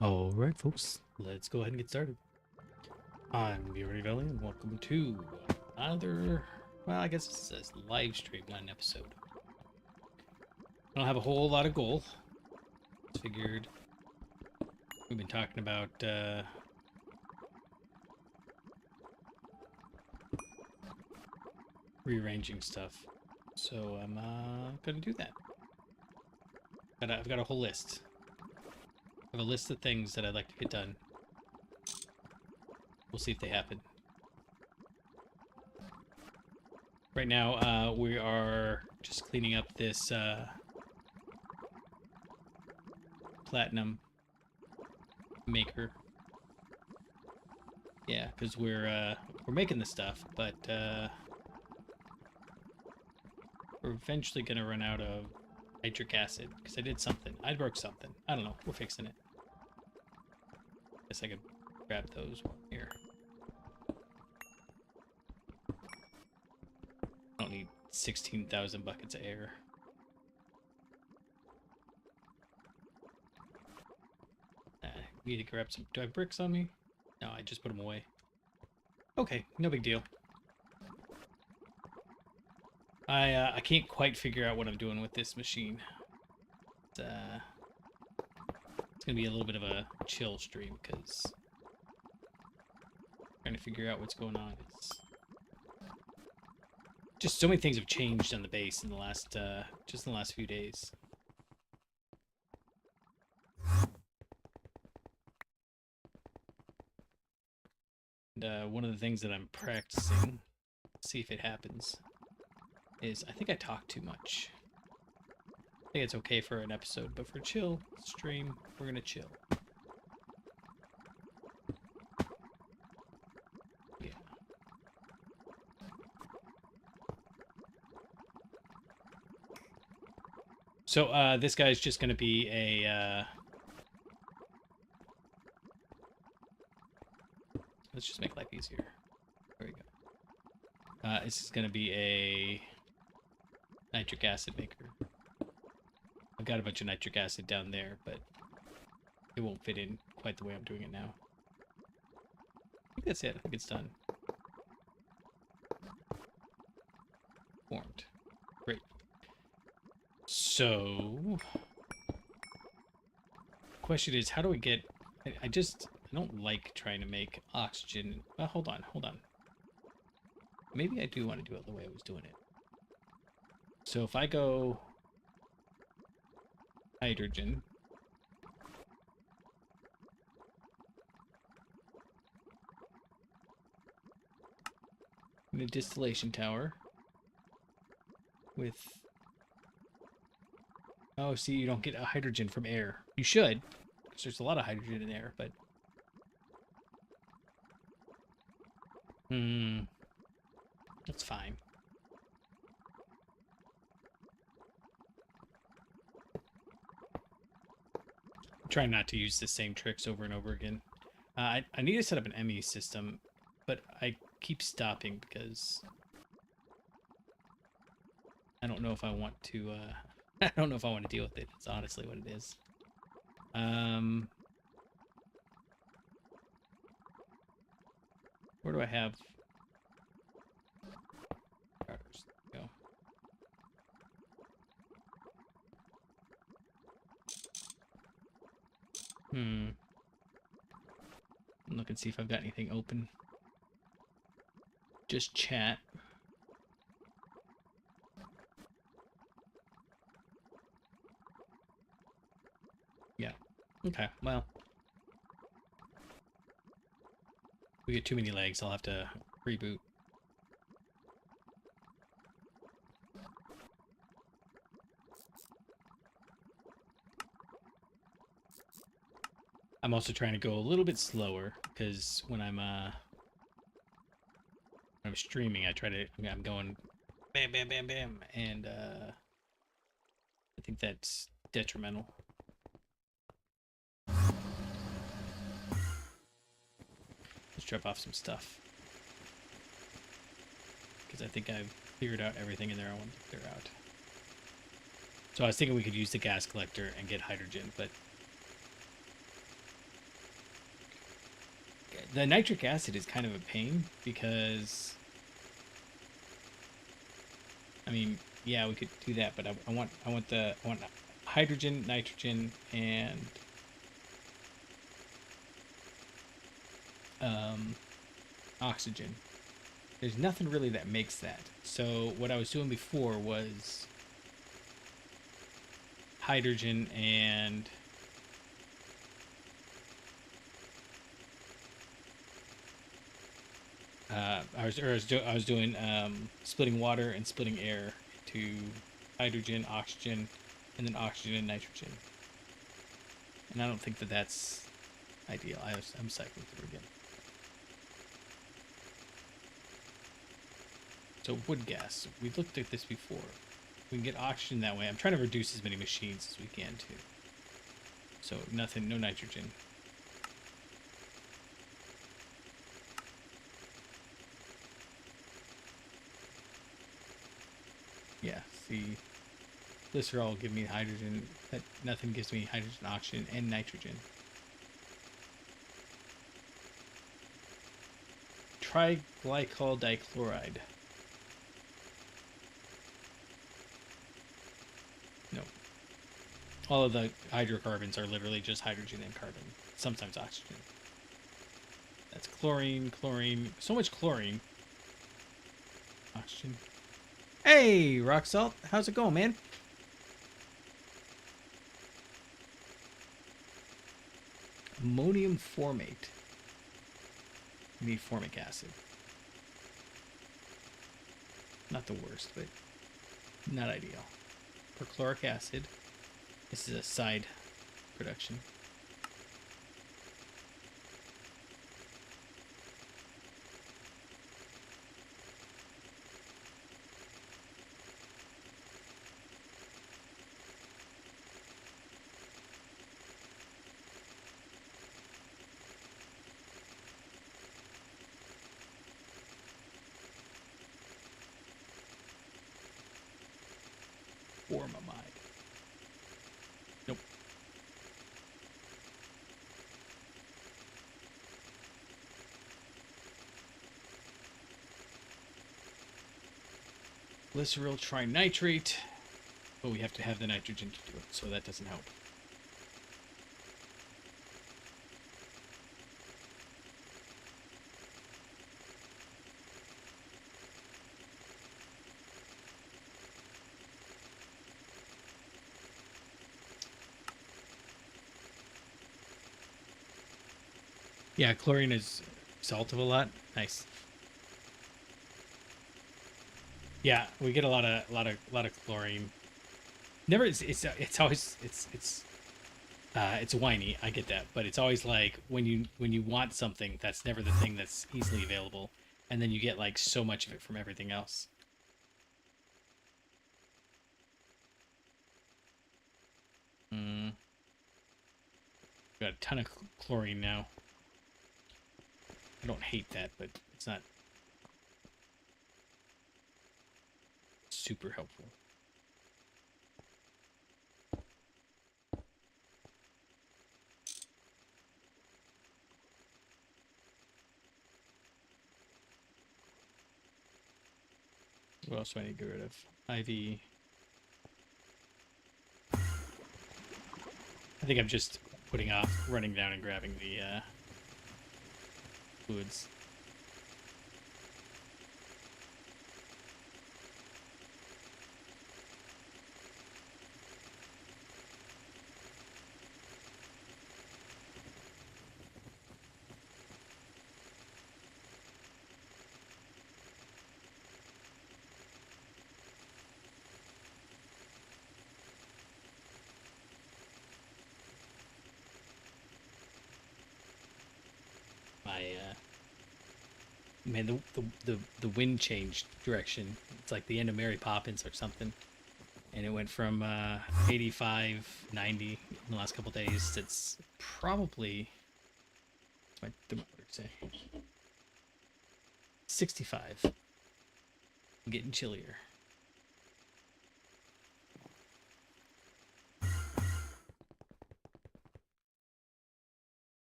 Alright, folks, let's go ahead and get started. I'm Valley, and welcome to another, well, I guess this is a live stream, not an episode. I don't have a whole lot of goal. Just figured we've been talking about rearranging stuff, so I'm gonna do that. I've got a whole list. I have a list of things that I'd like to get done. We'll see if they happen. Right now, we are just cleaning up this platinum maker. Yeah, because we're making the stuff, but we're eventually gonna run out of nitric acid because I did something. I broke something. I don't know. We're fixing it. Guess I could grab those here. I don't need 16,000 buckets of air. Need to grab some. Do I have bricks on me? No, I just put them away. Okay, no big deal. I can't quite figure out what I'm doing with this machine. It's gonna be a little bit of a chill stream because trying to figure out what's going on. It's just so many things have changed on the base in the last just in the last few days. And one of the things that I'm practicing, see if it happens, is I think I talk too much. I think it's okay for an episode, but for chill stream, we're gonna chill. Yeah. So this guy's just gonna be a let's just make life easier. There we go. This is gonna be a nitric acid maker. I've got a bunch of nitric acid down there, but it won't fit in quite the way I'm doing it now. I think that's it. I think it's done. Formed. Great. So, question is, how do we get... I don't like trying to make oxygen... Well, hold on. Maybe I do want to do it the way I was doing it. So if I go... hydrogen... in a distillation tower... with... Oh, see, you don't get a hydrogen from air. You should, because there's a lot of hydrogen in air, but... That's fine. I'm trying not to use the same tricks over and over again. I need to set up an ME system, but I keep stopping because... I don't know if I want to, I don't know if I want to deal with it. It's honestly what it is. Where do I have... Go. Look and see if I've got anything open. Just chat. Yeah. Okay, well. If we get too many legs, I'll have to reboot. I'm also trying to go a little bit slower because when I'm streaming, I'm going bam, bam, bam, bam, and I think that's detrimental. Let's drop off some stuff because I think I've cleared out everything in there I want to clear out. So I was thinking we could use the gas collector and get hydrogen, but The nitric acid is kind of a pain because, I mean, yeah, we could do that, but I want hydrogen, nitrogen, and um, oxygen. There's nothing really that makes that. So what I was doing before was hydrogen and I was doing splitting water and splitting air into hydrogen, oxygen, and then oxygen and nitrogen. And I don't think that that's ideal. I'm cycling through again. So wood gas. We looked at this before. We can get oxygen that way. I'm trying to reduce as many machines as we can too. So nothing, no nitrogen. Yeah, see, glycerol will give me hydrogen. That nothing gives me hydrogen, oxygen, and nitrogen. Triglycol dichloride. No. All of the hydrocarbons are literally just hydrogen and carbon. Sometimes oxygen. That's chlorine, chlorine. So much chlorine. Oxygen. Hey, rock salt. How's it going, man? Ammonium formate. We need formic acid. Not the worst, but not ideal. Perchloric acid. This is a side production. Formamide. Nope. Glyceryl trinitrate. But we have to have the nitrogen to do it, so that doesn't help. Yeah, chlorine is salt of a lot. Nice. Yeah, we get a lot of chlorine. Never. It's always it's whiny. I get that, but it's always like when you want something, that's never the thing that's easily available, and then you get like so much of it from everything else. Mm, got a ton of chlorine now. I don't hate that, but it's not super helpful. What else do I need to get rid of? IV. I think I'm just putting off running down and grabbing the fluids. My man, the wind changed direction. It's like the end of Mary Poppins or something, and it went from 85, 90 in the last couple days. It's probably what's my thermometer say 65. I'm getting chillier.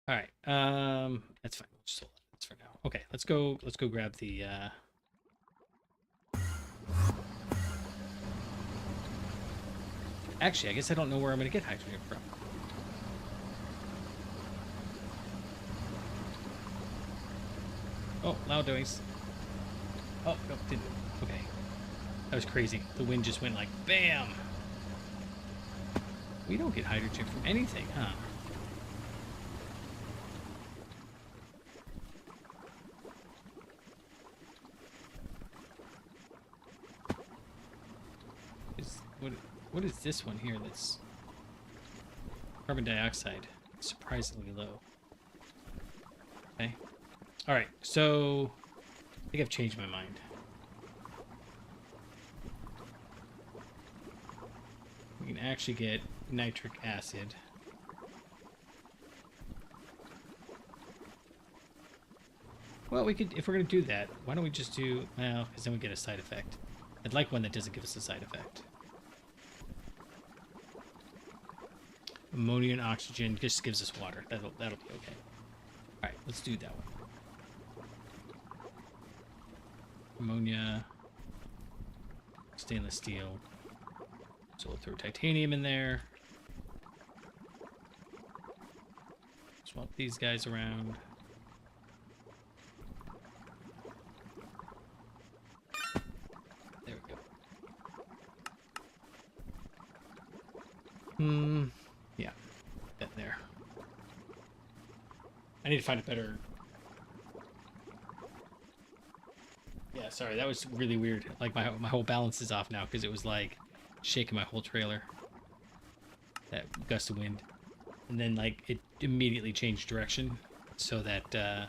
All right, that's fine. Just let's go grab the Actually, I guess I don't know where I'm going to get hydrogen from. Oh, loud noise. Oh, no, didn't. Okay. That was crazy. The wind just went like, bam! We don't get hydrogen from anything, huh? What is this one here that's carbon dioxide? Surprisingly low. Okay. Alright, so I think I've changed my mind. We can actually get nitric acid. Well, we could, if we're going to do that, why don't we just do, well, because then we get a side effect. I'd like one that doesn't give us a side effect. Ammonia and oxygen just gives us water. That'll be okay. All right, let's do that one. Ammonia, stainless steel. So we'll throw titanium in there. Swap these guys around. There we go. Yeah, that there. I need to find a better... Yeah, sorry, that was really weird. Like, my whole balance is off now because it was, like, shaking my whole trailer. That gust of wind. And then, like, it immediately changed direction so that it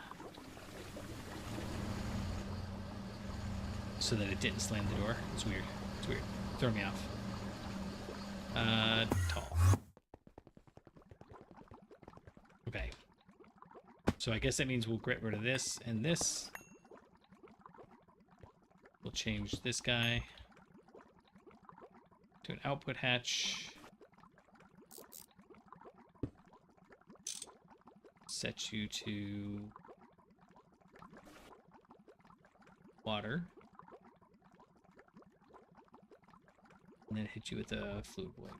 didn't slam the door. It's weird. It's weird. Throw me off. Tall. Okay. So I guess that means we'll get rid of this and this. We'll change this guy to an output hatch. Set you to water. And then hit you with a fluid void.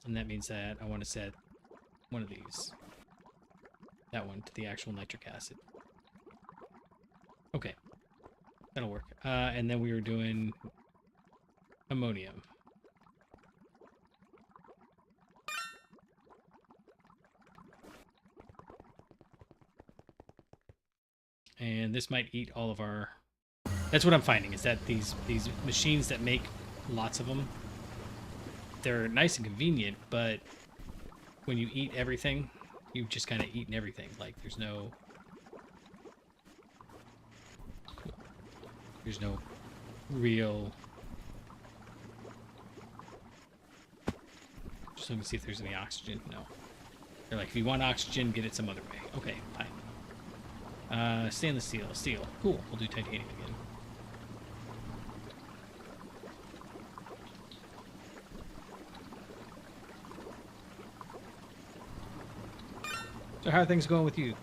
And that means that I want to set one of these. That one to the actual nitric acid. Okay. That'll work. And then we were doing ammonium. And this might eat all of our... That's what I'm finding, is that these machines that make lots of them, they're nice and convenient, but when you eat everything, you've just kind of eaten everything. Like, there's no real... Just let me see if there's any oxygen. No. They're like, if you want oxygen, get it some other way. Okay, fine. Stainless steel. Steel. Cool. We'll do titanium again. So how are things going with you?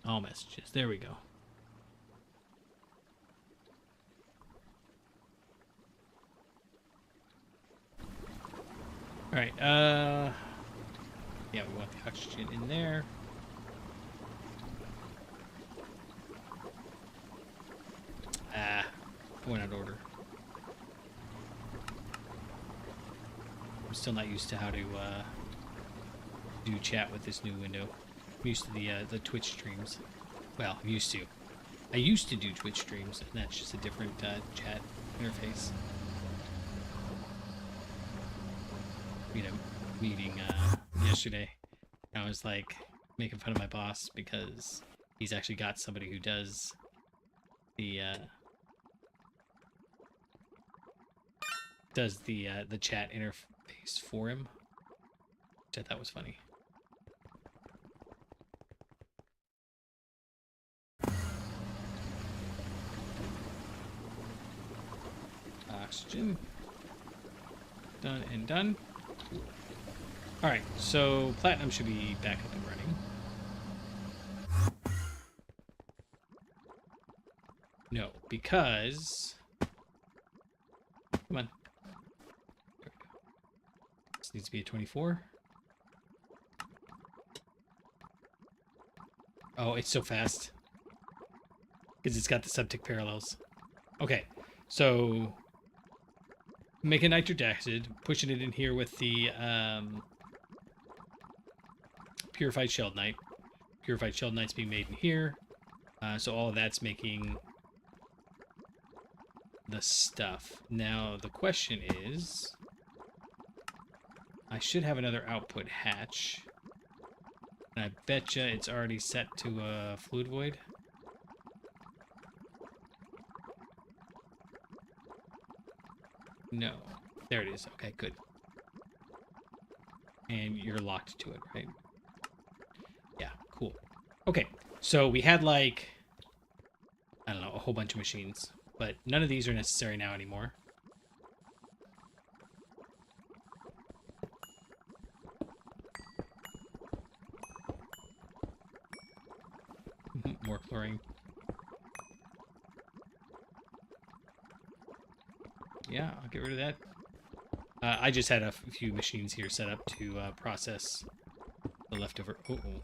All messages. There we go. All right. Yeah, we want the oxygen in there. I went out of order. I'm still not used to how to do chat with this new window. I'm used to the Twitch streams. Well, I'm used to. I used to do Twitch streams, and that's just a different chat interface. We had a meeting yesterday. I was like making fun of my boss because he's actually got somebody who does the chat interface for him, which I thought was funny. oxygen. Done and done. Alright, so platinum should be back up and running. No, because... Come on. There we go. This needs to be a 24. Oh, it's so fast. Because it's got the subtick parallels. Okay, so... Make a nitric acid, pushing it in here with the purified sheldonite. Purified sheldonite's being made in here. So all of that's making the stuff. Now, the question is... I should have another output hatch. And I betcha it's already set to a fluid void. No. There it is. Okay, good. And you're locked to it, right? Yeah, cool. Okay, so we had like, I don't know, a whole bunch of machines. But none of these are necessary now anymore. More chlorine. Yeah, I'll get rid of that. I just had a few machines here set up to process the leftover... Uh-oh.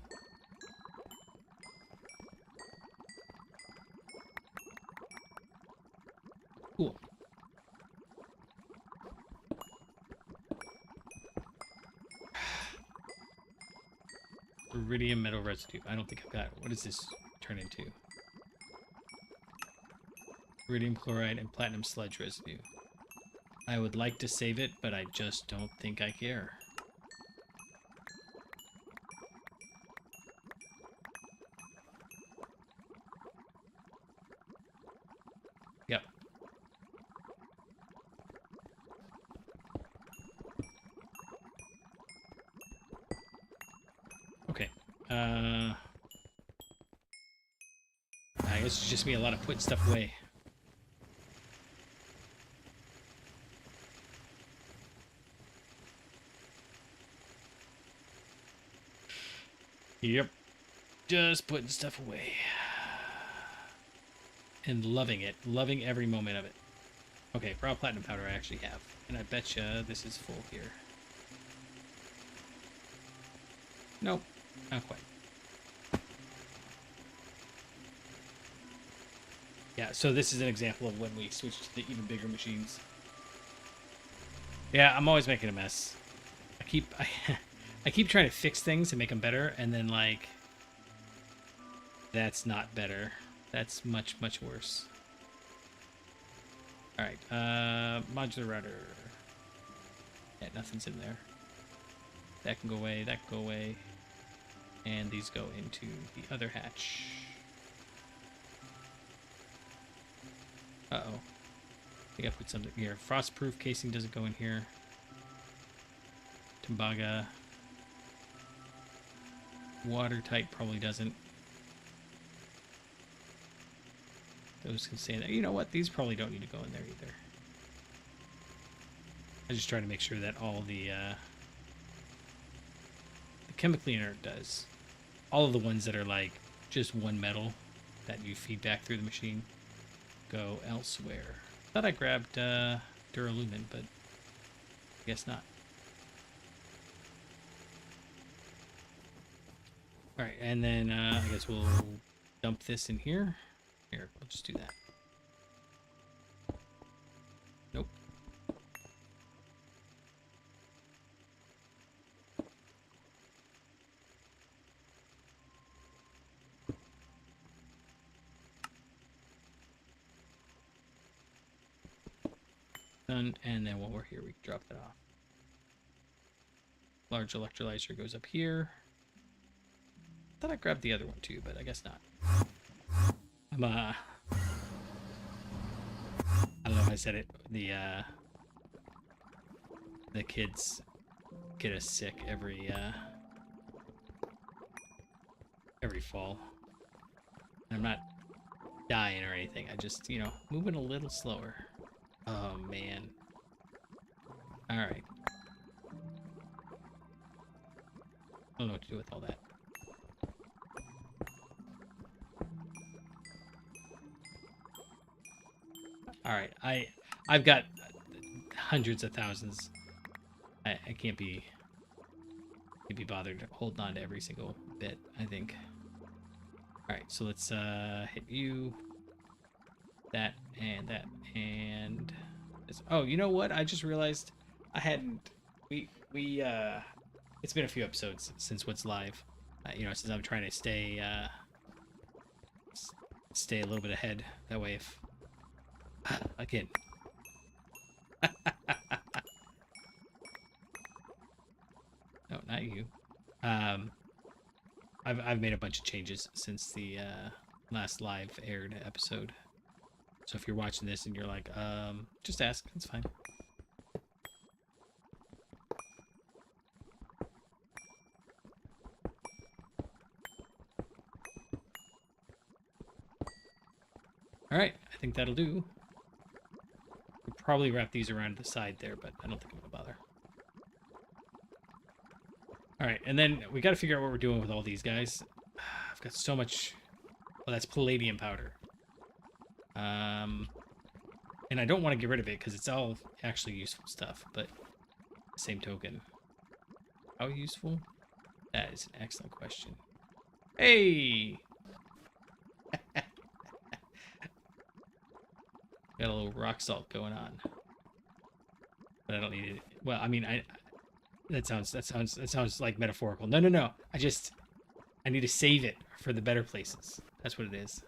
Cool. Iridium metal residue. I don't think I've got... What does this turn into? Iridium chloride and platinum sludge residue. I would like to save it, but I just don't think I care. Yep. Okay. I guess it's just me a lot of putting stuff away. Yep. Just putting stuff away. And loving it. Loving every moment of it. Okay, raw platinum powder I actually have. And I betcha this is full here. Nope. Not quite. Yeah, so this is an example of when we switched to the even bigger machines. Yeah, I'm always making a mess. I keep trying to fix things and make them better, and then, like, that's not better. That's much, much worse. Alright, modular router. Yeah, nothing's in there. That can go away, that can go away. And these go into the other hatch. Uh-oh. I think I put something here. Frostproof casing doesn't go in here. Tembaga. Watertight probably doesn't. Those can stay in there. You know what? These probably don't need to go in there either. I just try to make sure that all the chemically inert does. All of the ones that are like just one metal that you feed back through the machine go elsewhere. Thought I grabbed duralumin, but I guess not. Alright, and then I guess we'll dump this in here. Here, we'll just do that. Nope. Done, and then while we're here, we can drop that off. Large electrolyzer goes up here. Thought I grabbed the other one too, but I guess not. I'm I don't know if I said it. The kids get us sick every fall. I'm not dying or anything. I just, you know, moving a little slower. Oh, man. All right. I don't know what to do with all that. All right. I've got hundreds of thousands. I can't be bothered holding on to every single bit, I think. All right, so let's hit you, that, and this. Oh, you know what? I just realized I hadn't. We it's been a few episodes since what's live. You know, since I'm trying to stay a little bit ahead. That way, if again. No, not you. Um, I've made a bunch of changes since the last live aired episode. So if you're watching this and you're like, just ask. It's fine. All right, I think that'll do. We'll probably wrap these around the side there, but I don't think I'm gonna bother. All right, and then we got to figure out what we're doing with all these guys. I've got so much. Well, that's palladium powder. And I don't want to get rid of it because it's all actually useful stuff. But same token, how useful? That is an excellent question. Hey, got a little rock salt going on, but I don't need it. Well, I mean, that sounds like metaphorical. No. I need to save it for the better places. That's what it is.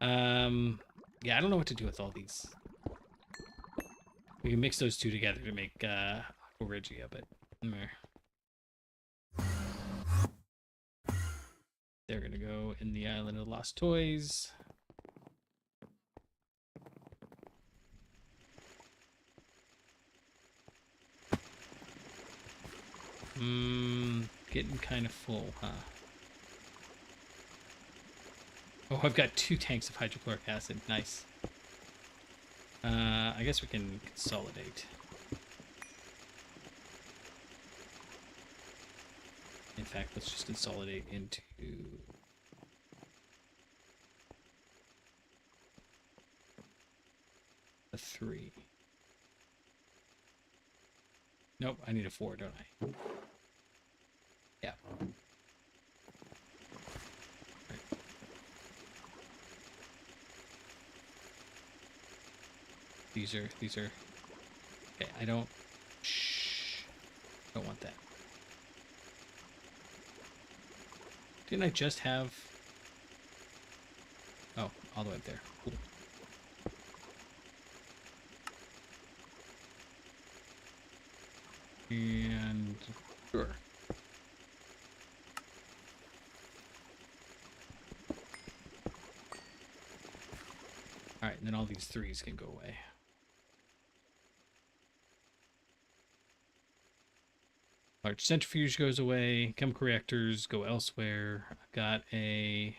Yeah, I don't know what to do with all these. We can mix those two together to make Aquarigia, but they're gonna go in the Island of Lost Toys. Getting kind of full, huh? Oh, I've got 2 tanks of hydrochloric acid. Nice. I guess we can consolidate. In fact, let's just consolidate into a 3. Nope, I need a 4, don't I? Yeah. Right. These are okay, I don't want that. Didn't I just have oh, all the way up there. Cool. And sure. All right, and then all these 3s can go away. Large centrifuge goes away. Chemical reactors go elsewhere. I've got a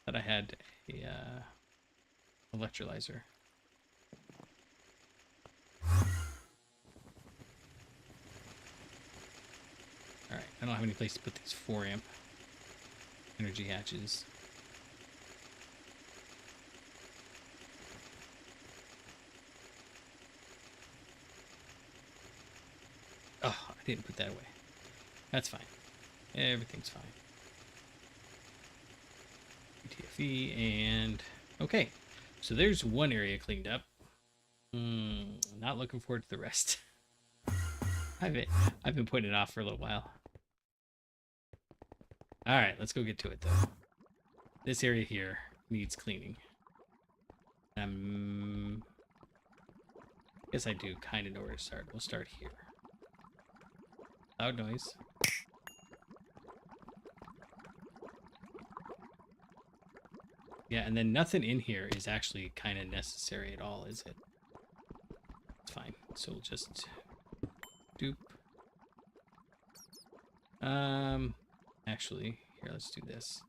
that I had a electrolyzer. Alright, I don't have any place to put these 4 amp energy hatches. Oh, I didn't put that away. That's fine. Everything's fine. UTFE and okay. So there's one area cleaned up. Not looking forward to the rest. I've been putting it off for a little while. All right, let's go get to it though. This area here needs cleaning. I guess I do kind of know where to start. We'll start here. Loud noise. Yeah, and then nothing in here is actually kind of necessary at all, is it? It's fine. So we'll just dupe. Actually, here, let's do this.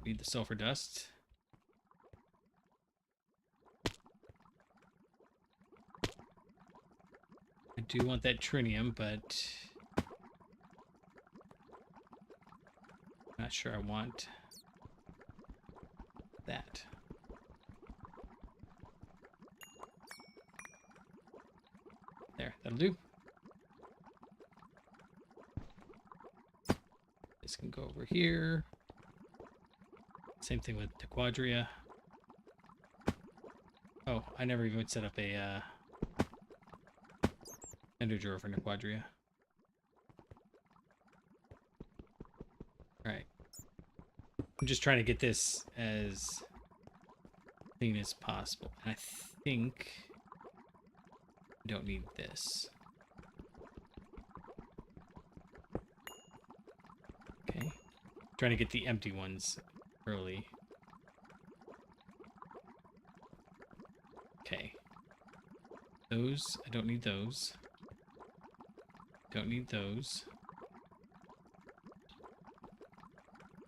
Don't need the sulfur dust. I do want that trinium, but I'm not sure I want that. There, that'll do. This can go over here. Same thing with the quadria. Oh, I never even set up a ender drawer for Nequadria. Alright. I'm just trying to get this as clean as possible. And I think I don't need this. Okay. Trying to get the empty ones early. Okay. Those, I don't need those. Don't need those.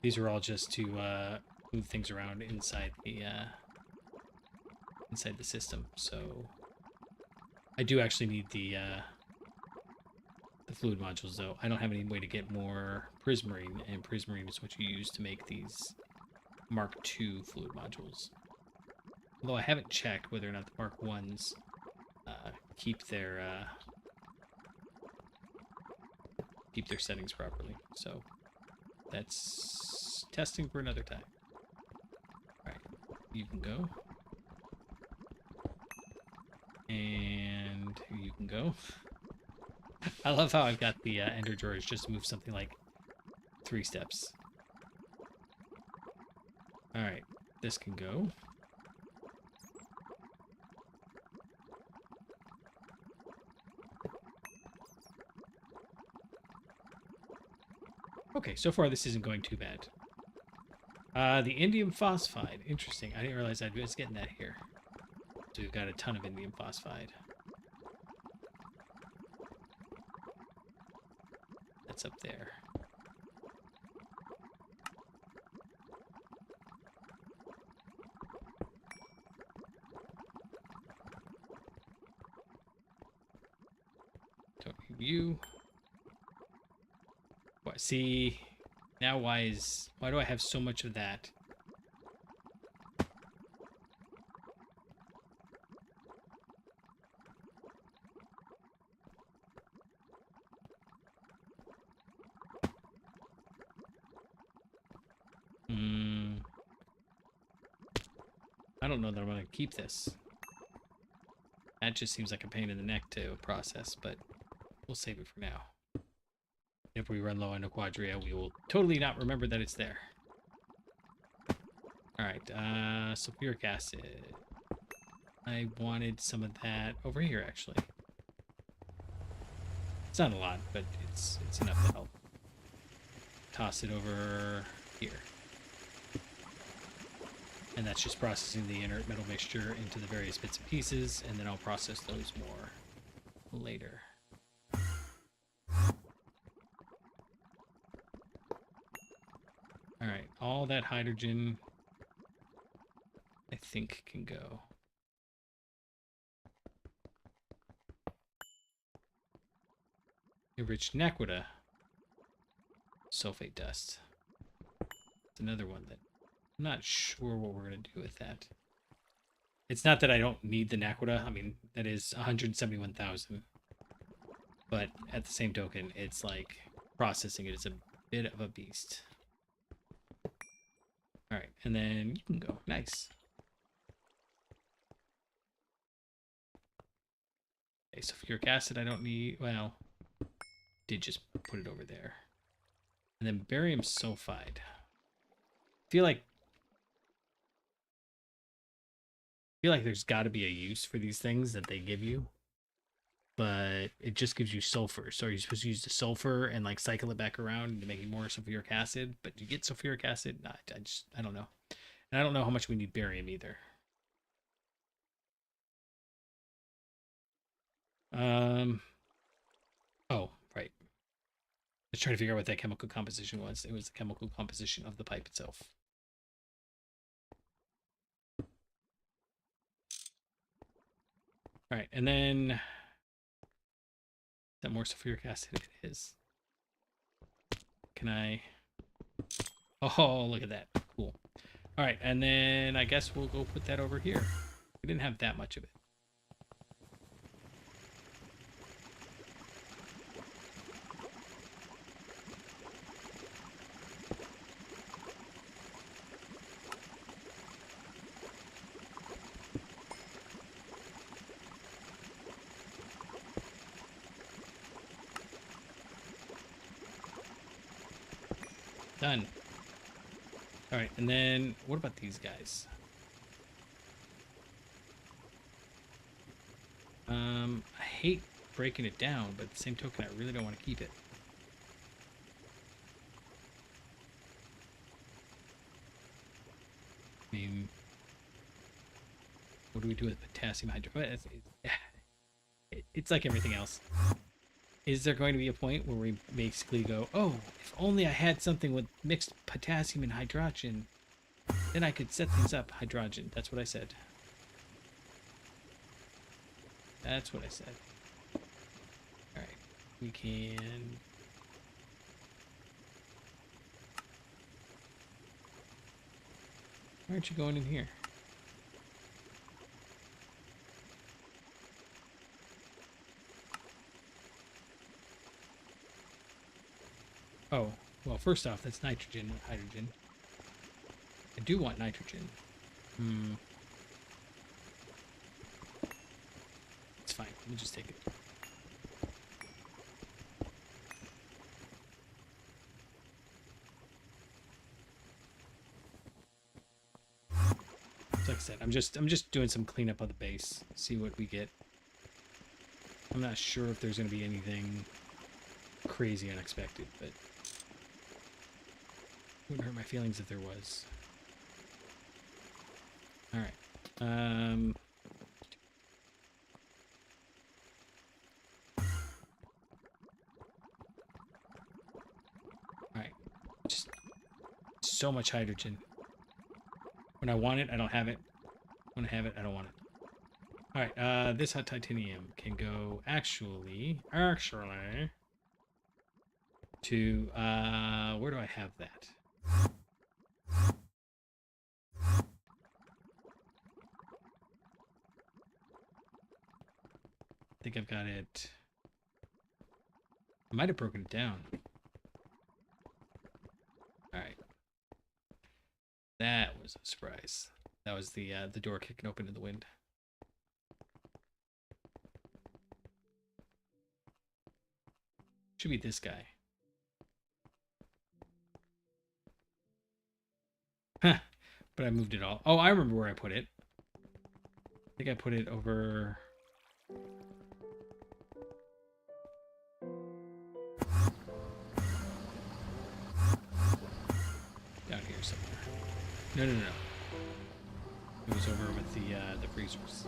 These are all just to move things around inside the system. So I do actually need the fluid modules, though. I don't have any way to get more prismarine, and prismarine is what you use to make these Mark II fluid modules. Although I haven't checked whether or not the Mark I's keep their settings properly. So that's testing for another time. All right, you can go, and you can go. I love how I've got the ender drawers just to move something like 3 steps. All right, this can go. Okay, so far this isn't going too bad. The indium phosphide. Interesting. I didn't realize I was getting that here. So we've got a ton of indium phosphide. That's up there. Don't need you. What? See, now why do I have so much of that? I don't know that I'm going to keep this. That just seems like a pain in the neck to process, but we'll save it for now. If we run low on Quadria, we will totally not remember that it's there. Alright, sulfuric acid. I wanted some of that over here, actually. It's not a lot, but it's enough to help. Toss it over here. And that's just processing the inert metal mixture into the various bits and pieces, and then I'll process those more later. Alright, all that hydrogen I think can go. Enriched naquita sulfate dust. It's another one that I'm not sure what we're going to do with that. It's not that I don't need the naquita. I mean, that is 171,000. But at the same token, it's like processing it is a bit of a beast. All right, and then you can go. Nice. Okay, sulfuric acid I don't need. Well, did just put it over there. And then barium sulfide. Feel like there's got to be a use for these things that they give you, but it just gives you sulfur. So you're supposed to use the sulfur and like cycle it back around to make more sulfuric acid. But you get sulfuric acid? Nah, I don't know, and I don't know how much we need barium either. Oh, right. I was trying to figure out what that chemical composition was. It was the chemical composition of the pipe itself. All right, and then is that more sulfuric acid? It is. Can I? Oh, look at that. Cool. All right, and then I guess we'll go put that over here. We didn't have that much of it. Done. All right, and then what about these guys? I hate breaking it down, but at the same token, I really don't want to keep it. I mean, what do we do with potassium hydroxide? It's like everything else. Is there going to be a point where we basically go, oh, if only I had something with mixed potassium and hydrogen, then I could set things up. Hydrogen. That's what I said. That's what I said. All right. We can... Why aren't you going in here? Oh, well, first off, that's nitrogen, not hydrogen. I do want nitrogen. It's fine. We'll just take it. Like I said, I'm just doing some cleanup of the base. See what we get. I'm not sure if there's going to be anything crazy unexpected, but wouldn't hurt my feelings if there was. All right. All right. Just so much hydrogen. When I want it, I don't have it. When I have it, I don't want it. All right. This hot titanium can go actually to where do I have that? I think I've got it. I might have broken it down. All right. That was a surprise. That was the door kicking open in the wind. Should be this guy. Huh. But I moved it all. Oh, I remember where I put it. I think I put it over... down here somewhere. No. It was over with the freezers.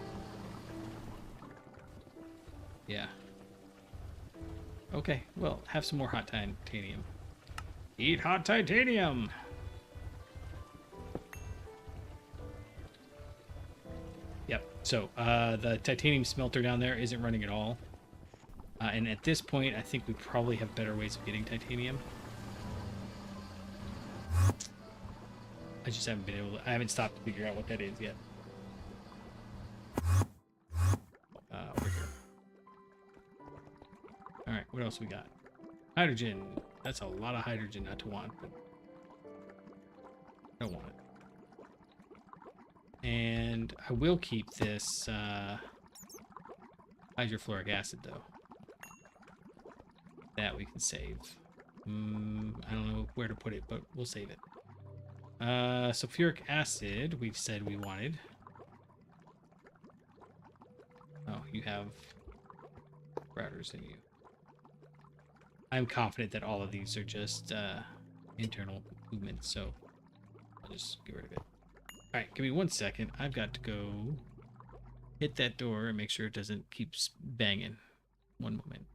Yeah. Okay, well, have some more hot titanium. Eat hot titanium! Yep, so the titanium smelter down there isn't running at all. And at this point, I think we probably have better ways of getting titanium. I just haven't been able to, I haven't stopped to figure out what that is yet. Over here. Alright, what else we got? Hydrogen. That's a lot of hydrogen not to want, but I don't want it. And I will keep this hydrofluoric acid, though. That we can save. I don't know where to put it, but we'll save it. Sulfuric acid, we've said we wanted. Oh, you have routers in you. I'm confident that all of these are just internal movements, so I'll just get rid of it. Alright, give me 1 second. I've got to go hit that door and make sure it doesn't keep banging. One moment.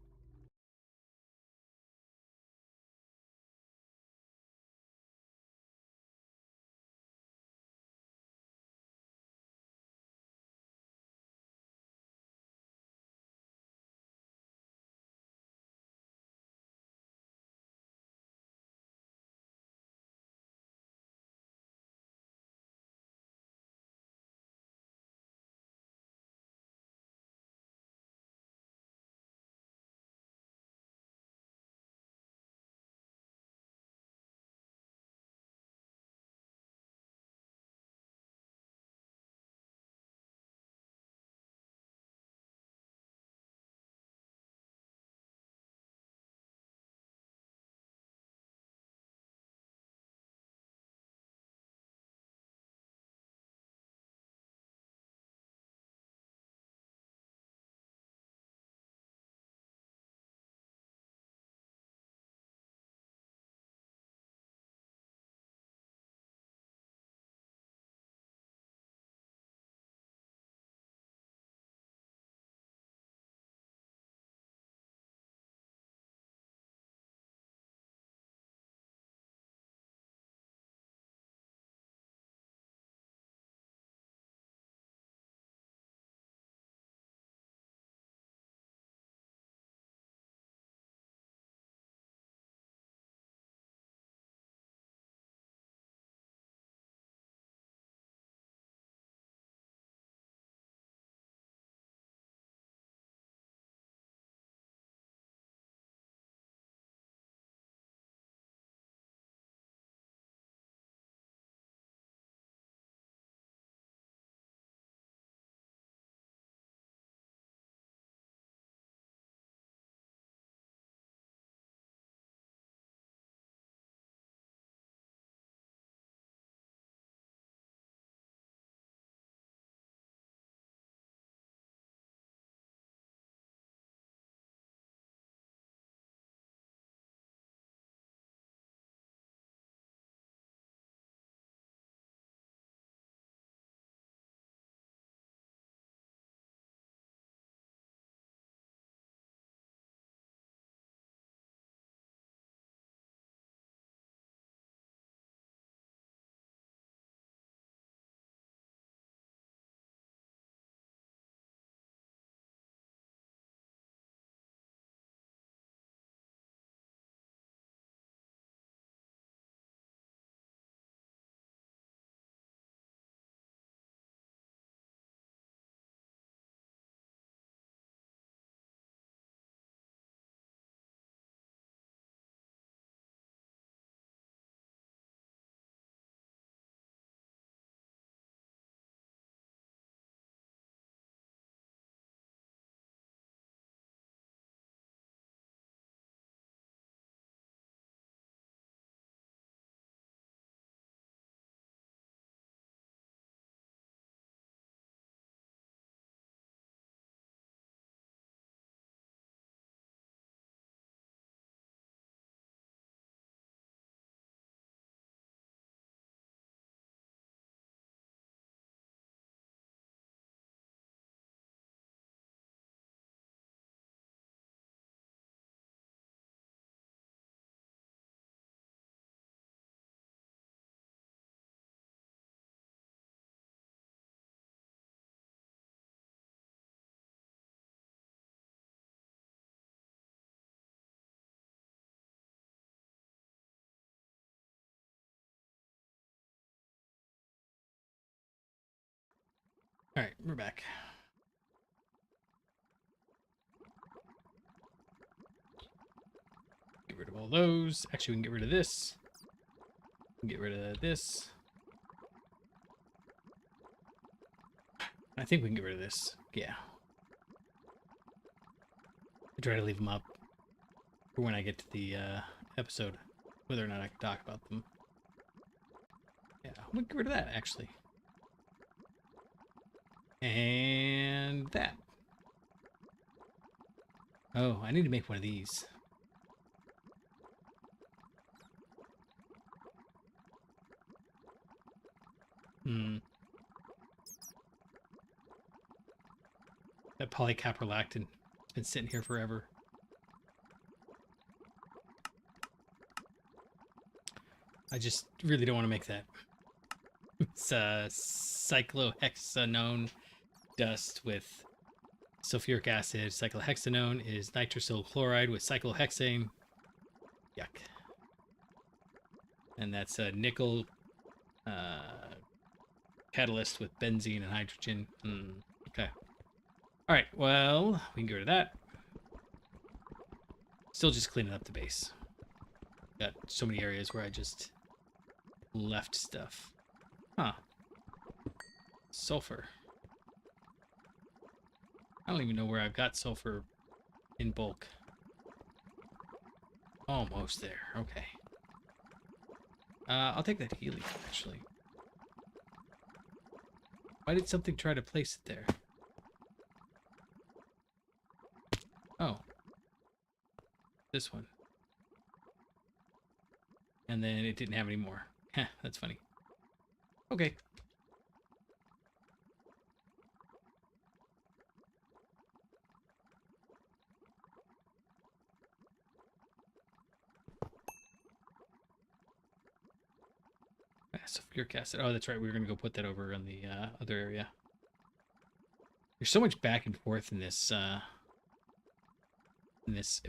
All right, we're back. Get rid of all those. Actually, we can get rid of this. Get rid of this. I think we can get rid of this. Yeah. I try to leave them up for when I get to the episode, whether or not I can talk about them. Yeah, we can get rid of that, actually. And that. Oh, I need to make one of these. That polycaprolactin. It's been sitting here forever. I just really don't want to make that. It's cyclohexanone dust with sulfuric acid. Cyclohexanone is nitrosyl chloride with cyclohexane. Yuck. And that's a nickel catalyst with benzene and hydrogen. Okay. All right. Well, we can get rid of that. Still just cleaning up the base. Got so many areas where I just left stuff. Huh. Sulfur. I don't even know where I've got sulfur in bulk. Almost there. Okay. I'll take that helium, actually. Why did something try to place it there? Oh. This one. And then it didn't have any more. Heh, that's funny. Okay. Sulfuric acid. Oh, that's right. We were going to go put that over on the other area. There's so much back and forth in this.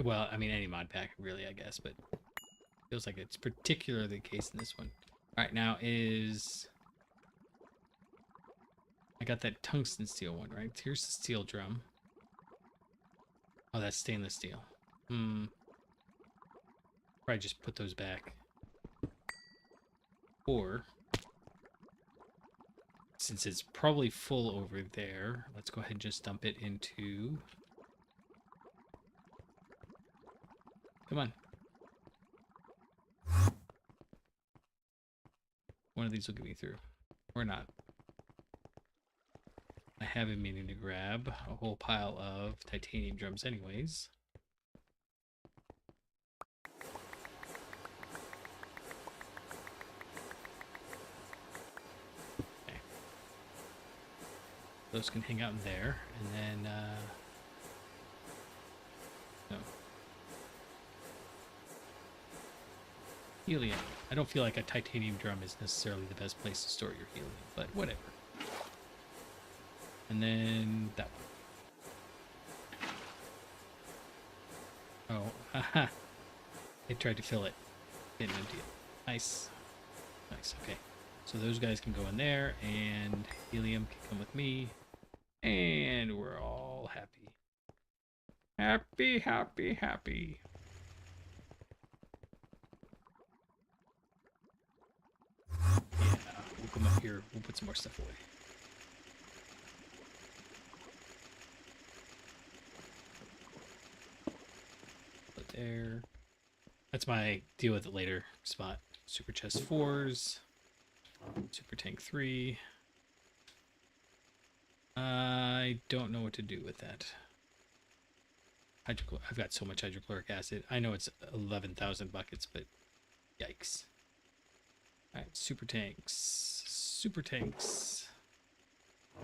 Well, I mean, any mod pack, really, I guess, but feels like it's particularly the case in this one. All right, now is I got that tungsten steel one, right? Here's the steel drum. Oh, that's stainless steel. Probably just put those back. Or, since it's probably full over there, let's go ahead and just dump it into... Come on. One of these will get me through. Or not. I have been meaning to grab a whole pile of titanium drums anyways. Okay. Those can hang out in there, and then, no. Helium. I don't feel like a titanium drum is necessarily the best place to store your helium, but whatever. And then that one. Oh, haha. They tried to fill it. Didn't empty it. Nice. Nice, okay. So those guys can go in there, and helium can come with me. And we're all happy. Happy, happy, happy. Yeah, we'll come up here. We'll put some more stuff away. Put there. That's my deal with it later spot. Super chest 4s. Super tank 3. I don't know what to do with that. I've got so much hydrochloric acid. I know it's 11,000 buckets, but yikes. Alright, super tanks. Super tanks.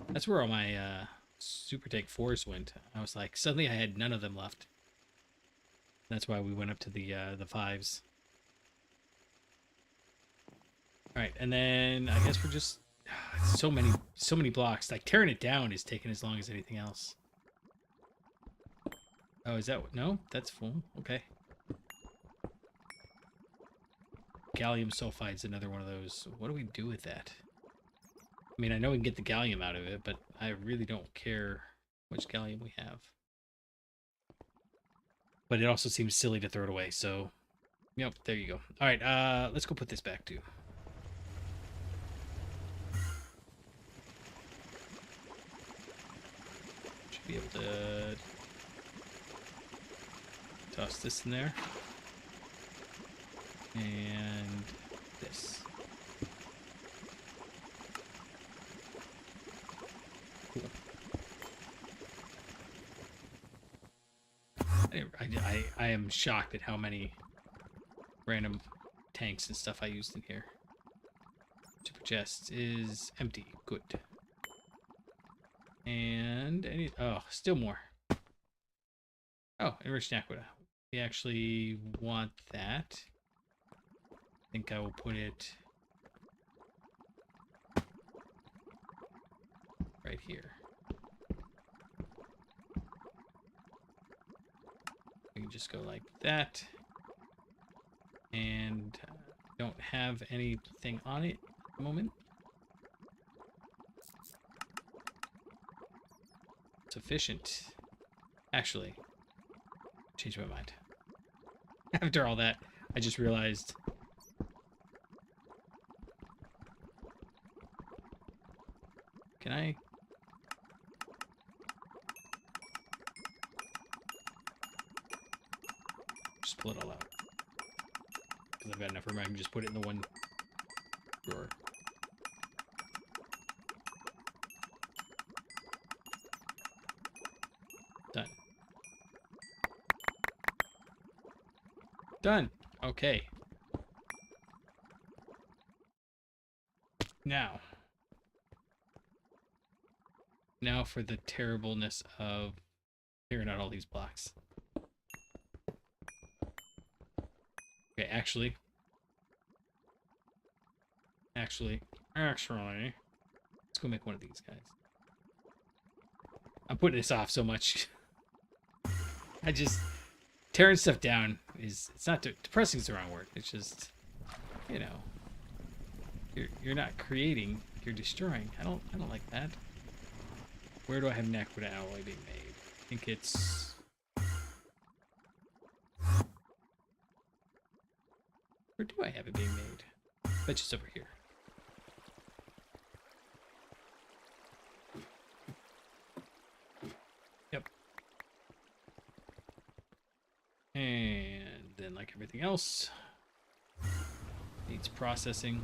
That's where all my super tank 4s went. I was like, suddenly I had none of them left. That's why we went up to the 5s. Alright, and then I guess we're just so many blocks. Like tearing it down is taking as long as anything else. Oh, is that no? That's full. Okay. Gallium sulfide's another one of those. What do we do with that? I mean, I know we can get the gallium out of it, but I really don't care which gallium we have. But it also seems silly to throw it away, so... Yep, there you go. Alright, let's go put this back, too. Should be able to... toss this in there. And... this. Cool. I am shocked at how many random tanks and stuff I used in here. Super chest is empty. Good. And any... oh, still more. Oh, enriched aqua. We actually want that. I think I will put it right here. We can just go like that. And don't have anything on it at the moment. Sufficient. Actually, changed my mind. After all that, I just realized... Can I... just pull it all out? Because I've got enough room, I can just put it in the one drawer. Done. Done. Okay. Now for the terribleness of clearing out all these blocks. Okay, actually, let's go make one of these guys. I'm putting this off so much. I just... tearing stuff down is... it's not... depressing is the wrong word. It's just... you know... You're not creating, you're destroying. I don't like that. Where do I have Naquita alloy being made? I think it's... where do I have it being made? I bet it's over here. Yep. And then, like everything else, needs processing.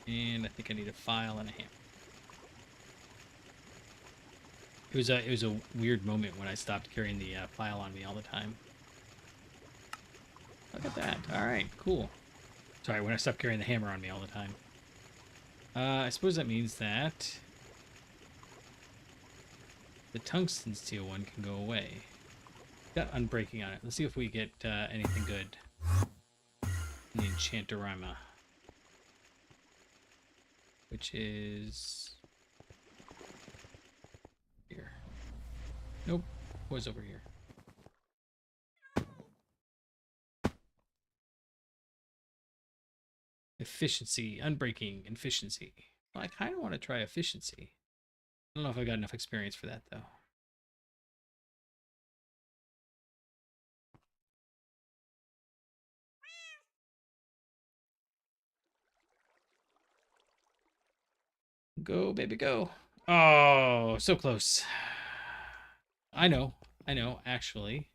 And I think I need a file and a hammer. It was a weird moment when I stopped carrying the file on me all the time. Look at that. All right, cool. Sorry, when I stopped carrying the hammer on me all the time. I suppose that means that the tungsten steel one can go away. Got unbreaking on it. Let's see if we get anything good in the Enchantorama, which is here. Nope, was over here. Efficiency, unbreaking, efficiency. Well, I kind of want to try efficiency. I don't know if I got enough experience for that, though. Go, baby, go. Oh, so close. I know, actually.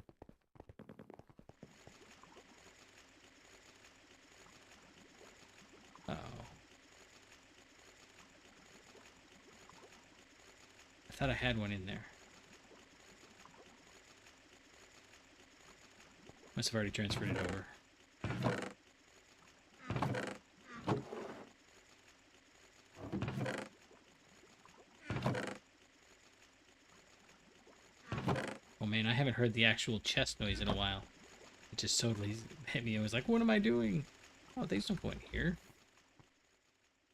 Uh-oh. I thought I had one in there. Must have already transferred it over. Oh man, I haven't heard the actual chest noise in a while. It just totally hit me. I was like, what am I doing? Oh, these don't go in here.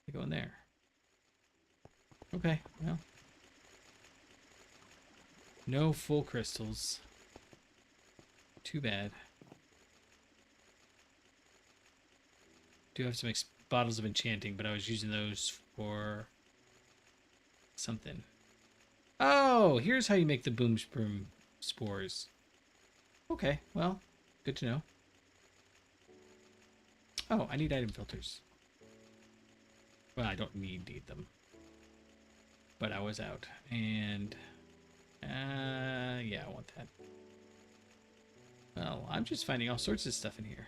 They go in there. Okay, well. No full crystals. too bad. Do have some bottles of enchanting, but I was using those for something. Oh, here's how you make the boom sperm spores. Okay, well, good to know. Oh, I need item filters. Well, I don't need them. But I was out. And, yeah, I want that. Well, I'm just finding all sorts of stuff in here.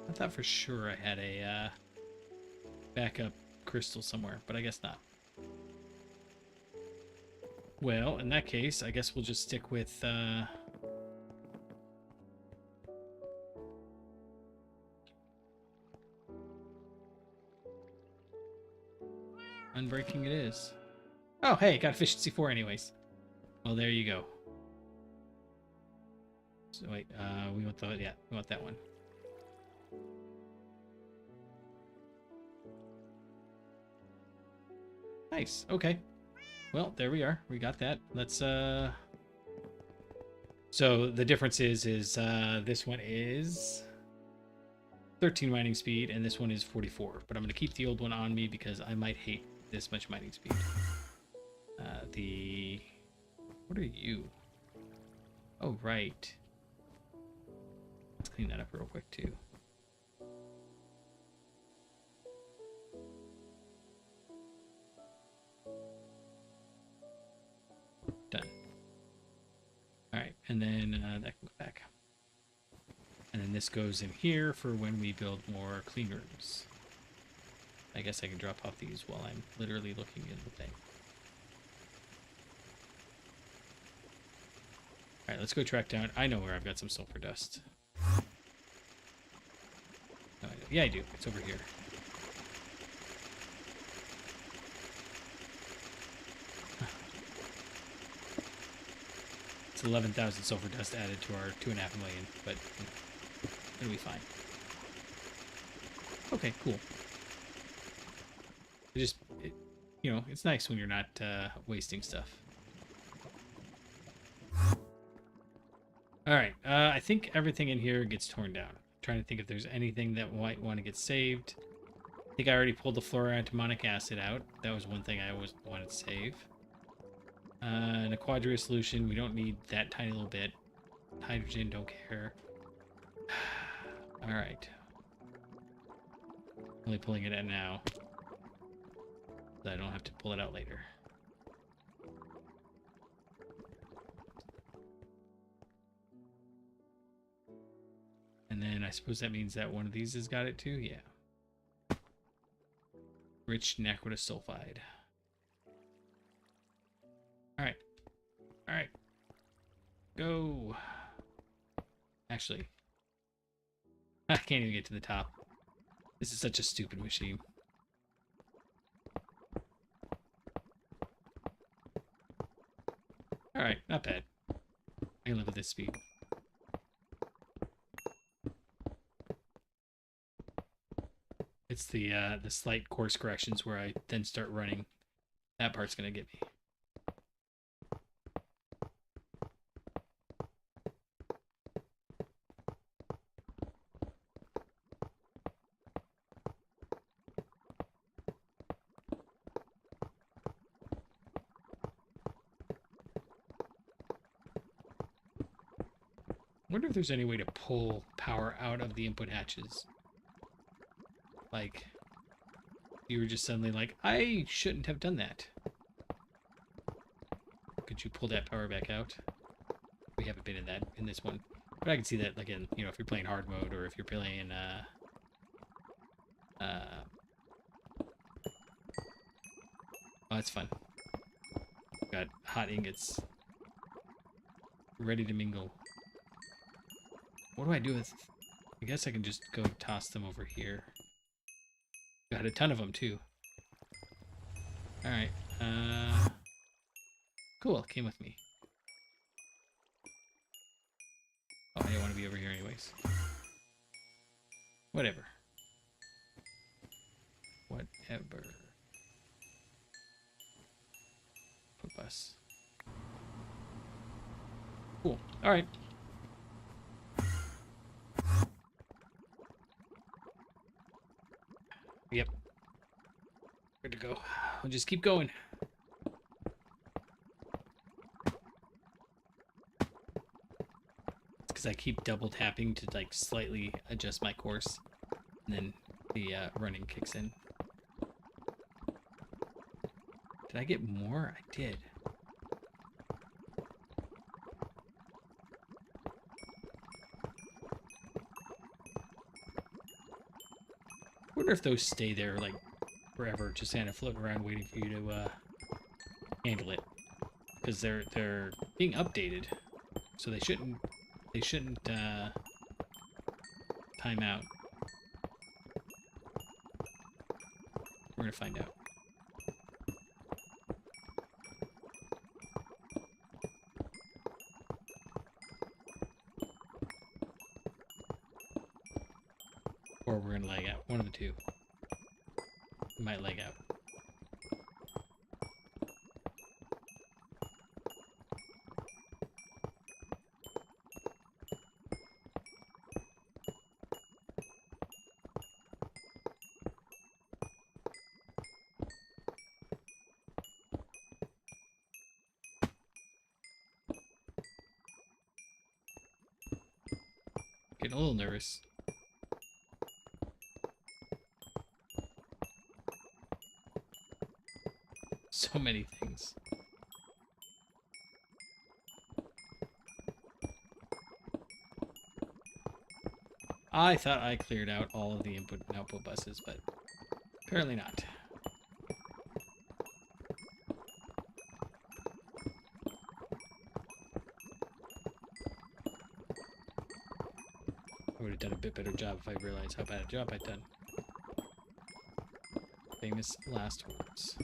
I thought for sure I had a backup crystal somewhere, but I guess not. Well, in that case, I guess we'll just stick with unbreaking it is. Oh, hey, got efficiency 4 anyways. Well, there you go. So wait, we want we want that one. Nice. Okay. Well, there we are. We got that. Let's so the difference is this one is 13 mining speed and this one is 44. But I'm going to keep the old one on me because I might hate this much mining speed. What are you? Oh, right. Let's clean that up real quick too. Done. Alright, and then that can go back. And then this goes in here for when we build more clean rooms. I guess I can drop off these while I'm literally looking in the thing. Alright, let's go track down. I know where I've got some sulfur dust. Oh, yeah, I do. It's over here. It's 11,000 sulfur dust added to our 2.5 million, but you know, it'll be fine. Okay, cool. You know, it's nice when you're not wasting stuff. All right, I think everything in here gets torn down. I'm trying to think if there's anything that might want to get saved. I think I already pulled the fluoroantimonic acid out. That was one thing I always wanted to save. And a quadria solution, we don't need that tiny little bit. Hydrogen, don't care. All right. Only pulling it out now, so I don't have to pull it out later. And then I suppose that means that one of these has got it too? Yeah. Rich naquita sulfide. Alright. Alright. Go. Actually, I can't even get to the top. This is such a stupid machine. Alright, not bad. I can live with this speed. It's the slight course corrections where I then start running. That part's gonna get me. I wonder if there's any way to pull power out of the input hatches. Like, you were just suddenly like, I shouldn't have done that. Could you pull that power back out? We haven't been in this one. But I can see that, again, you know, if you're playing hard mode or if you're playing, oh, that's fun. Got hot ingots. Ready to mingle. What do I do with... I guess I can just go toss them over here. Got a ton of them, too. Alright. Cool, came with me. Oh, I didn't want to be over here anyways. Whatever. whatever. Foot bus. Cool. All right. Yep. Good to go. We'll just keep going. Because I keep double tapping to like slightly adjust my course, and then the running kicks in. Did I get more? I did. I wonder if those stay there like forever, just kind of floating around waiting for you to handle it, because they're being updated, so they shouldn't time out. We're gonna find out. Or we're gonna lag out. One of the two. We might lag out. Getting a little nervous. So many things. I thought I cleared out all of the input and output buses, but apparently not. I would have done a bit better job if I realized how bad a job I'd done. Famous last words.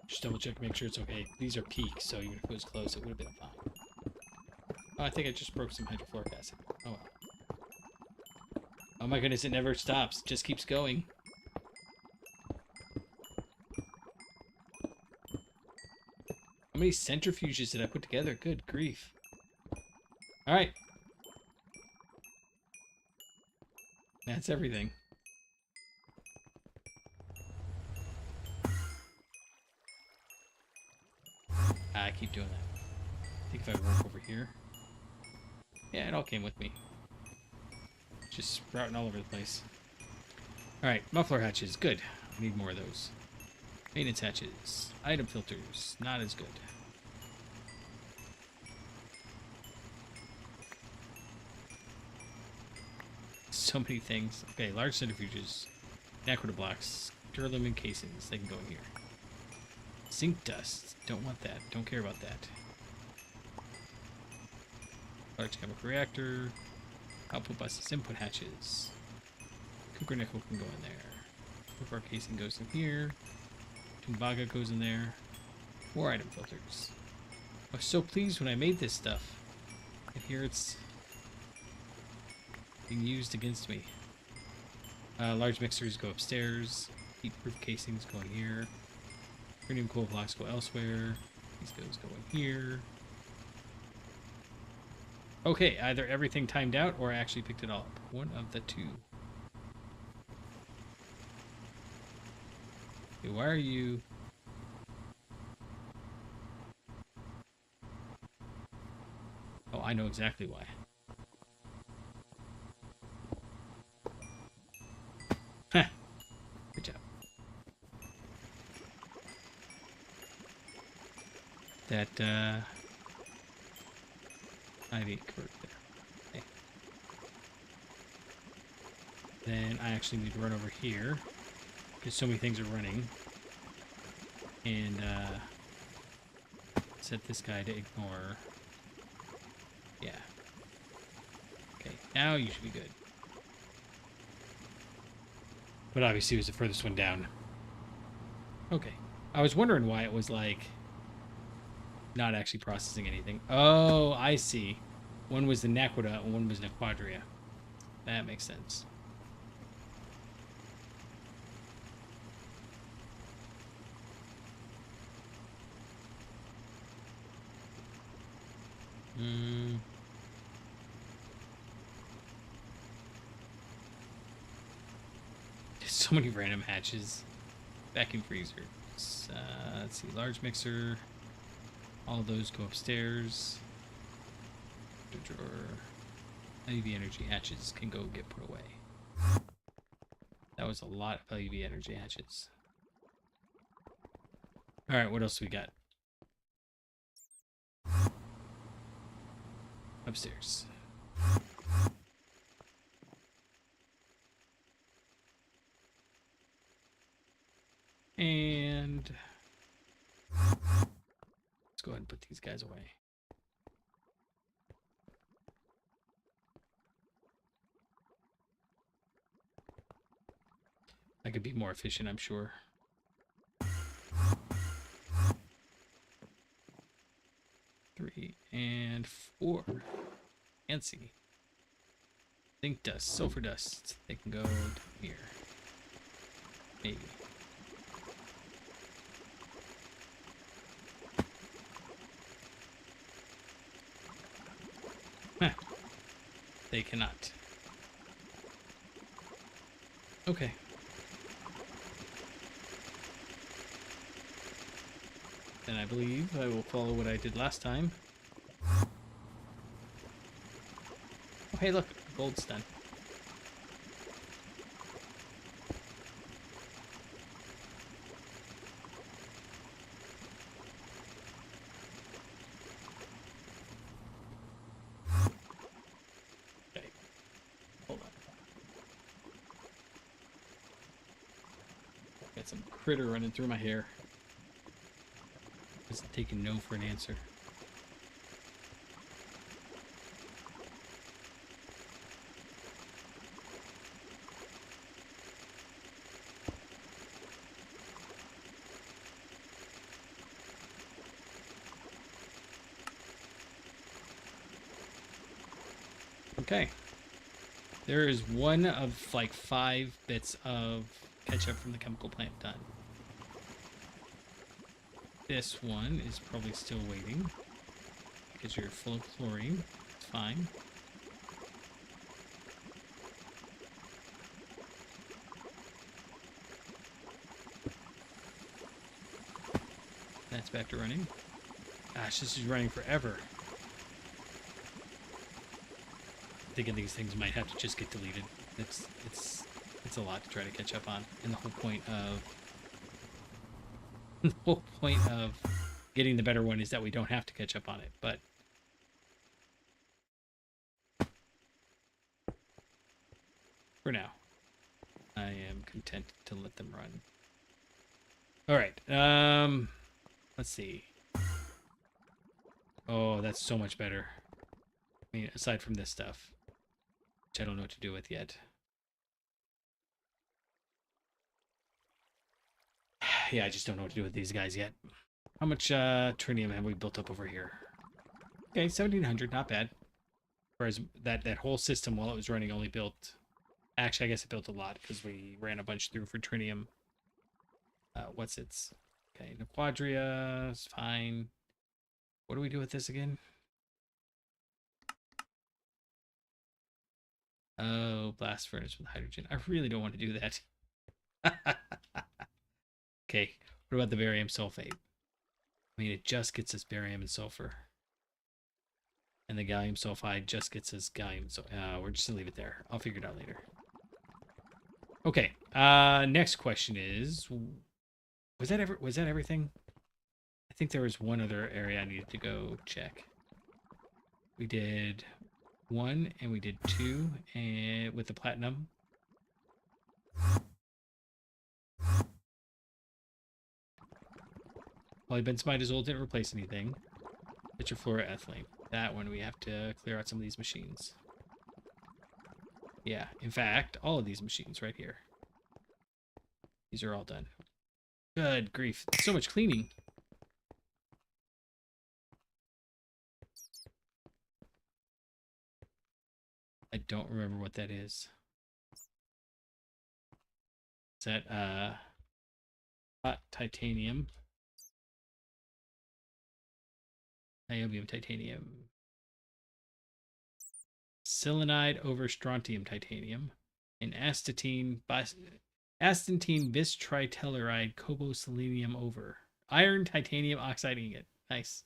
Just double check, make sure it's okay. These are peaks, so even if it was close, it would have been fine. Oh, I think I just broke some hydrofluoric acid. Oh well. Oh my goodness, it never stops. It just keeps going. How many centrifuges did I put together? Good grief. Alright. That's everything. I keep doing that. I think if I work over here. Yeah, it all came with me. Just sprouting all over the place. Alright, muffler hatches. Good. I need more of those. Maintenance hatches. Item filters. Not as good. So many things. Okay, large centrifuges. Naquita blocks. Duralumin casings. They can go in here. Zinc dust. Don't want that. Don't care about that. Large chemical reactor. Output buses. Input hatches. Cooker nickel can go in there. Profar casing goes in here. Tumbaga goes in there. More item filters. I was so pleased when I made this stuff. And here it's being used against me. Large mixers go upstairs. Heat-proof casings go in here. Premium coal blocks go elsewhere. These guys go in here. Okay, either everything timed out or I actually picked it all up. One of the two. Okay, why are you... Oh, I know exactly why. Heh. Good job. That, IV convert there. Okay. Then I actually need to run over here because so many things are running. And set this guy to ignore. Yeah. Okay, now you should be good. But obviously it was the furthest one down. Okay. I was wondering why it was like not actually processing anything. Oh, I see. One was the Naquita and one was Nequadria. That makes sense. Hmm. There's so many random hatches. Vacuum freezer. Let's see. Large mixer. All those go upstairs. The drawer. LUV energy hatches can go get put away. That was a lot of LUV energy hatches. Alright, what else we got? Upstairs. And let's go ahead and put these guys away. I could be more efficient, I'm sure. Three and four. Fancy. Zinc dust, sulfur dust. They can go down here. Maybe. Huh. They cannot. Okay. Then I believe I will follow what I did last time. Oh, hey, look. Gold's done. Okay. Hold on. Got some critter running through my hair. Just taking no for an answer. Okay. There is one of like 5 bits of ketchup from the chemical plant done. This one is probably still waiting because you're full of chlorine. It's fine. That's back to running. Gosh, this is running forever. Thinking these things might have to just get deleted. It's a lot to try to catch up on, and the whole point of getting the better one is that we don't have to catch up on it. But for now, I am content to let them run. All right. Let's see. Oh, that's so much better. I mean, aside from this stuff, which I don't know what to do with yet. Yeah, I just don't know what to do with these guys yet. How much trinium have we built up over here? Okay, 1,700, not bad. Whereas that whole system, while it was running, only built... Actually, I guess it built a lot, because we ran a bunch through for trinium. What's its... Okay, Nequadria is fine. What do we do with this again? Oh, blast furnace with hydrogen. I really don't want to do that. Okay, what about the barium sulfate? I mean, it just gets us barium and sulfur. And the gallium sulfide just gets us gallium. So we're just going to leave it there. I'll figure it out later. Okay, next question is... Was that everything? I think there was one other area I needed to go check. We did 1 and we did 2 and with the platinum. Polybenzimidazole didn't replace anything. Tetrafluoroethylene. That one we have to clear out some of these machines. Yeah, in fact, all of these machines right here. These are all done. Good grief. So much cleaning. I don't remember what that is. Is that hot titanium? Niobium titanium. Selenide over strontium titanium. And astatine bistritelleride coboselenium over. Iron titanium oxide ingot. Nice.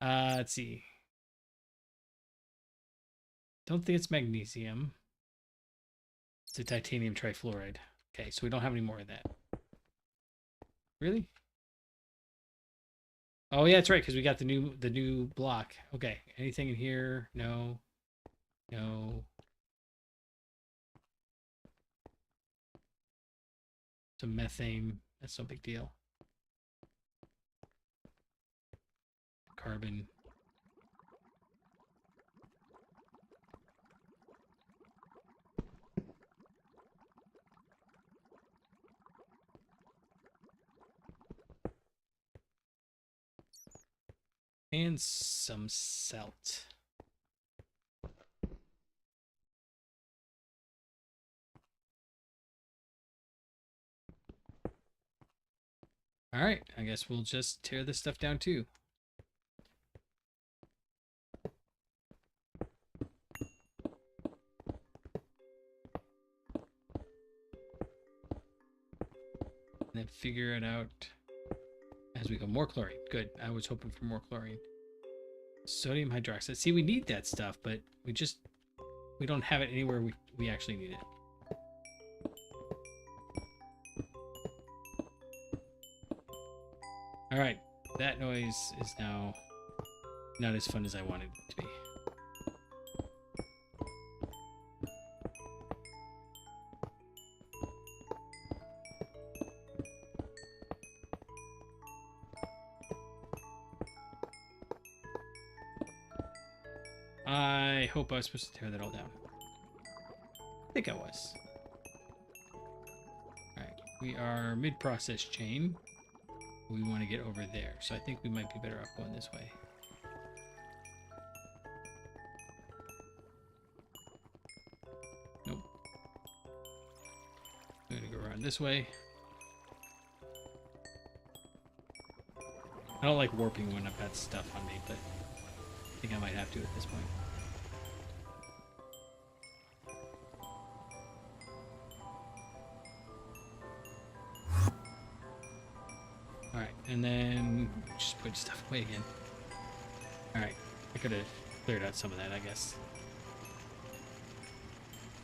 Let's see. Don't think it's magnesium. It's a titanium trifluoride. Okay, so we don't have any more of that. Really? Oh yeah, that's right, because we got the new block. Okay. Anything in here? No. No. Some methane. That's no big deal. Carbon. And some salt. All right, I guess we'll just tear this stuff down too. And then figure it out as we go. More chlorine. Good. I was hoping for more chlorine. Sodium hydroxide. See, we need that stuff, but we don't have it anywhere we actually need it. All right, that noise is now not as fun as I wanted it to be. I hope I was supposed to tear that all down. I think I was. Alright, we are mid-process chain. We want to get over there, so I think we might be better off going this way. Nope. I'm going to go around this way. I don't like warping when I've got stuff on me, but I think I might have to at this point. Alright, and then just put stuff away again. Alright, I could have cleared out some of that, I guess.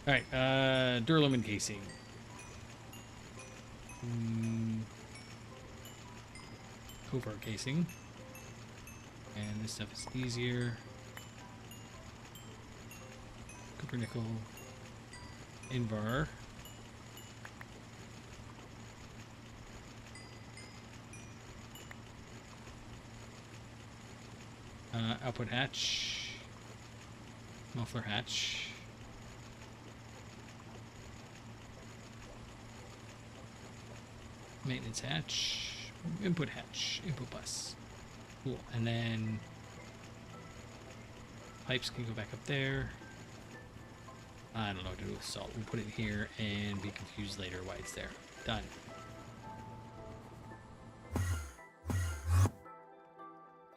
Alright, duralumin casing. Covert casing. And this stuff is easier. Copper nickel. Invar. Output hatch. Muffler hatch. Maintenance hatch. Input hatch. Input bus. Cool. And then pipes can go back up there. I don't know what to do with salt. We'll put it here and be confused later why it's there. Done.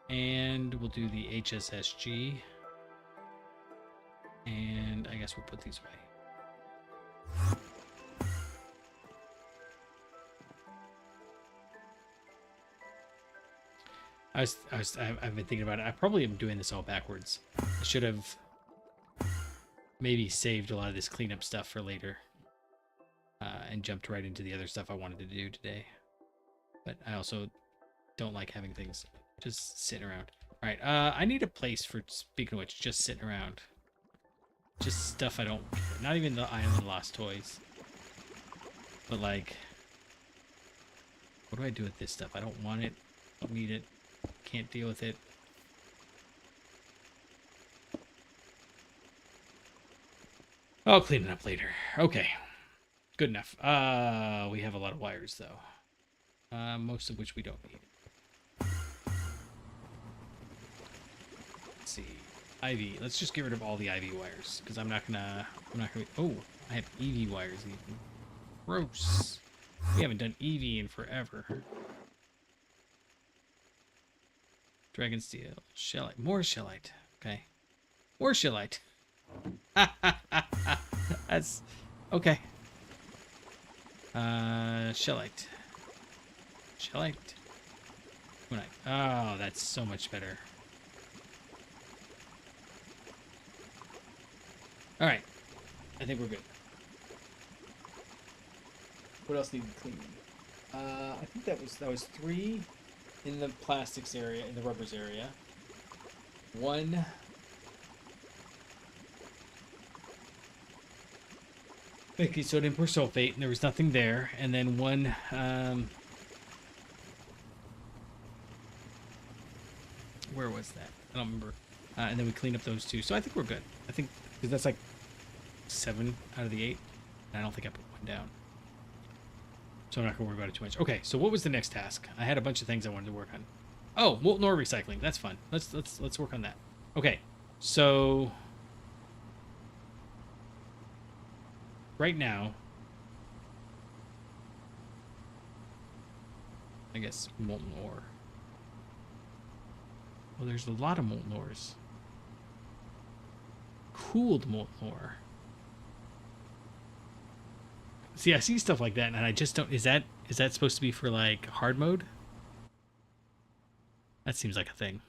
And we'll do the HSSG. And I guess we'll put these away. I've been thinking about it. I probably am doing this all backwards. I should have maybe saved a lot of this cleanup stuff for later. And jumped right into the other stuff I wanted to do today. But I also don't like having things just sitting around. All right, I need a place for, speaking of which, just sitting around. Just stuff I don't, not even the Island Lost toys. But like, what do I do with this stuff? I don't want it. Don't need it. Can't deal with it. I'll clean it up later. Okay. Good enough. We have a lot of wires though. Most of which we don't need. Let's see. IV. Let's just get rid of all the IV wires because I'm not gonna. Oh, I have EV wires even. Gross. We haven't done EV in forever. Dragon steel, shellite, more shellite. Okay, more shellite. That's okay. Shellite. Oh, that's so much better. All right, I think we're good. What else needed cleaning? I think that was 3 in the plastics area, in the rubbers area. 1 baking sodium persulfate, and there was nothing there. And then 1 where was that? I don't remember. And then we cleaned up those 2. So I think we're good. I think because that's like 7 out of the 8. And I don't think I put 1 down. So I'm not gonna worry about it too much. Okay, so what was the next task? I had a bunch of things I wanted to work on. Oh, molten ore recycling. That's fun. Let's work on that. Okay, so right now, I guess molten ore. Well, there's a lot of molten ores. Cooled molten ore. See, I see stuff like that, and I just don't. Is that supposed to be for like hard mode? That seems like a thing.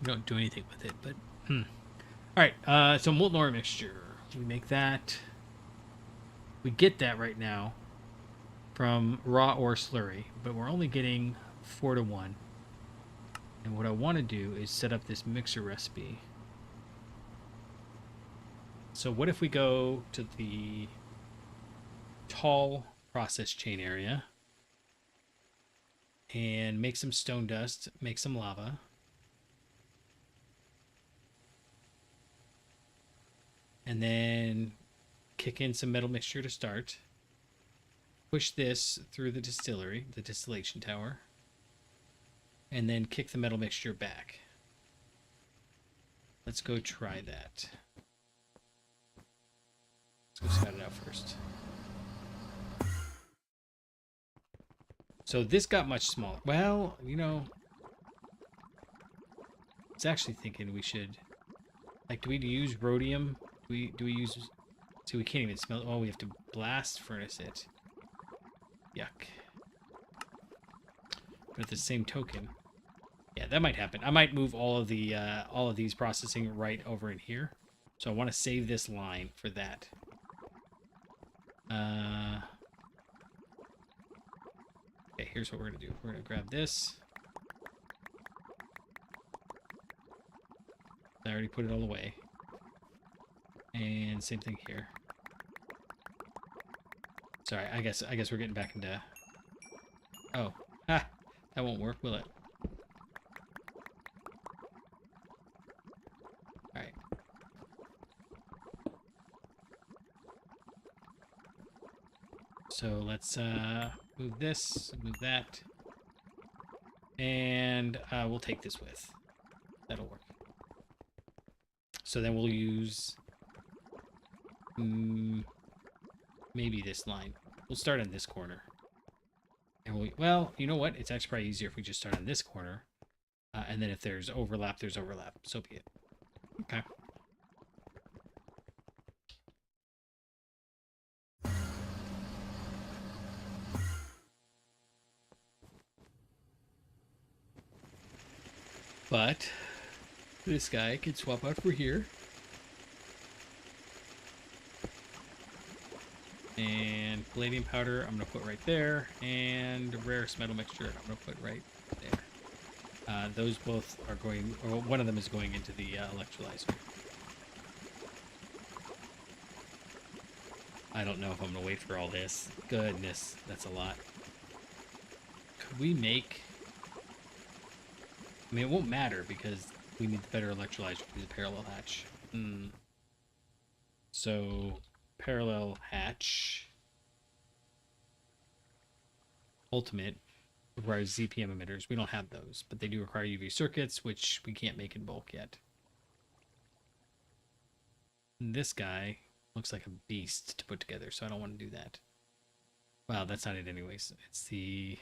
Don't do anything with it, but All right. So molten ore mixture. We make that. We get that right now from raw ore slurry, but we're only getting 4-to-1. And what I want to do is set up this mixer recipe. So what if we go to the tall process chain area and make some stone dust, make some lava. And then kick in some metal mixture to start. Push this through the distillery, the distillation tower, and then kick the metal mixture back. Let's go try that. Let's go scout it out first. So this got much smaller. Well, you know, I was actually thinking we should, like, do we use rhodium? Do we use, see, we can't even smell it. Oh, we have to blast furnace it. Yuck. But at the same token, yeah, that might happen. I might move all of these processing right over in here. So I want to save this line for that. Okay, here's what we're gonna do. We're gonna grab this. I already put it all away. And same thing here. Sorry, I guess we're getting back into. Oh, that won't work, will it? All right. So let's move this, move that, and we'll take this with. That'll work. So then we'll use maybe this line. We'll start on this corner. And well, you know what? It's actually probably easier if we just start on this corner. And then if there's overlap, there's overlap. So be it. Okay. But this guy can swap out for here. And palladium powder, I'm going to put right there. And rarest metal mixture, I'm going to put right there. Those both are going, or one of them is going into the electrolyzer. I don't know if I'm gonna wait for all this. Goodness, that's a lot. Could we make... I mean, it won't matter because we need the better electrolyzer to do the parallel hatch. So, parallel hatch. Ultimate requires ZPM emitters. We don't have those, but they do require UV circuits, which we can't make in bulk yet. And this guy looks like a beast to put together, so I don't want to do that. Wow, that's not it anyways. It's the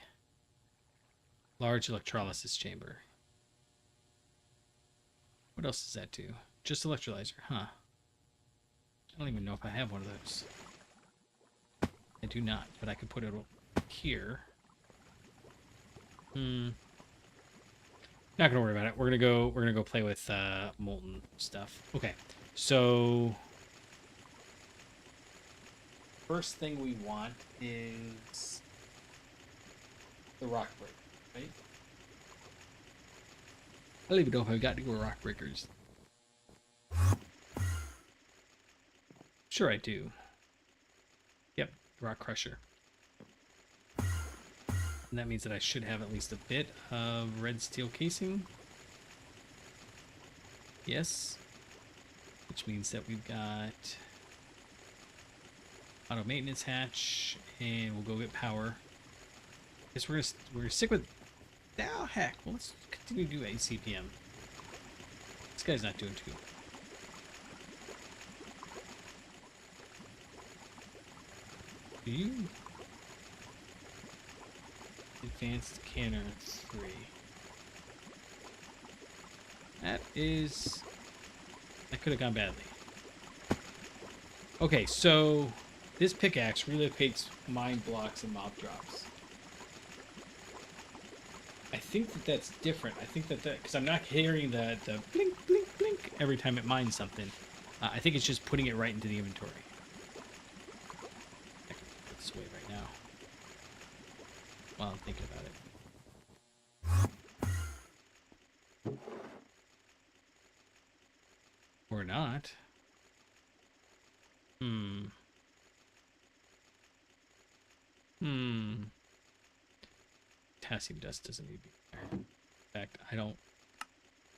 large electrolysis chamber. What else does that do? Just electrolyzer, huh? I don't even know if I have one of those. I do not, but I could put it here. Not gonna worry about it. We're gonna go play with molten stuff. Okay, so first thing we want is the rock breaker, right? I don't even know if I've got any more rock breakers. Sure I do. Yep, rock crusher. And that means that I should have at least a bit of red steel casing. Yes. Which means that we've got auto maintenance hatch, and we'll go get power. Guess we're gonna stick with... Oh heck, well, let's continue to do ACPM. This guy's not doing too good. Do you... Advanced canner 3. That could have gone badly. Okay, so this pickaxe relocates mine blocks and mob drops. I think that that's different. I think that because I'm not hearing the blink, blink, blink every time it mines something. I think it's just putting it right into the inventory. I can put this away right now while I'm thinking about it. Or not. Potassium dust doesn't need to be there. In fact, I don't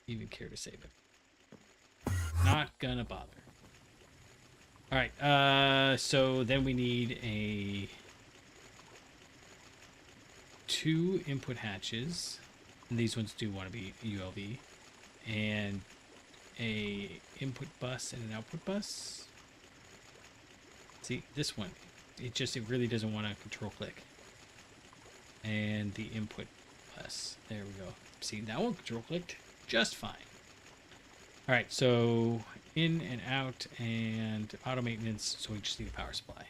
even care to save it. Not gonna bother. Alright, so then we need a 2 input hatches. And these ones do want to be ULV. And a input bus and an output bus. See, this one, it really doesn't want to control click. And the input bus, there we go. See, that one control clicked just fine. All right, so in and out and auto maintenance, so we just need a power supply.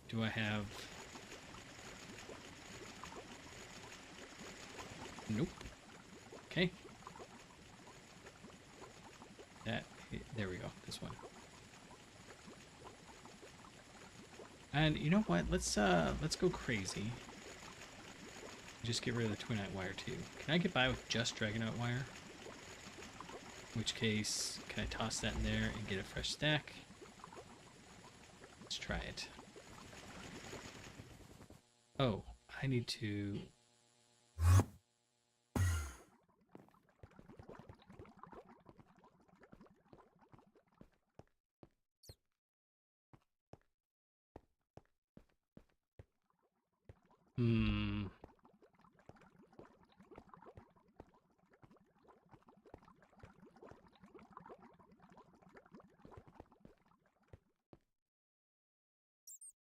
Do I have... Nope. Okay. There we go, this one. And you know what? Let's go crazy. Just get rid of the twinite wire too. Can I get by with just dragonite wire? In which case, can I toss that in there and get a fresh stack? Let's try it. Oh, I need to...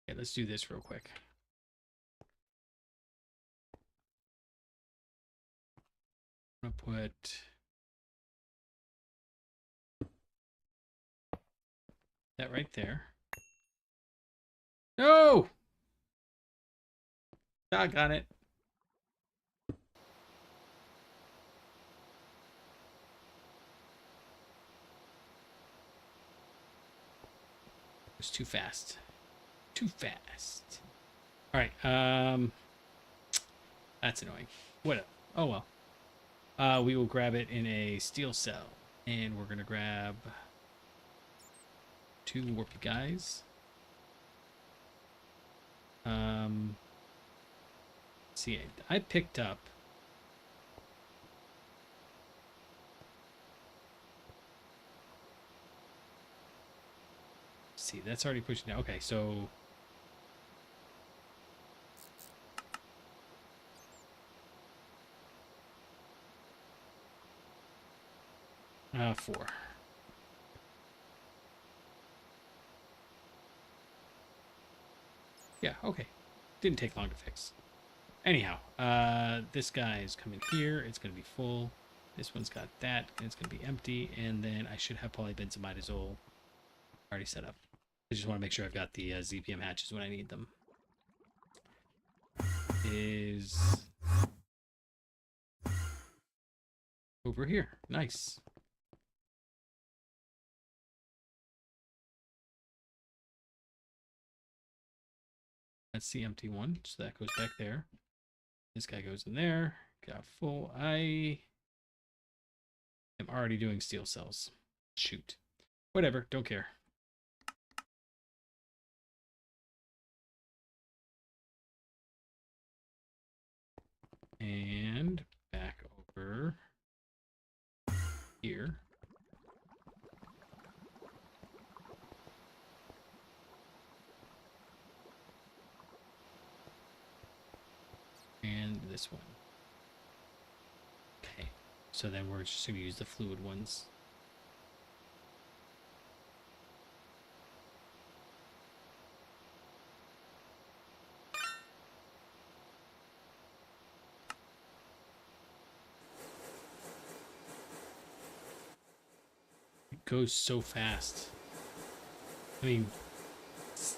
Okay, let's do this real quick. I'm gonna put that right there. No! Doggone it. It's too fast. Too fast. All right. That's annoying. What? Oh well. We will grab it in a steel cell. And we're going to grab 2 warpy guys. See, I picked up... See, that's already pushing down. Okay, so... 4. Yeah, okay. Didn't take long to fix. Anyhow, this guy is coming here. It's going to be full. This one's got that, and it's going to be empty. And then I should have polybenzimidazole already set up. I just want to make sure I've got the ZPM hatches when I need them. Is over here. Nice. That's the empty one, so that goes back there. This guy goes in there. Got full. I am already doing steel cells. Shoot. Whatever, don't care. And back over here. And this one. Okay, so then we're just going to use the fluid ones. It goes so fast. I mean,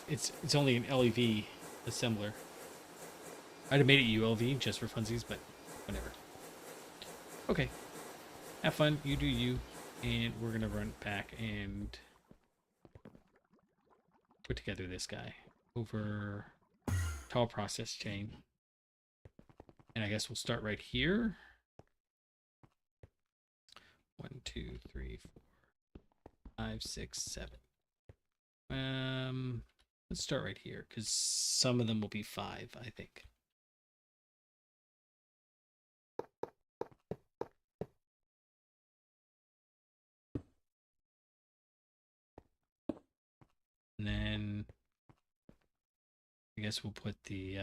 it's only an LEV assembler. I'd have made it ULV just for funsies, but whatever. Okay. Have fun. You do you. And we're going to run back and put together this guy over tall process chain. And I guess we'll start right here. 1, 2, 3, 4, 5, 6, 7. Let's start right here because some of them will be 5, I think. And then I guess we'll put the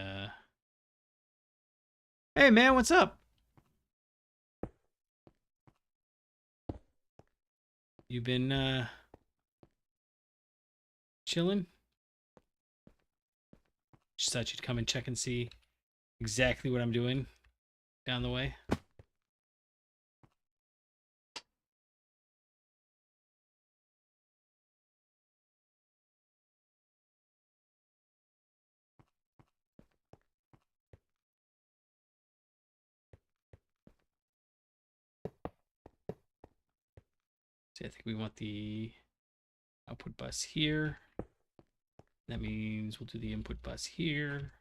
Hey man, what's up? You been chilling? Just thought you'd come and check and see exactly what I'm doing down the way. See, I think we want the output bus here. That means we'll do the input bus here.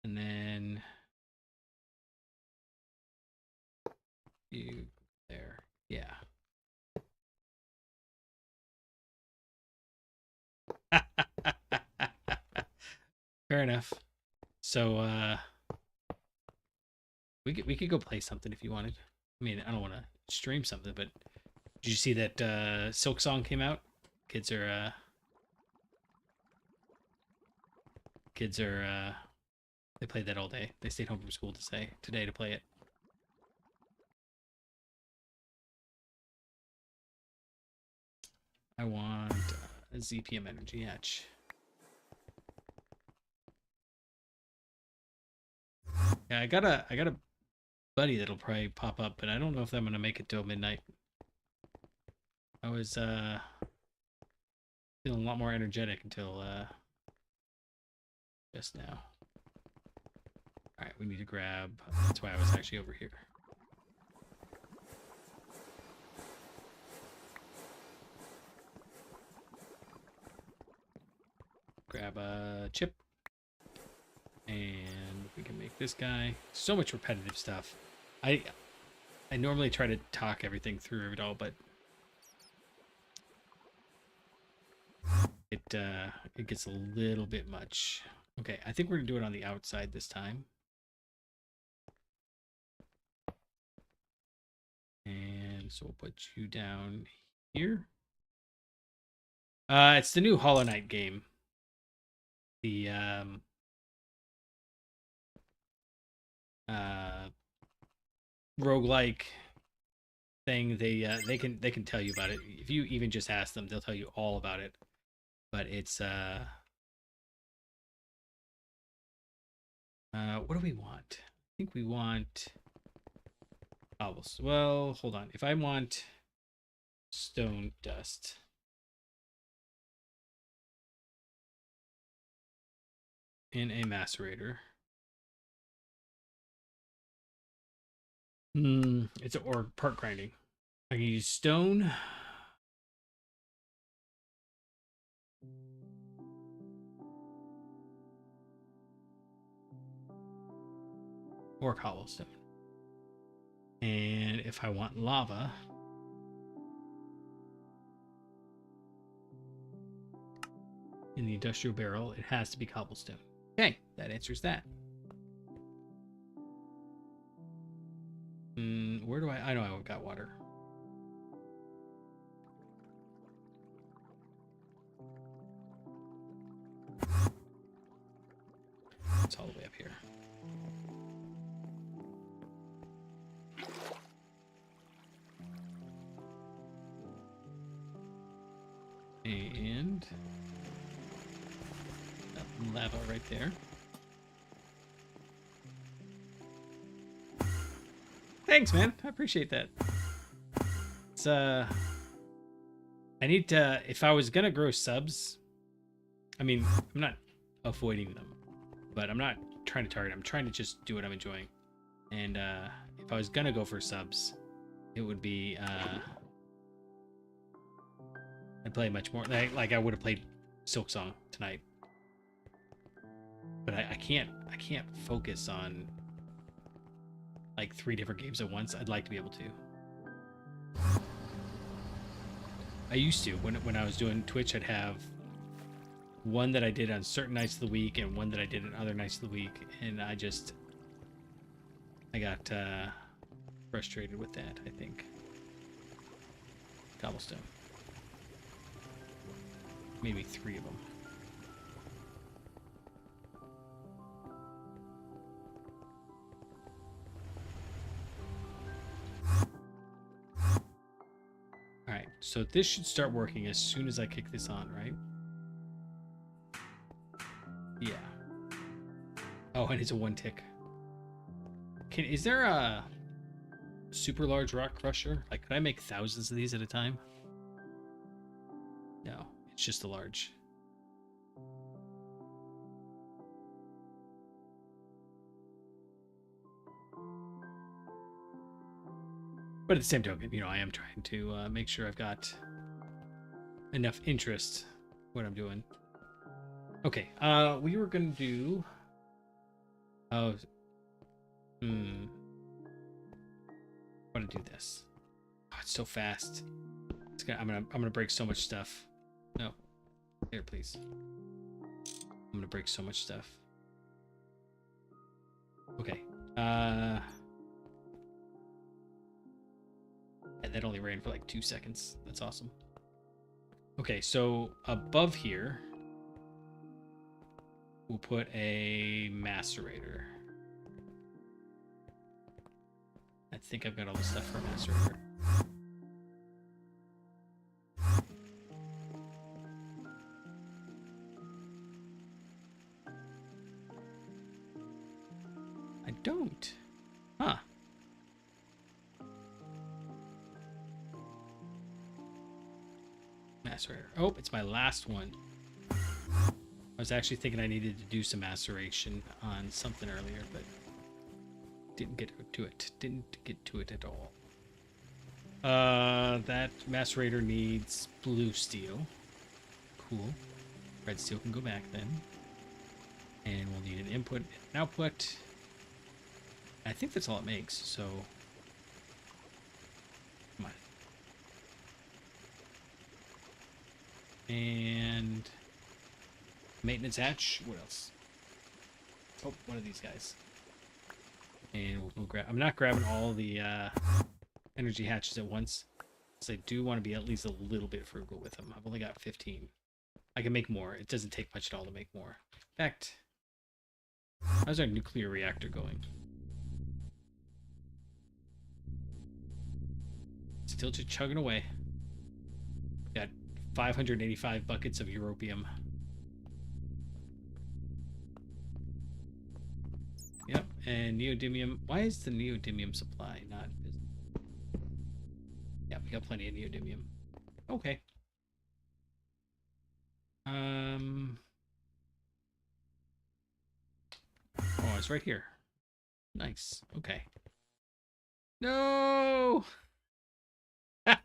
And then you there. Yeah. Fair enough. So we could go play something if you wanted. I mean, I don't want to stream something, but did you see that Silk Song came out? Kids are they played that all day. They stayed home from school today to play it. I want a ZPM energy hatch. Yeah, I got a buddy that'll probably pop up, but I don't know if I'm gonna make it till midnight. I was feeling a lot more energetic until just now. All right, we need to grab. That's why I was actually over here. Grab a chip. And we can make this guy. So much repetitive stuff. I normally try to talk everything through it all, but it gets a little bit much. Okay, I think we're gonna do it on the outside this time. And so we'll put you down here. It's the new Hollow Knight game. The roguelike thing. They can tell you about it. If you even just ask them, they'll tell you all about it. But it's what do we want? I think we want cobbles. Well, hold on. If I want stone dust, in a macerator. It's or part grinding. I can use stone. Or cobblestone. And if I want lava, in the industrial barrel, it has to be cobblestone. Okay, that answers that. Where do I know I've got water. It's all the way up here. And lava right there. Thanks, man. I appreciate that. It's I need to, if I was gonna grow subs, I mean, I'm not avoiding them, but I'm not trying to target. I'm trying to just do what I'm enjoying. And if I was gonna go for subs, it would be I'd play much more like I would have played Silk Song tonight. But I can't focus on like 3 different games at once. I'd like to be able to. I used to when I was doing Twitch. I'd have one that I did on certain nights of the week and one that I did on other nights of the week, and I got frustrated with that. I think cobblestone, maybe 3 of them. Alright, so this should start working as soon as I kick this on, right? Yeah. Oh, and it's a 1 tick. Is there a super large rock crusher? Like, could I make thousands of these at a time? No, it's just a large. But at the same token, you know, I am trying to make sure I've got enough interest in what I'm doing. Okay, we were gonna do. Oh, I'm gonna do this. Oh, it's so fast. I'm gonna break so much stuff. No, here, please. I'm gonna break so much stuff. Okay. And that only ran for like 2 seconds. That's awesome. Okay, so above here, we'll put a macerator. I think I've got all the stuff for a macerator. I don't. Huh. Macerator. Oh, it's my last one. I was actually thinking I needed to do some maceration on something earlier, but didn't get to it. Didn't get to it at all. That macerator needs blue steel. Cool. Red steel can go back then. And we'll need an input and an output. I think that's all it makes, so... Come on. And... Maintenance hatch. What else? Oh, one of these guys. And we'll grab... I'm not grabbing all the energy hatches at once. Because I do want to be at least a little bit frugal with them. I've only got 15. I can make more. It doesn't take much at all to make more. In fact, how's our nuclear reactor going? Still just chugging away. Got 585 buckets of europium. Yep, and neodymium. Why is the neodymium supply not visible? Yeah, we got plenty of neodymium. Okay. Oh, it's right here. Nice. Okay. No! Oh,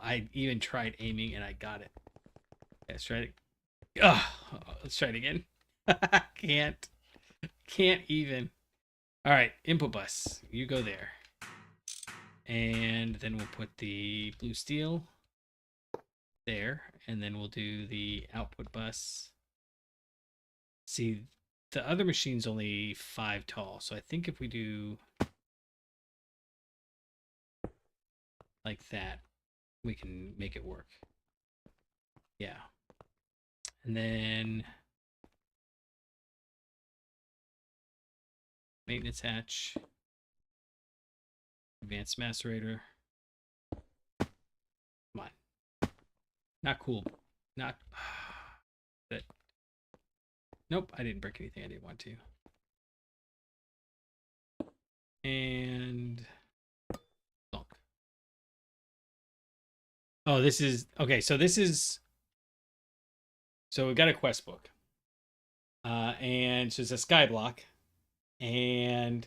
I even tried aiming and I got it. Let's try it. Oh, let's try it again. Can't even. All right, input bus. You go there. And then we'll put the blue steel there. And then we'll do the output bus. See, the other machine's only 5 tall. So I think if we do like that, we can make it work. Yeah. And then maintenance hatch, advanced macerator. Come on. Not cool. Not that. Nope, I didn't break anything I didn't want to. And donk. Oh, this is okay. So this is. So we got a quest book, and so it's a sky block, and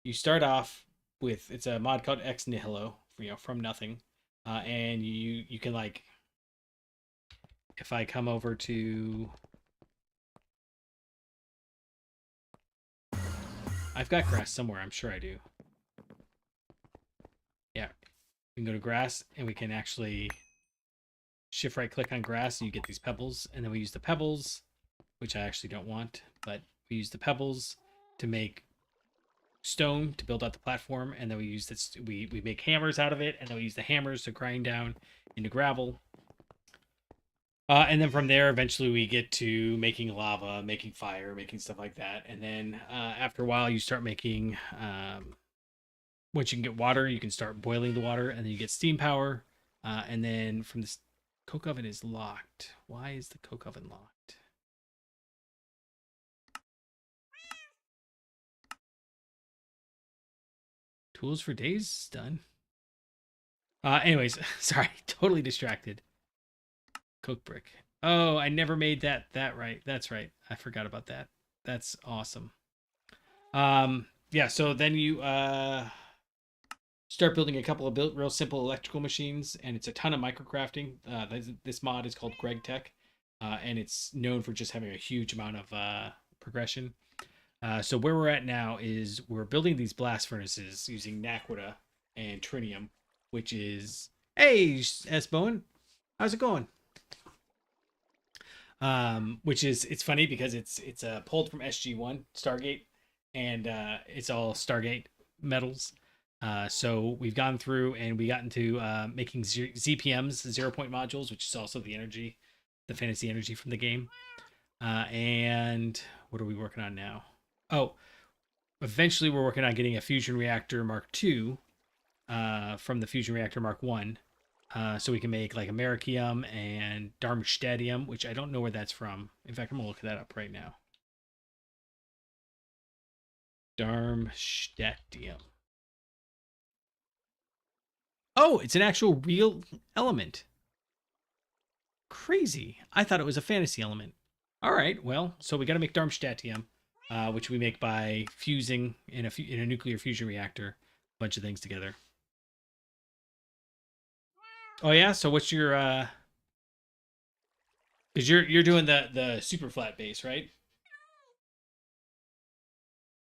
you start off with it's a mod called Ex Nihilo, from nothing, and you can like, if I come over to, I've got grass somewhere, I'm sure I do. Yeah, we can go to grass, and we can actually shift right click on grass, and you get these pebbles, and then we use the pebbles, which I actually don't want, but we use the pebbles to make stone to build out the platform, and then we use this, we make hammers out of it, and then we use the hammers to grind down into gravel, and then from there eventually we get to making lava, making fire, making stuff like that, and then after a while you start making once you can get water, you can start boiling the water, and then you get steam power, and then from this coke oven is locked. Why is the coke oven locked? Tools for days done. Anyways, sorry, totally distracted. Coke brick. Oh, I never made that right. That's right. I forgot about that. That's awesome. Yeah, so then you start building a couple of real simple electrical machines, and it's a ton of microcrafting. This mod is called Greg Tech, and it's known for just having a huge amount of progression. So where we're at now is we're building these blast furnaces using Naquita and Trinium, which is, hey, S. Bowen, how's it going? Which is, it's funny because it's pulled from SG1 Stargate, and it's all Stargate metals. So we've gone through and we got into making ZPMs, 0-point modules, which is also the energy, the fantasy energy from the game. And what are we working on now? Oh, eventually we're working on getting a fusion reactor Mark II from the fusion reactor Mark I. So we can make like Americium and Darmstadtium, which I don't know where that's from. In fact, I'm going to look that up right now. Darmstadtium. Oh, it's an actual real element. Crazy. I thought it was a fantasy element. All right, well, so we got to make Darmstadtium, which we make by fusing in a nuclear fusion reactor a bunch of things together. Oh yeah, so what's your Because you're doing the super flat base, right?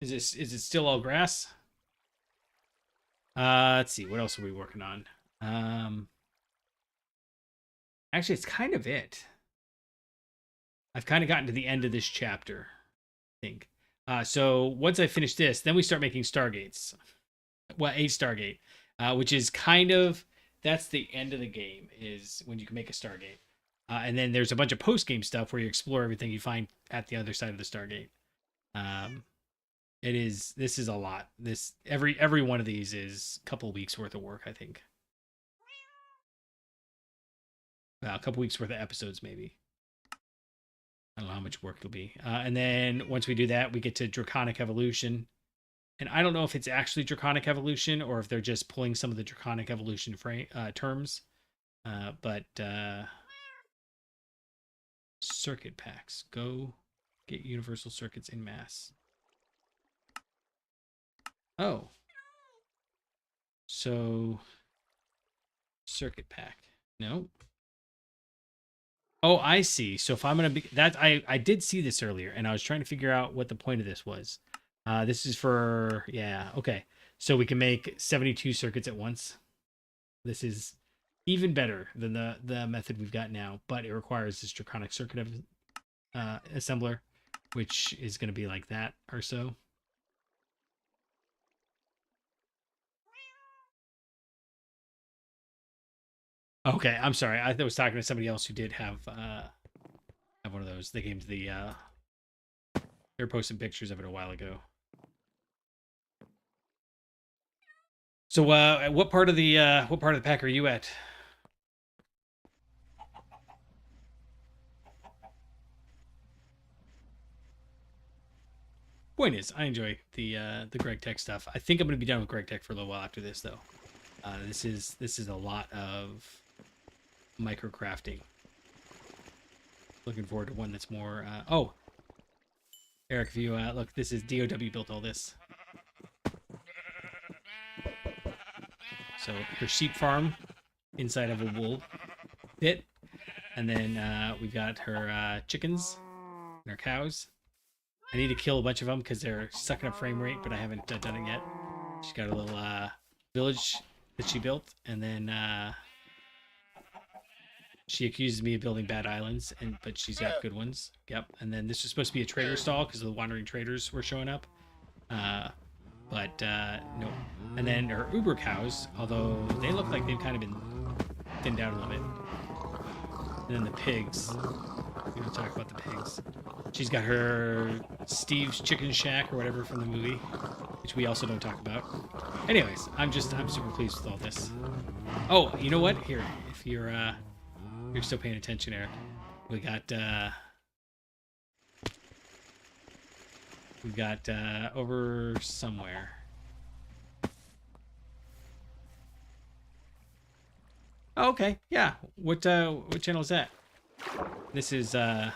Is it still all grass? Let's see. What else are we working on? Um, Actually, it's kind of it. I've kind of gotten to the end of this chapter, I think. So once I finish this, then we start making stargates. Well, a stargate, which is kind of that's the end of the game is when you can make a stargate. And then there's a bunch of post game stuff where you explore everything you find at the other side of the stargate. Um, it is this is a lot. This every one of these is a couple weeks worth of work, I think. A couple weeks worth of episodes, maybe. I don't know how much work it'll be. And then once we do that, we get to Draconic Evolution. And I don't know if it's actually Draconic Evolution or if they're just pulling some of the Draconic Evolution terms. But circuit packs. Go get universal circuits in mass. Oh. So, circuit pack. No. Oh, I see. So if I'm gonna be that I did see this earlier, and I was trying to figure out what the point of this was. This is for yeah, okay. So we can make 72 circuits at once. This is even better than the method we've got now, but it requires this draconic circuit assembler, which is going to be like that or so. Okay, I'm sorry. I was talking to somebody else who did have one of those. They came to the they were posting pictures of it a while ago. So what part of the pack are you at? Point is, I enjoy the Greg Tech stuff. I think I'm going to be done with Greg Tech for a little while after this, though. This is a lot of micro crafting. Looking forward to one that's more. Oh, Eric, if you look, this is DOW built all this. So her sheep farm inside of a wool pit, and then we've got her chickens and her cows. I need to kill a bunch of them because they're sucking up frame rate, but I haven't done it yet. She's got a little village that she built, and then she accuses me of building bad islands, but she's got good ones. Yep. And then this was supposed to be a trader stall because the wandering traders were showing up, but no. And then her Uber cows, although they look like they've kind of been thinned out a little bit. And then the pigs. We don't talk about the pigs. She's got her Steve's Chicken Shack or whatever from the movie, which we also don't talk about. Anyways, I'm super pleased with all this. Oh, you know what? Here, if you're still paying attention, Eric, we got over somewhere. Oh, okay, yeah. What channel is that? This is the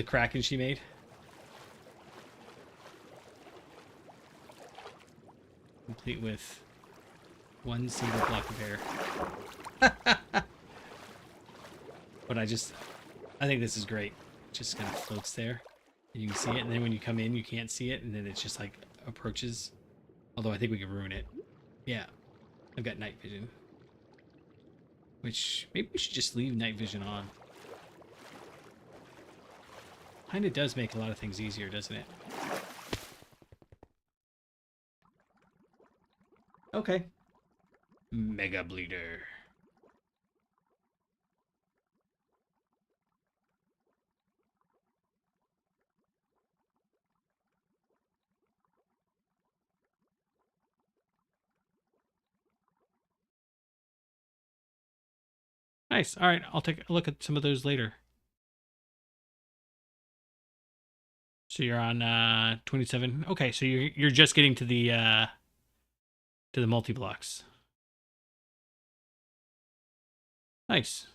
Kraken she made. Complete with one single block of air. But I think this is great. It just kind of floats there. And you can see it, and then when you come in, you can't see it, and then it just like approaches. Although I think we could ruin it. Yeah, I've got night vision. Which, maybe we should just leave night vision on. Kinda does make a lot of things easier, doesn't it? Okay. Mega Bleeder. Nice. All right, I'll take a look at some of those later. So you're on 27. Okay, so you're just getting to the multi-blocks. Nice.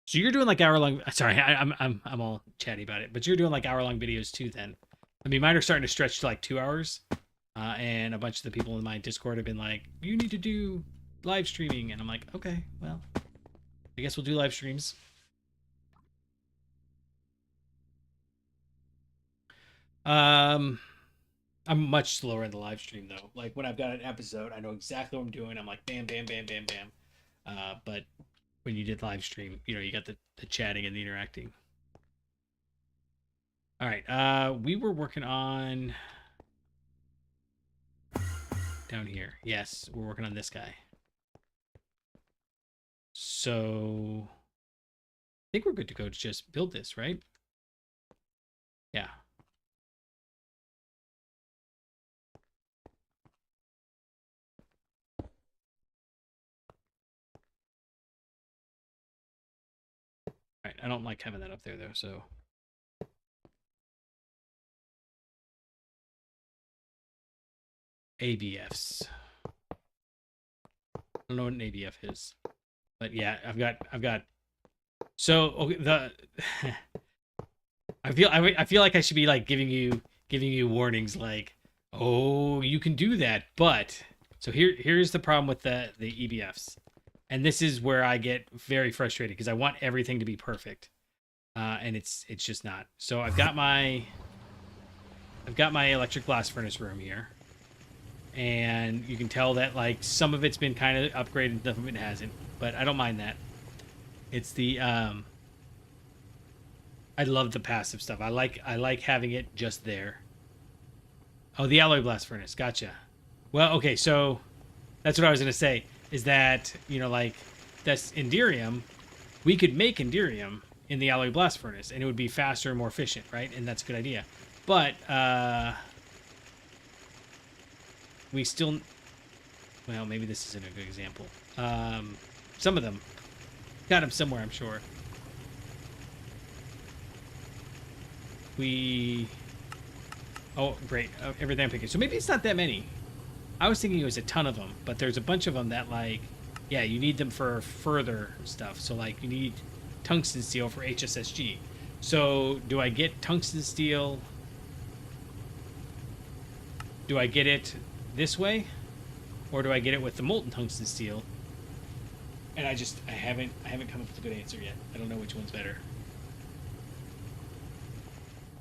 So you're doing like hour-long. Sorry, I'm all chatty about it, but you're doing like hour-long videos too. Then, I mean, mine are starting to stretch to like 2 hours, and a bunch of the people in my Discord have been like, "You need to do live streaming," and I'm like, "Okay, well, I guess we'll do live streams. I'm much slower in the live stream though. Like when I've got an episode, I know exactly what I'm doing. I'm like bam, bam, bam, bam, bam. But when you did live stream, you got the chatting and the interacting. All right. We were working on down here. Yes, we're working on this guy. So I think we're good to go to just build this, right? Yeah. All right. I don't like having that up there though, so ABFs. I don't know what an ABF is. But yeah, I've got so okay, the I feel like I should be like giving you warnings like, oh, you can do that, but so here's the problem with the EBFs, and this is where I get very frustrated because I want everything to be perfect, and it's just not. So I've got my electric blast furnace room here, and you can tell that like some of it's been kind of upgraded, some of it hasn't, but I don't mind that. It's the I love the passive stuff. I like having it just there. Oh, the alloy blast furnace. Gotcha. Well, okay, so that's what I was gonna say. Is that like that's Indirium? We could make Indirium in the alloy blast furnace, and it would be faster and more efficient, right? And that's a good idea. But we still, well, maybe this isn't a good example. Some of them got them somewhere, I'm sure. Oh, great. Everything I'm picking. So maybe it's not that many. I was thinking it was a ton of them, but there's a bunch of them that, like, yeah, you need them for further stuff. So, like, you need tungsten steel for HSSG. So, do I get tungsten steel? Do I get it this way? Or do I get it with the molten tungsten steel? And I haven't come up with a good answer yet. I don't know which one's better.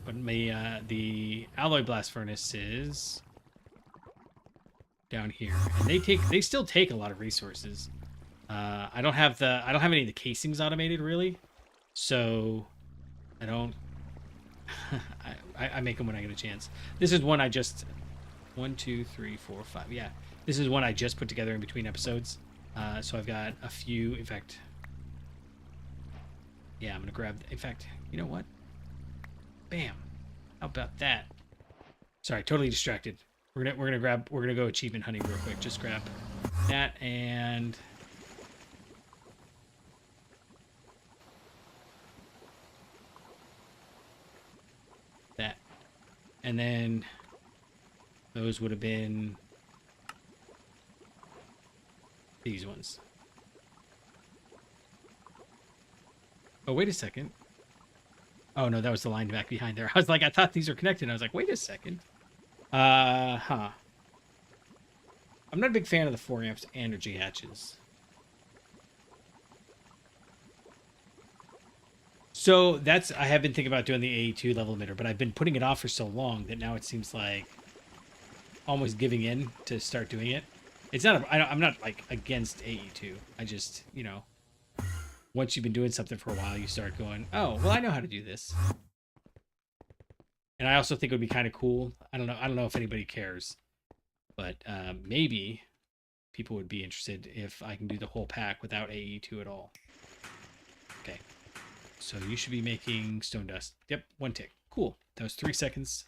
But the alloy blast furnace is down here, and they still take a lot of resources. I don't have any of the casings automated really, so I don't. I make them when I get a chance. This is one I just 1, 2, 3, 4, 5. Yeah, this is one I just put together in between episodes. So I've got a few. In fact, yeah, I'm gonna grab. In fact, you know what? Bam. How about that? Sorry, totally distracted. We're gonna go achievement hunting real quick. Just grab that and that. And then those would have been these ones. Oh, wait a second. Oh, no, that was the line back behind there. I was like, I thought these were connected. I was like, wait a second. I'm not a big fan of the 4 amps energy hatches. So I have been thinking about doing the AE2 level emitter, but I've been putting it off for so long that now it seems like almost giving in to start doing it. It's not, I'm not like against AE2. I just, once you've been doing something for a while, you start going, oh, well, I know how to do this. And I also think it would be kind of cool. I don't know if anybody cares, but maybe people would be interested if I can do the whole pack without AE2 at all. Okay. So you should be making stone dust. Yep, 1 tick. Cool. That was 3 seconds.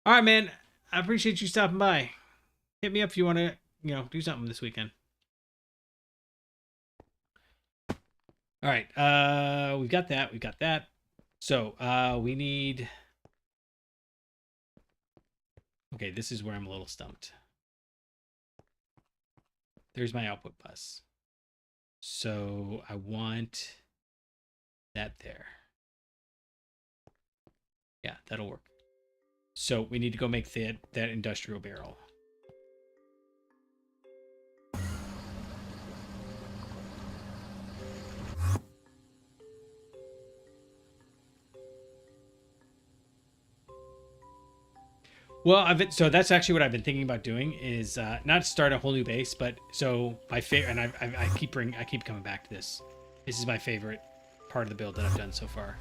All right, man. I appreciate you stopping by. Hit me up if you want to, do something this weekend. All right, we've got that. So, we need... Okay, this is where I'm a little stumped. There's my output bus. So, I want that there. Yeah, that'll work. So, we need to go make that industrial barrel. Well, so that's actually what I've been thinking about doing is not start a whole new base, but so my favorite, and I keep coming back to this. This is my favorite part of the build that I've done so far.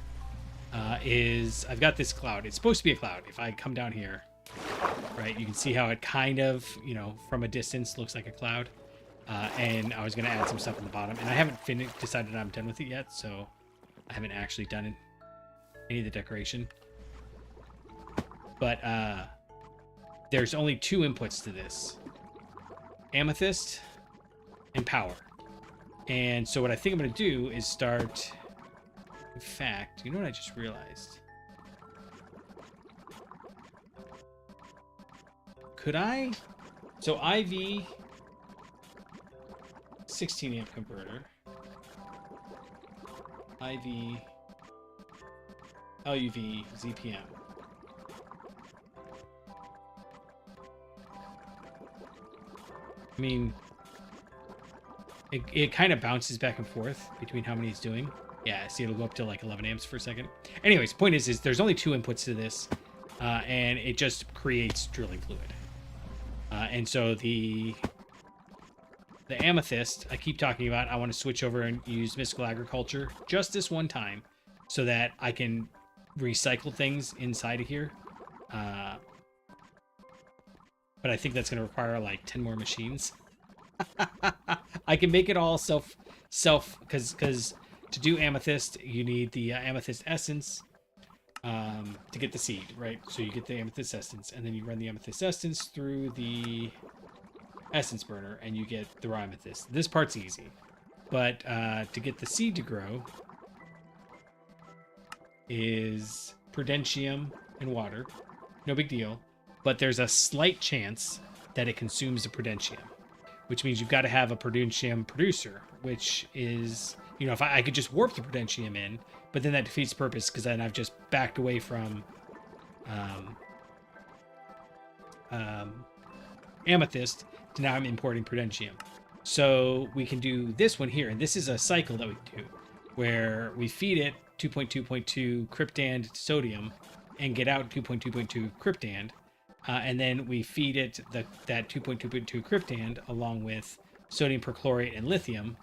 Is I've got this cloud. It's supposed to be a cloud. If I come down here, right, you can see how it kind of, from a distance looks like a cloud. And I was gonna add some stuff on the bottom, and I haven't decided I'm done with it yet, so I haven't actually done any of the decoration. But there's only 2 inputs to this: amethyst and power. And so what I think I'm going to do is start... In fact, you know what I just realized? Could I... So IV 16 amp converter, IV LUV ZPM. I mean, it kind of bounces back and forth between how many it's doing. Yeah, see, it'll go up to like 11 amps for a second. Anyways, point is there's only 2 inputs to this, and it just creates drilling fluid. And so the amethyst, I keep talking about, I want to switch over and use mystical agriculture just this one time so that I can recycle things inside of here. But I think that's going to require like 10 more machines. I can make it all because to do amethyst, you need the amethyst essence to get the seed, right? So you get the amethyst essence, and then you run the amethyst essence through the essence burner, and you get the raw amethyst. This part's easy, but to get the seed to grow is prudentium and water. No big deal. But there's a slight chance that it consumes the prudentium, which means you've got to have a prudentium producer, which is, if I could just warp the prudentium in, but then that defeats the purpose because then I've just backed away from amethyst to now I'm importing prudentium. So we can do this one here, and this is a cycle that we do where we feed it 2.2.2 cryptand sodium and get out 2.2.2 cryptand. And then we feed it that 2.2.2 cryptand along with sodium perchlorate and lithium.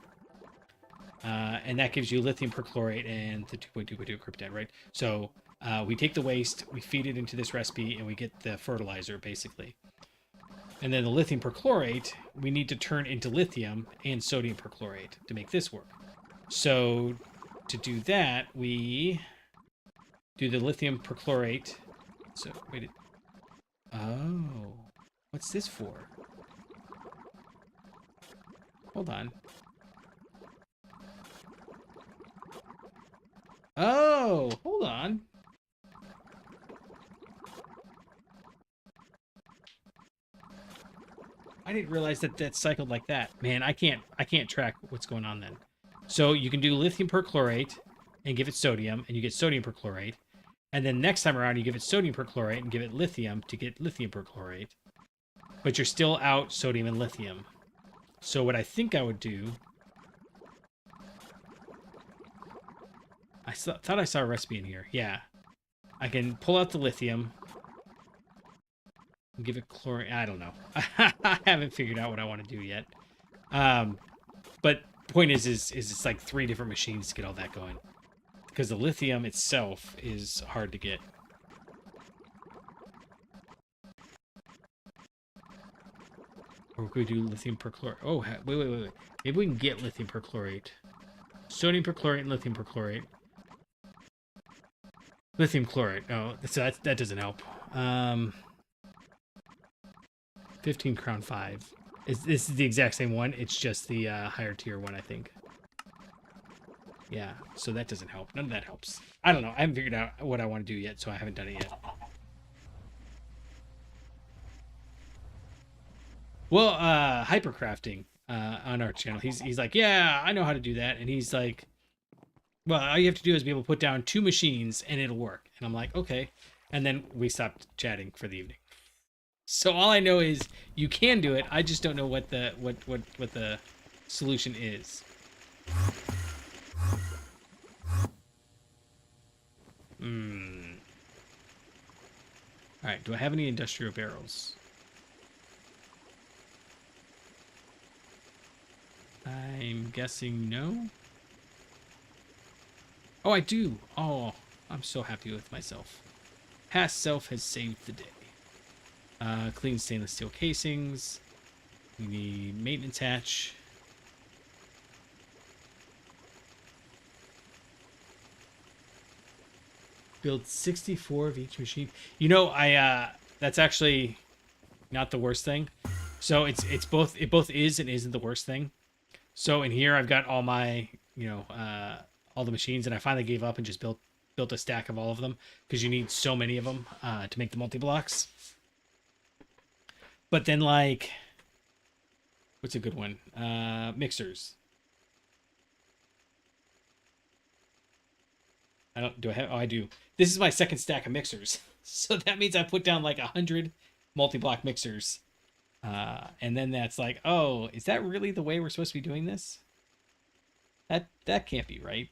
And that gives you lithium perchlorate and the 2.2.2 cryptand, right? So we take the waste, we feed it into this recipe, and we get the fertilizer, basically. And then the lithium perchlorate, we need to turn into lithium and sodium perchlorate to make this work. So to do that, we do the lithium perchlorate. So, wait. Oh, what's this for? Hold on. Oh, hold on. I didn't realize that cycled like that. Man, I can't track what's going on then. So you can do lithium perchlorate and give it sodium, and you get sodium perchlorate. And then next time around, you give it sodium perchlorate and give it lithium to get lithium perchlorate. But you're still out sodium and lithium. So what I think I would do... I thought I saw a recipe in here. Yeah. I can pull out the lithium. And give it chlorine. I don't know. I haven't figured out what I want to do yet. But point is it's like 3 different machines to get all that going. Because the lithium itself is hard to get. Or could we do lithium perchlorate? Oh, wait. Maybe we can get lithium perchlorate. Sodium perchlorate and lithium perchlorate. Lithium chlorate. Oh, so that doesn't help. 15 crown 5. This is the exact same one. It's just the higher tier one, I think. Yeah, so that doesn't help. None of that helps. I don't know. I haven't figured out what I want to do yet, so I haven't done it yet. Well, hypercrafting on our channel. He's like, yeah, I know how to do that. And he's like, well, all you have to do is be able to put down 2 machines and it'll work. And I'm like, okay. And then we stopped chatting for the evening. So all I know is you can do it. I just don't know what the solution is. All right, do I have any industrial barrels? I'm guessing no. Oh, I do. Oh, I'm so happy with myself. Past self has saved the day. Clean stainless steel casings. We need maintenance hatch. Build 64 of each machine. You know, that's actually not the worst thing. So it's both, it both is and isn't the worst thing. So in here I've got all my, all the machines, and I finally gave up and just built a stack of all of them because you need so many of them to make the multi-blocks. But then, like, what's a good one? Mixers. Do I have? Oh, I do. This is my second stack of mixers. So that means I put down like 100 multi-block mixers. And then that's like, oh, is that really the way we're supposed to be doing this? That can't be right.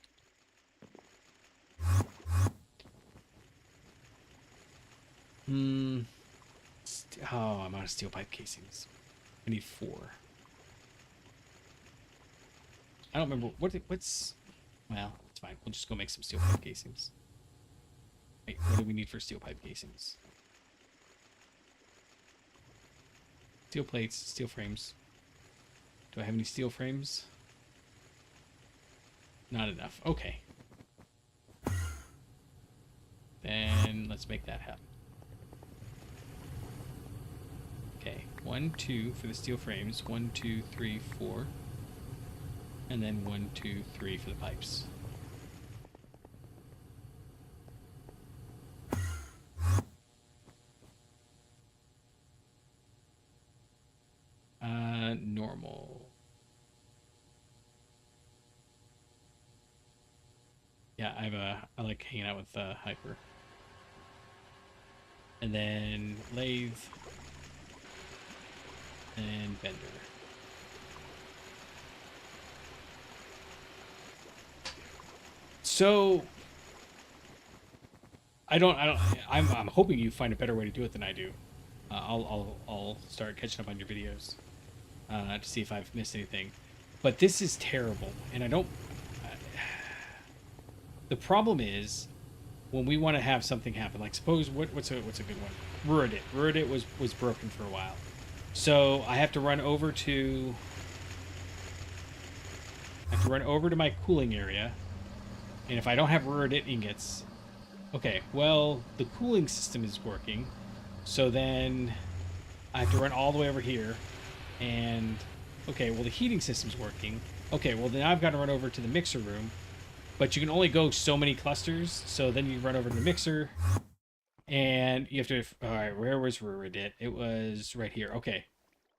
Oh, I'm out of steel pipe casings. I need 4. I don't remember what's. Well, it's fine. We'll just go make some steel pipe casings. Wait, what do we need for steel pipe casings? Steel plates, steel frames. Do I have any steel frames? Not enough. Okay. Then let's make that happen. Okay, 1, 2 for the steel frames. 1, 2, 3, 4. And then 1, 2, 3 for the pipes. Normal. Yeah, I like hanging out with Hyper. And then lathe and bender. So I'm hoping you find a better way to do it than I do. I'll start catching up on your videos to see if I've missed anything. But this is terrible, and I don't. The problem is when we want to have something happen. Like suppose what's a good one? Ruridit. Ruridit was broken for a while, so I have to run over to. I have to run over to my cooling area, and if I don't have Ruridit ingots, okay, well the cooling system is working, so then I have to run all the way over here, and okay, well the heating system's working. Okay, well then I've got to run over to the mixer room, but you can only go so many clusters, so then you run over to the mixer, and you have to. All right, where was Ruridit? It was right here. Okay,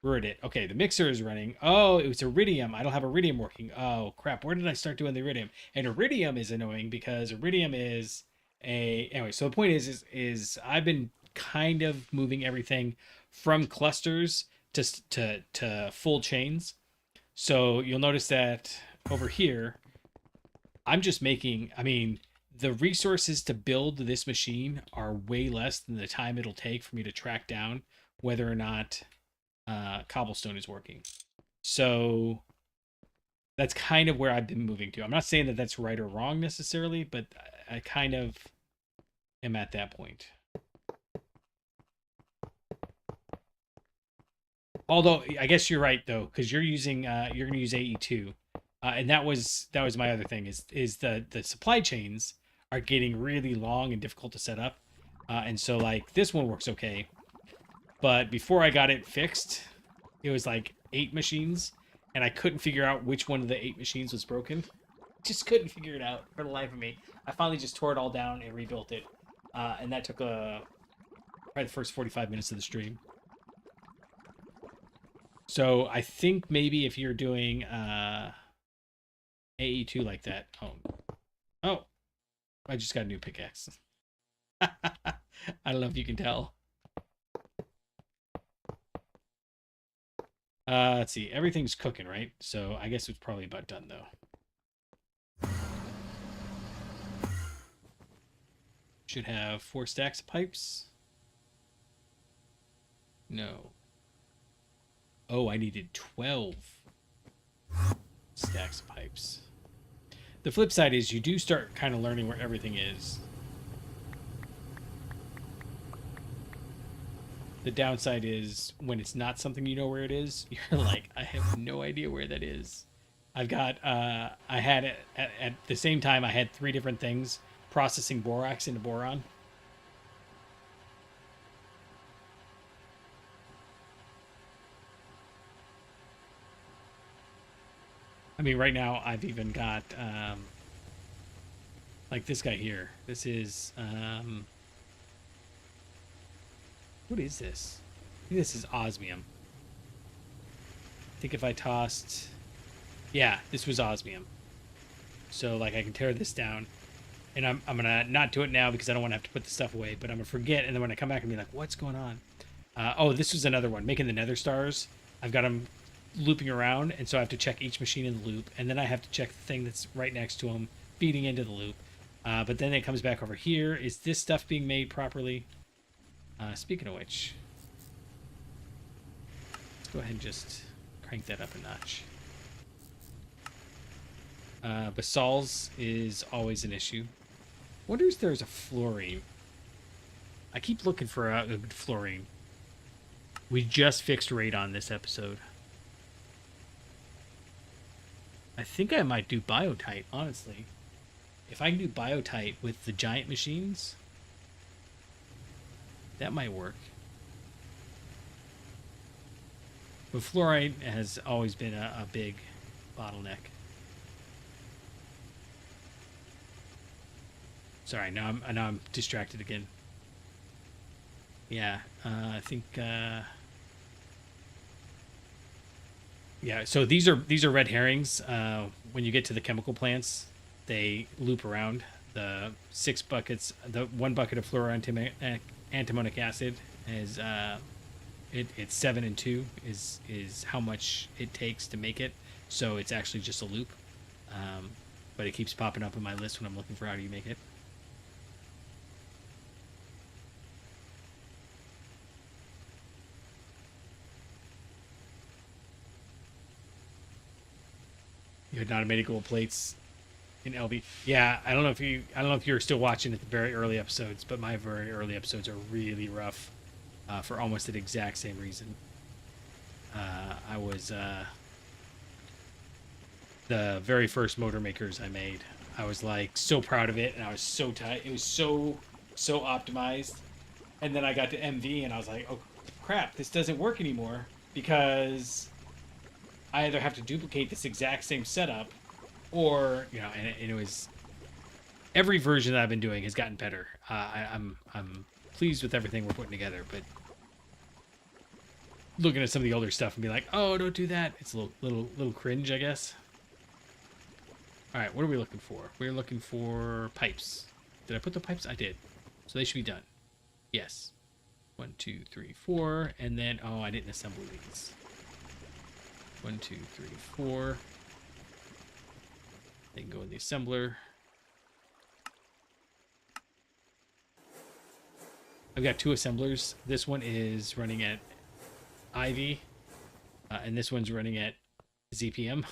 Ruridit. Okay, the mixer is running. Oh, it was Iridium. I don't have Iridium working. Oh crap! Where did I start doing the Iridium? And Iridium is annoying because Iridium is a anyway. So the point is I've been kind of moving everything from clusters to full chains. So you'll notice that over here, I'm just making. I mean, the resources to build this machine are way less than the time it'll take for me to track down whether or not cobblestone is working. So that's kind of where I've been moving to. I'm not saying that that's right or wrong necessarily, but I kind of am at that point. Although I guess you're right though, because you're going to use AE2, and that was my other thing is the supply chains are getting really long and difficult to set up, and so like this one works okay, but before I got it fixed, it was like 8 machines, and I couldn't figure out which one of the 8 machines was broken. Just couldn't figure it out for the life of me. I finally just tore it all down and rebuilt it, and that took probably the first 45 minutes of the stream. So I think maybe if you're doing AE2 like that, oh, I just got a new pickaxe. I don't know if you can tell. Let's see. Everything's cooking, right? So I guess it's probably about done, though. Should have 4 stacks of pipes. No. Oh, I needed 12 stacks of pipes. The flip side is you do start kind of learning where everything is. The downside is when it's not something you know where it is, you're like, I have no idea where that is. I've got, I had at the same time, I had 3 different things processing borax into boron. I mean, right now I've even got, like this guy here. This is, what is this? I think this is osmium. I think if I tossed, yeah, this was osmium. So like I can tear this down, and I'm gonna not do it now because I don't want to have to put the stuff away. But I'm gonna forget, and then when I come back and be like, what's going on? Oh, this was another one making the nether stars. I've got them looping around, and so I have to check each machine in the loop, and then I have to check the thing that's right next to them feeding into the loop. But then it comes back over here. Is this stuff being made properly? Speaking of which, let's go ahead and just crank that up a notch. Basalts is always an issue. Wonder if there's a fluorine. I keep looking for a good fluorine. We just fixed radon this episode. I think I might do biotite, honestly. If I can do biotite with the giant machines, that might work. But fluoride has always been a big bottleneck. Sorry, now I'm distracted again. Yeah, I think. Yeah, so these are red herrings. When you get to the chemical plants, they loop around. The 6 buckets, the 1 bucket of fluoroantimonic acid is it's 7 and 2 is how much it takes to make it. So it's actually just a loop, but it keeps popping up in my list when I'm looking for how do you make it. You had automated gold plates in LB. Yeah, I don't know if you're still watching at the very early episodes, but my very early episodes are really rough for almost the exact same reason. I was the very first motor makers I made. I was like so proud of it, and I was so tight. It was so optimized, and then I got to MV, and I was like, oh crap, this doesn't work anymore because I either have to duplicate this exact same setup, or and it was every version that I've been doing has gotten better. I'm pleased with everything we're putting together, but looking at some of the older stuff and be like, oh, don't do that. It's a little cringe, I guess. All right, what are we looking for? We're looking for pipes. Did I put the pipes? I did. So they should be done. Yes. 1, 2, 3, 4, and then I didn't assemble these. 1, 2, 3, 4. They can go in the assembler. I've got 2 assemblers. This one is running at IV, and this one's running at ZPM.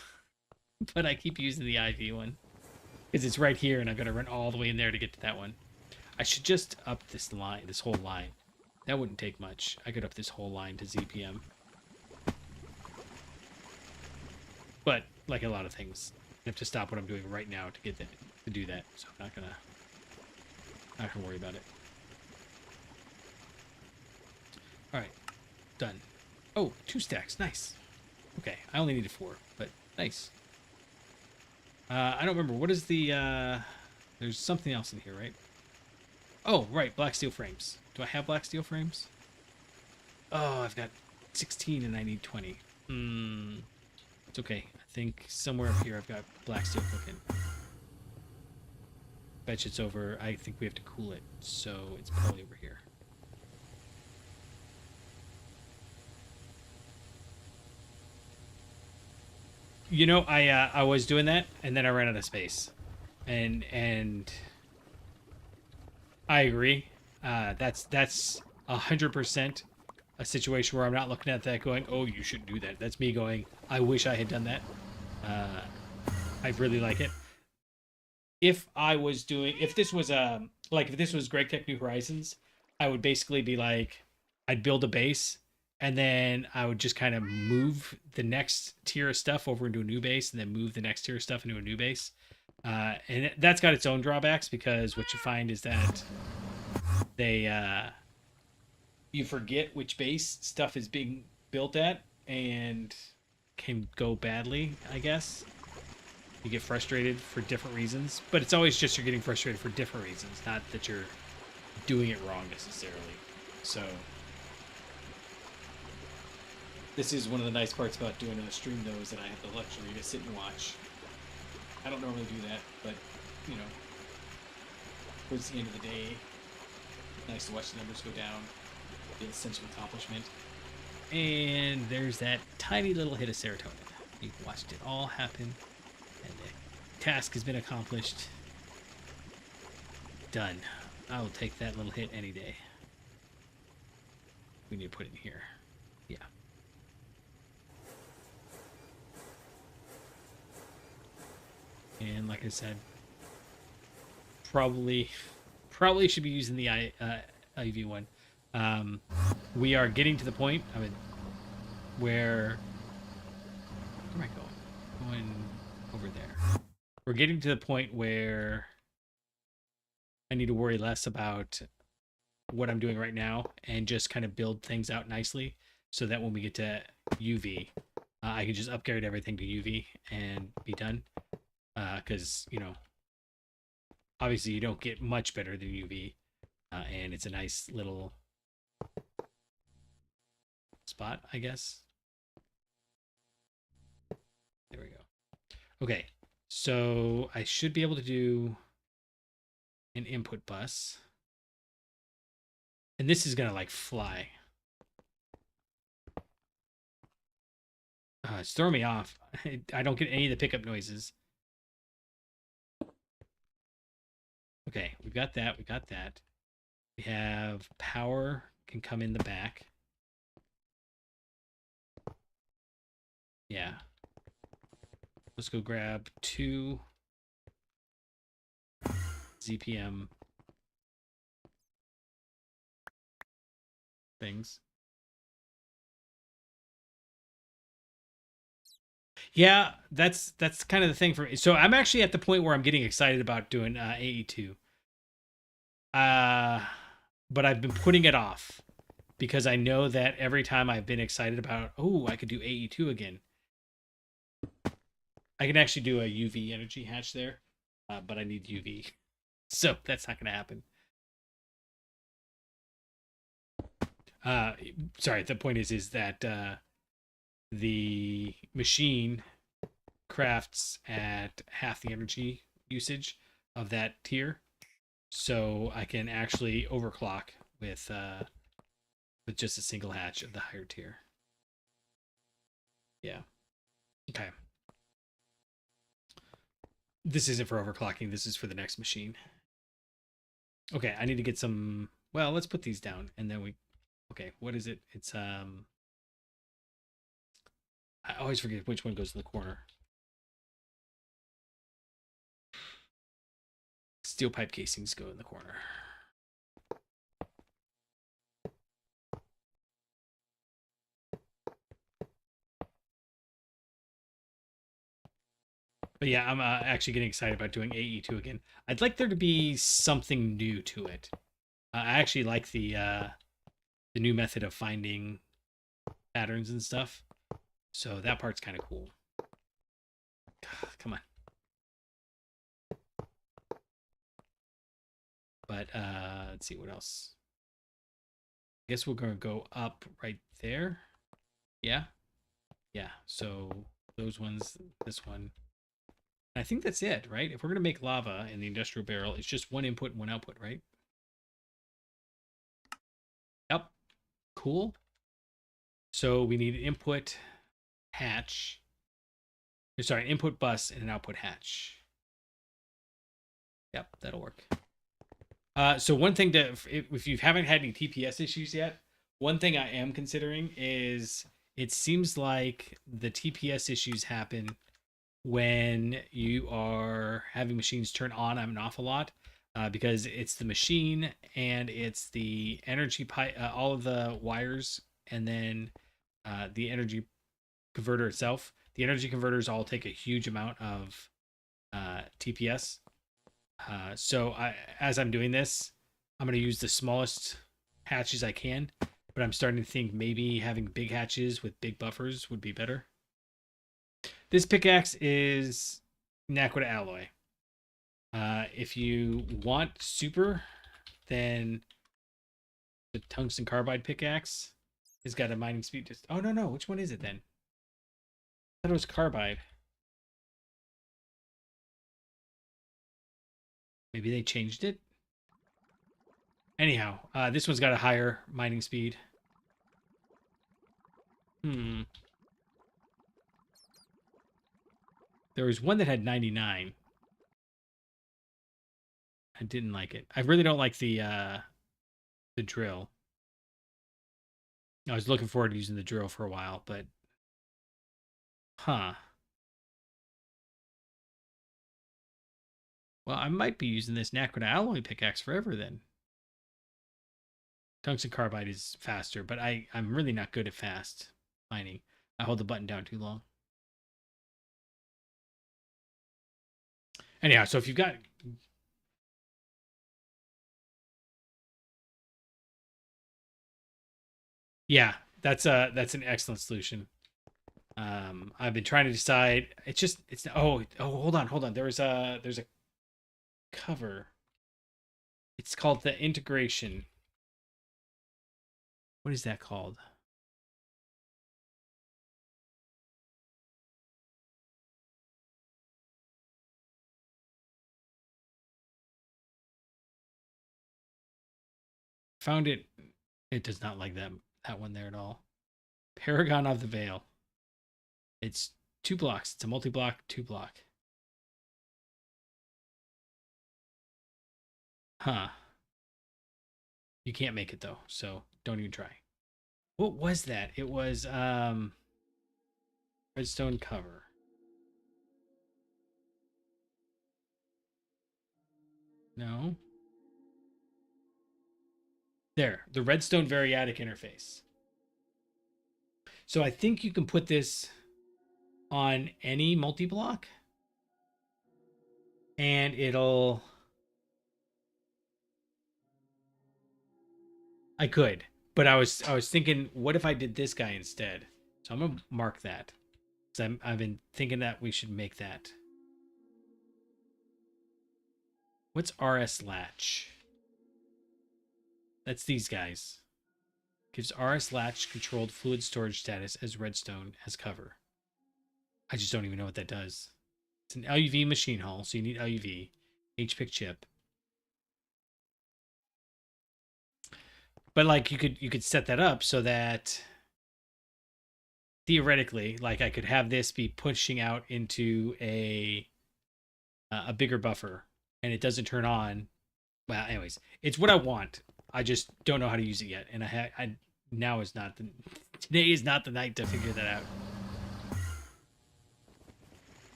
But I keep using the IV one because it's right here, and I've got to run all the way in there to get to that one. I should just up this whole line. That wouldn't take much. I could up this whole line to ZPM. But like a lot of things, I have to stop what I'm doing right now to get to do that. So I'm not gonna worry about it. All right, done. Oh, 2 stacks, nice. Okay, I only needed 4, but nice. I don't remember what is the. There's something else in here, right? Oh, right, black steel frames. Do I have black steel frames? Oh, I've got 16 and I need 20. It's okay. I think somewhere up here I've got black steel cooking. Bet you it's over. I think we have to cool it, so it's probably over here. I was doing that, and then I ran out of space, and I agree. That's 100% a situation where I'm not looking at that going, oh, you shouldn't do that. That's me going, I wish I had done that. I really like it. If I was doing, if this was like if this was Greg Tech New Horizons, I would basically be like, I'd build a base, and then I would just kind of move the next tier of stuff over into a new base, and then move the next tier of stuff into a new base. And that's got its own drawbacks, because what you find is that they you forget which base stuff is being built at, and can go badly, I guess. You get frustrated for different reasons, but it's always just you're getting frustrated for different reasons, not that you're doing it wrong necessarily. So this is one of the nice parts about doing a stream, though, is that I have the luxury to sit and watch. I don't normally do that, but you know, towards the end of the day, nice to watch the numbers go down, get a sense of accomplishment. And there's that tiny little hit of serotonin. You've watched it all happen, and the task has been accomplished. Done. I will take that little hit any day. We need to put it in here. Yeah. And like I said, probably should be using the IV one. We are getting to the point, I mean, where am I going? Going over there. We're getting to the point where I need to worry less about what I'm doing right now and just kind of build things out nicely, so that when we get to UV, I can just upgrade everything to UV and be done. Because, you know, obviously you don't get much better than UV, and it's a nice little spot, I guess. There we go. Okay, so I should be able to do an input bus. And this is going to like fly. It's throwing me off. I don't get any of the pickup noises. Okay, we've got that. We got that. We have power can come in the back. Yeah. Let's go grab 2 ZPM things. Yeah, that's kind of the thing for me. So I'm actually at the point where I'm getting excited about doing AE2. But I've been putting it off because I know that every time I've been excited about, oh, I could do AE2 again. I can actually do a UV energy hatch there, but I need UV. So that's not going to happen. Sorry, the point is that the machine crafts at half the energy usage of that tier, so I can actually overclock with just a single hatch of the higher tier. Yeah. Okay. This isn't for overclocking. This is for the next machine. Okay, I need to get some. Well, let's put these down, and then we. Okay, what is it? It's I always forget which one goes in the corner. Steel pipe casings go in the corner. But yeah, I'm actually getting excited about doing AE2 again. I'd like there to be something new to it. I actually like the new method of finding patterns and stuff. So that part's kind of cool. Come on. But let's see what else. I guess we're gonna go up right there. Yeah. Yeah. So those ones, this one. I think that's it, right? If we're gonna make lava in the industrial barrel, it's just one input and one output, right? Yep. Cool. So we need an input hatch. Sorry, input bus and an output hatch. Yep, that'll work. So one thing if you haven't had any TPS issues yet, One thing I am considering is it seems like the TPS issues happen when you are having machines turn on and off a lot, because it's the machine and it's the energy pipe, all of the wires, and then the energy converter itself. The energy converters all take a huge amount of TPS. As I'm doing this, I'm going to use the smallest hatches I can, but I'm starting to think maybe having big hatches with big buffers would be better. This pickaxe is Naquita alloy. If you want super, then the tungsten carbide pickaxe has got a mining speed. Oh no, which one is it then? I thought it was carbide. Maybe they changed it. Anyhow, this one's got a higher mining speed. There was one that had 99. I didn't like it. I really don't like the drill. I was looking forward to using the drill for a while, but huh. Well, I might be using this Naquita alloy pickaxe forever then. Tungsten carbide is faster, but I'm really not good at fast mining. I hold the button down too long. Anyhow, so if you've got... Yeah, that's an excellent solution. I've been trying to decide. It's hold on. There's a cover. It's called the integration. What is that called? Found it. It does not like that one there at all. Paragon of the Veil. It's 2 blocks. It's a multi-block, 2 block. Huh. You can't make it though, so don't even try. What was that? It was redstone cover. No. There, the redstone variadic interface. So I think you can put this on any multi-block and it'll... I could, but I was thinking, what if I did this guy instead? So I'm gonna mark that. Because I've been thinking that we should make that. What's RS latch? That's these guys. Gives RS latch controlled fluid storage status as redstone as cover. I just don't even know what that does. It's an LUV machine hull, so you need LUV. HPIC chip. But like you could set that up so that theoretically, like I could have this be pushing out into a bigger buffer and it doesn't turn on. Well, anyways, it's what I want. I just don't know how to use it yet, and now is not the today is not the night to figure that out.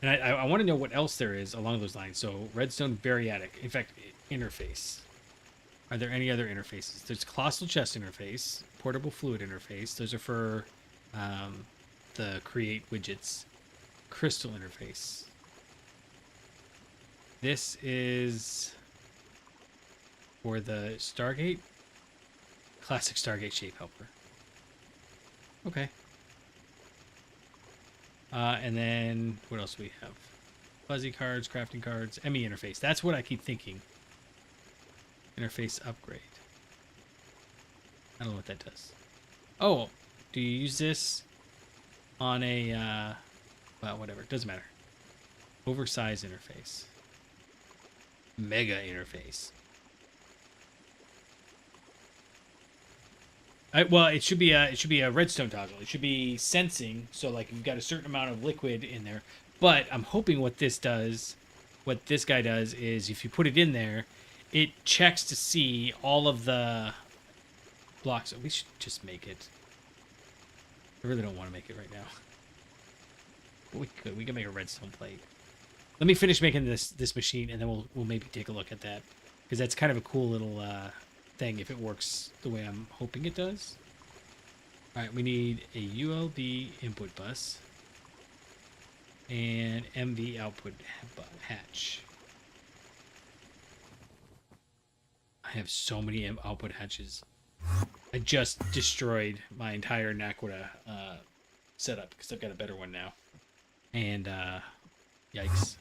And I want to know what else there is along those lines. So redstone variadic, in fact, interface. Are there any other interfaces? There's colossal chest interface, portable fluid interface. Those are for the create widgets. Crystal interface. This is for the Stargate. Classic Stargate shape helper. Okay. And then what else do we have? Fuzzy cards, crafting cards, ME interface. That's what I keep thinking. Interface upgrade. I don't know what that does. Oh, do you use this on a, well, whatever. It doesn't matter. Oversized interface. Mega interface. Well, it should be a redstone toggle. It should be sensing, so like you've got a certain amount of liquid in there. But I'm hoping what this guy does is if you put it in there, it checks to see all of the blocks. We should just make it. I really don't want to make it right now. But we could. We can make a redstone plate. Let me finish making this machine, and then we'll maybe take a look at that, because that's kind of a cool little thing if it works the way I'm hoping it does. All right, we need a ULB input bus and MV output hatch. I have so many output hatches. I just destroyed my entire Naquita setup because I've got a better one now. And yikes.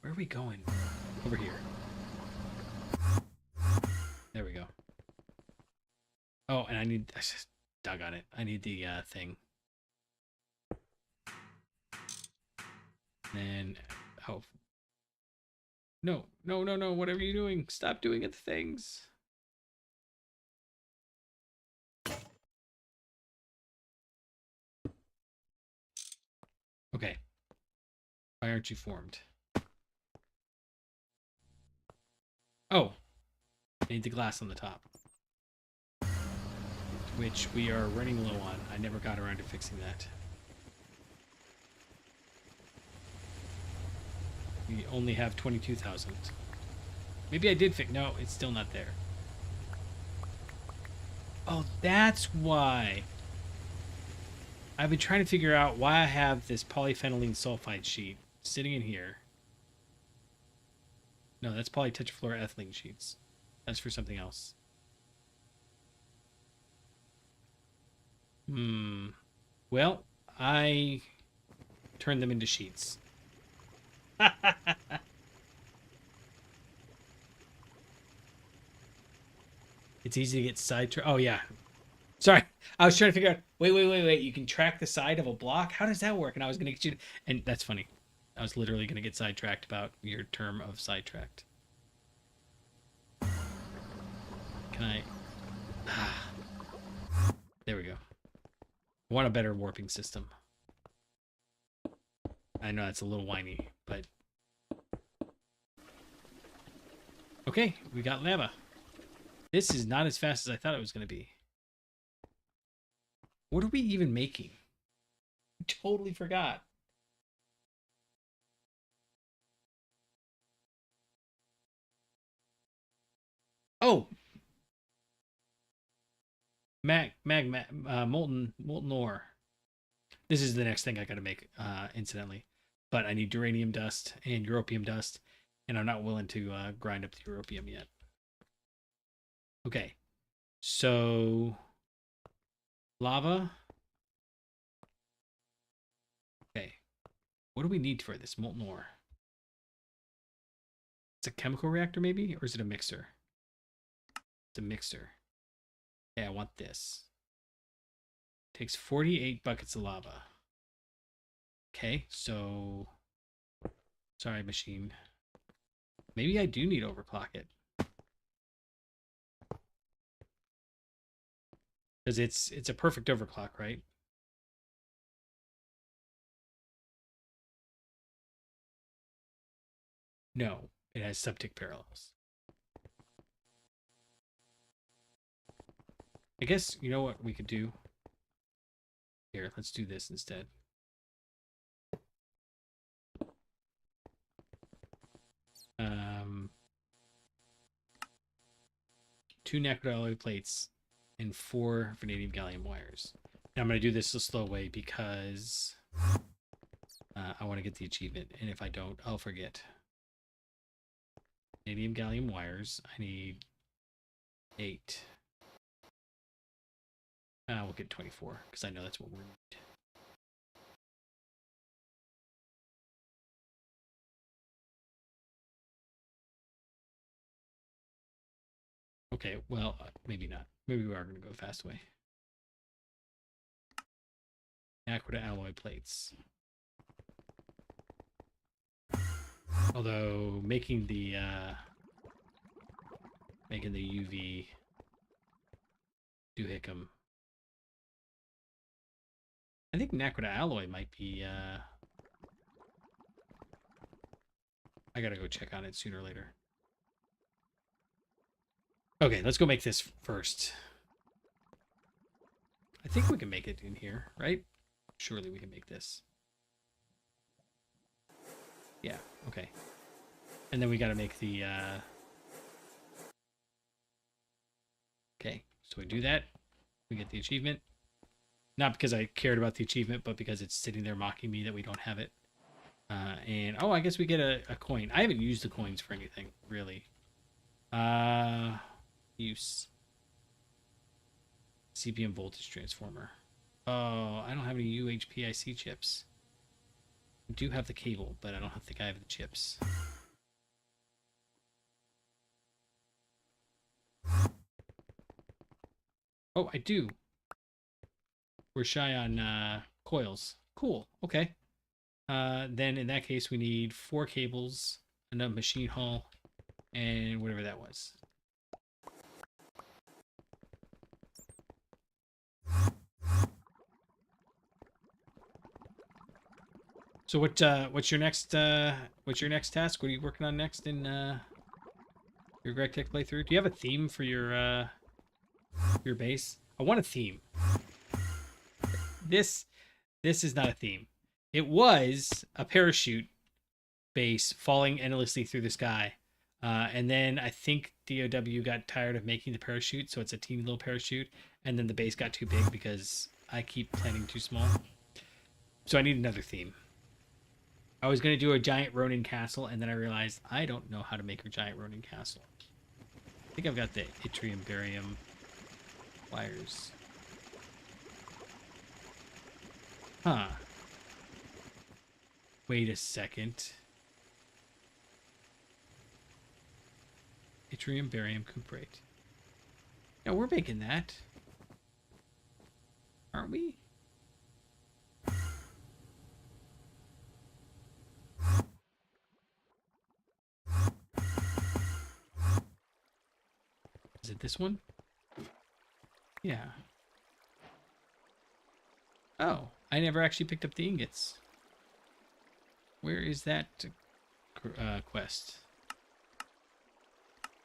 Where are we going? Over here. There we go. Oh, and I just dug on it. I need the thing. Then, oh. No, no, no, no. What are you doing? Stop doing it, things. Okay. Why aren't you formed? Oh. I need the glass on the top. Which we are running low on. I never got around to fixing that. We only have 22,000. Maybe I did fix... No, it's still not there. Oh, that's why. I've been trying to figure out why I have this polyphenylene sulfide sheet sitting in here. No, that's polytetrafluoroethylene sheets. That's for something else. Well, I turned them into sheets. It's easy to get sidetracked. Oh, yeah. Sorry. I was trying to figure out, wait. You can track the side of a block? How does that work? And I was going to get you... And that's funny. I was literally going to get sidetracked about your term of sidetracked. Can I... There we go. I want a better warping system. I know that's a little whiny, but... Okay, we got lava. This is not as fast as I thought it was going to be. What are we even making? I totally forgot. Oh! Molten ore. This is the next thing I gotta make, incidentally. But I need uranium dust and europium dust, and I'm not willing to grind up the europium yet. Okay. So... Lava. Okay. What do we need for this molten ore? It's a chemical reactor, maybe? Or is it a mixer? It's a mixer. Okay, I want this. Takes 48 buckets of lava. Okay, so... Sorry, machine. Maybe I do need to overclock it. Because it's a perfect overclock, right? No, it has subtick parallels. I guess, you know what we could do? Here, let's do this instead. Two Naquita alloy plates and 4 vanadium gallium wires. Now I'm going to do this the slow way because I want to get the achievement, and if I don't, I'll forget. Vanadium gallium wires. I need 8. We'll get 24 because I know that's what we need. Okay, well, maybe not. Maybe we are going to go fast way. Naquita alloy plates. Although making the UV doohickey. I think Naquita alloy might be I gotta go check on it sooner or later. Okay, let's go make this first. I think we can make it in here, right? Surely we can make this. Yeah, okay. And then we gotta make the, Okay, so we do that. We get the achievement. Not because I cared about the achievement, but because it's sitting there mocking me that we don't have it. And, oh, I guess we get a coin. I haven't used the coins for anything, really. Use. CPM voltage transformer. Oh, I don't have any UHPIC chips. I do have the cable, but I don't think I have the chips. Oh, I do. We're shy on coils. Cool. Okay. Then in that case, we need 4 cables, enough machine hull, and whatever that was. So what's your next task? What are you working on next in your Greg Tech playthrough? Do you have a theme for your base? I want a theme. This is not a theme. It was a parachute base falling endlessly through the sky. And then I think DOW got tired of making the parachute, so it's a teeny little parachute. And then the base got too big because I keep planning too small. So I need another theme. I was going to do a giant Ronin castle, and then I realized I don't know how to make a giant Ronin castle. I think I've got the yttrium barium wires. Huh. Wait a second. Yttrium barium cuprate. Now we're making that. Aren't we? Is it this one? Yeah. Oh, I never actually picked up the ingots. Where is that quest?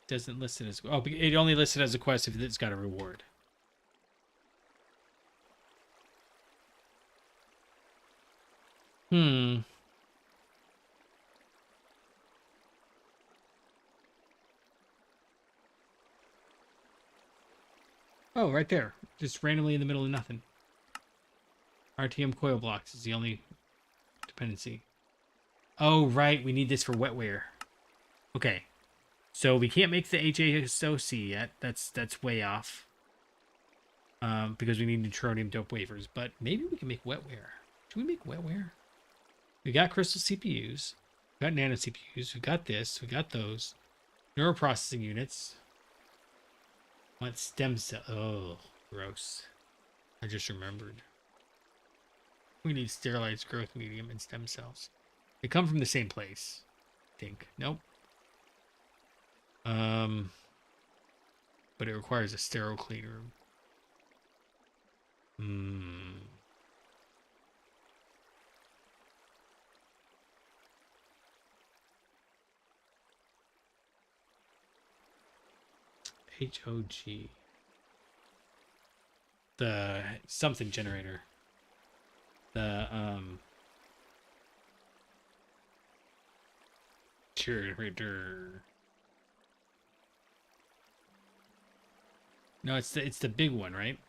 Doesn't list it as... Oh, it only listed as a quest if it's got a reward. Hmm. Oh, right there. Just randomly in the middle of nothing. RTM coil blocks is the only dependency. Oh, right. We need this for wetware. Okay. So we can't make the HASOC yet. That's way off. Because we need neutronium dope wafers. But maybe we can make wetware. Should we make wetware? We got crystal CPUs. We got nano CPUs. We got this. We got those. Neuroprocessing units. Want stem cell. Oh, gross. I just remembered. We need sterilized growth medium and stem cells. They come from the same place. I think. Nope. But it requires a sterile clean room. HOG. The something generator. The generator. No, it's the big one, right?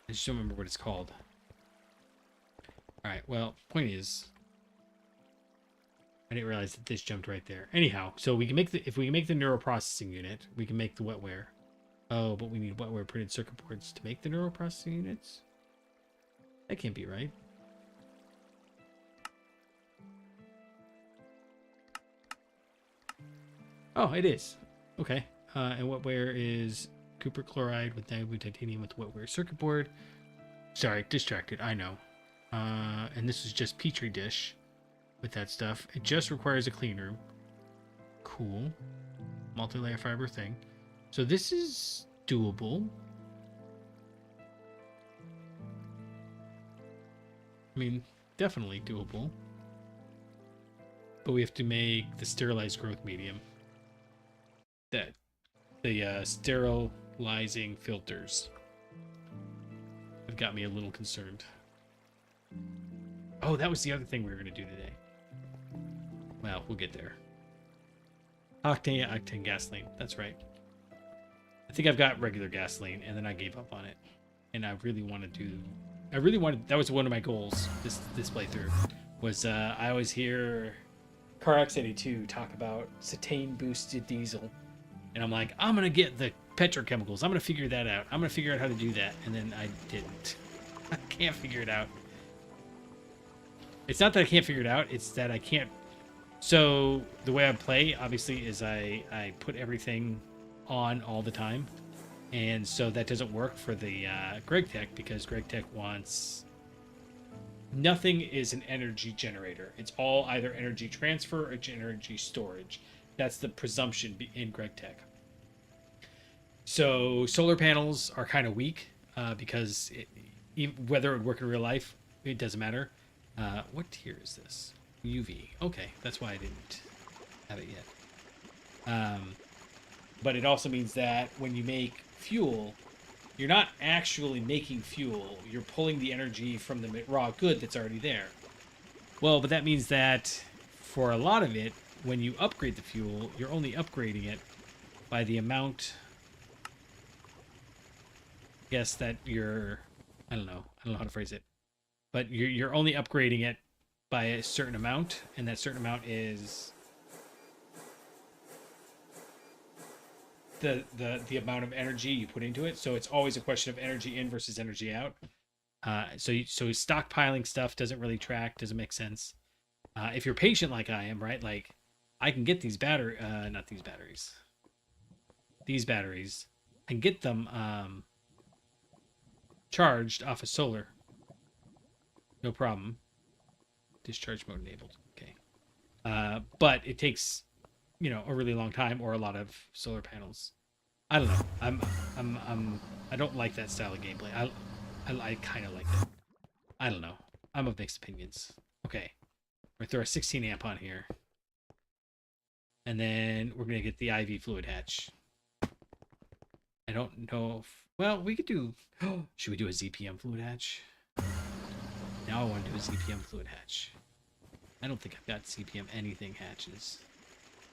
I just don't remember what it's called. All right. Well, point is, I didn't realize that this jumped right there. Anyhow, so we can make if we can make the neuroprocessing unit, we can make the wetware. Oh, but we need wetware printed circuit boards to make the neuroprocessing units. That can't be right. Oh, it is. Okay. And wetware is copper chloride with diamond titanium with wetware circuit board. Sorry, distracted. I know. And this is just petri dish with that stuff. It just requires a clean room. Cool. Multi-layer fiber thing. So this is doable. I mean, definitely doable. but we have to make the sterilized growth medium. That the sterilizing filters have got me a little concerned. Oh, that was the other thing we were going to do today. Well, we'll get there. Octane gasoline. That's right. I think I've got regular gasoline, and then I gave up on it. And I really want to do... That was one of my goals this playthrough. Was I always hear CarX82 talk about cetane boosted diesel. And I'm like, I'm going to get the petrochemicals. I'm going to figure that out. I'm going to figure out how to do that. And then I didn't. I can't figure it out. It's not that I can't figure it out. It's that I can't. So the way I play, obviously, is I put everything on all the time. And so that doesn't work for the Greg Tech, because Greg Tech wants... Nothing is an energy generator. It's all either energy transfer or energy storage. That's the presumption in Greg Tech. So solar panels are kind of weak because whether it would work in real life, it doesn't matter. What tier is this? UV. Okay, that's why I didn't have it yet. But it also means that when you make fuel, you're not actually making fuel. You're pulling the energy from the raw good that's already there. Well, but that means that for a lot of it, when you upgrade the fuel, you're only upgrading it by the amount, I guess, that you're... I don't know how to phrase it. But you're only upgrading it by a certain amount, and that certain amount is the amount of energy you put into it. So it's always a question of energy in versus energy out. So stockpiling stuff doesn't really track, doesn't make sense. If you're patient like I am, right? Like, I can get these not these batteries. These batteries. I can get them charged off of solar. No problem. Discharge mode enabled. Okay. But it takes, a really long time, or a lot of solar panels. I don't know. I don't like that style of gameplay. I kind of like it. I don't know. I'm of mixed opinions. Okay. We're gonna throw a 16 amp on here. And then we're gonna get the IV fluid hatch. I don't know if, well, we could do, should we do a ZPM fluid hatch? Now I want to do a ZPM fluid hatch. I don't think I've got ZPM anything hatches.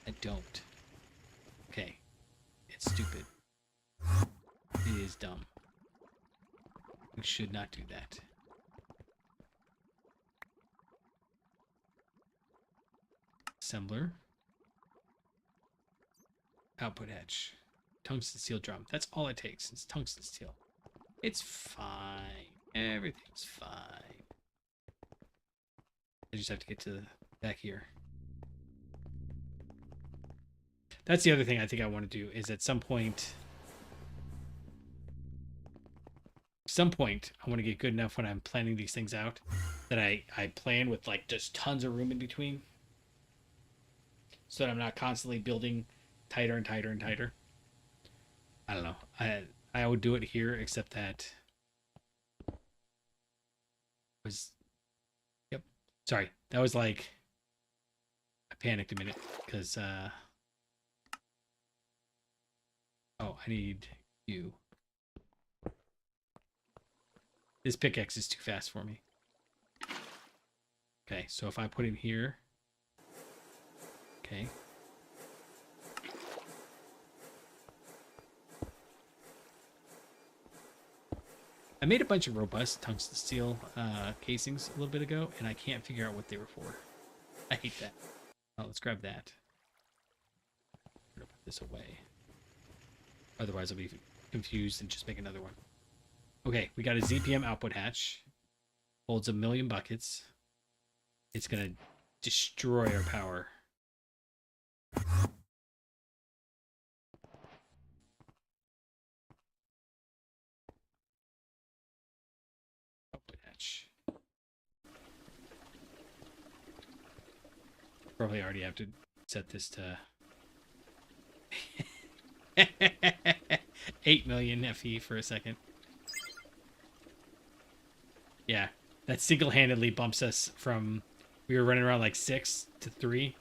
I don't. Okay. It's stupid. It is dumb. We should not do that. Assembler. Output hatch. Tungsten steel drum. That's all it takes. It's tungsten steel. It's fine. Everything's fine. I just have to get to back here. That's the other thing I think I want to do, is at some point I want to get good enough when I'm planning these things out that I plan with like just tons of room in between, so that I'm not constantly building tighter and tighter and tighter. I don't know. I would do it here, except that was, yep. Sorry. That was like, I panicked a minute because oh, I need you. This pickaxe is too fast for me. Okay, so if I put him here. Okay. I made a bunch of robust tungsten steel casings a little bit ago, and I can't figure out what they were for. I hate that. Oh, let's grab that. I'm gonna put this away. Otherwise, I'll be confused and just make another one. Okay, we got a ZPM output hatch. Holds 1 million buckets. It's gonna destroy our power. Output hatch. Probably already have to set this to 8 million FE for a second. Yeah, that single-handedly bumps us from, we were running around like 6 to 3.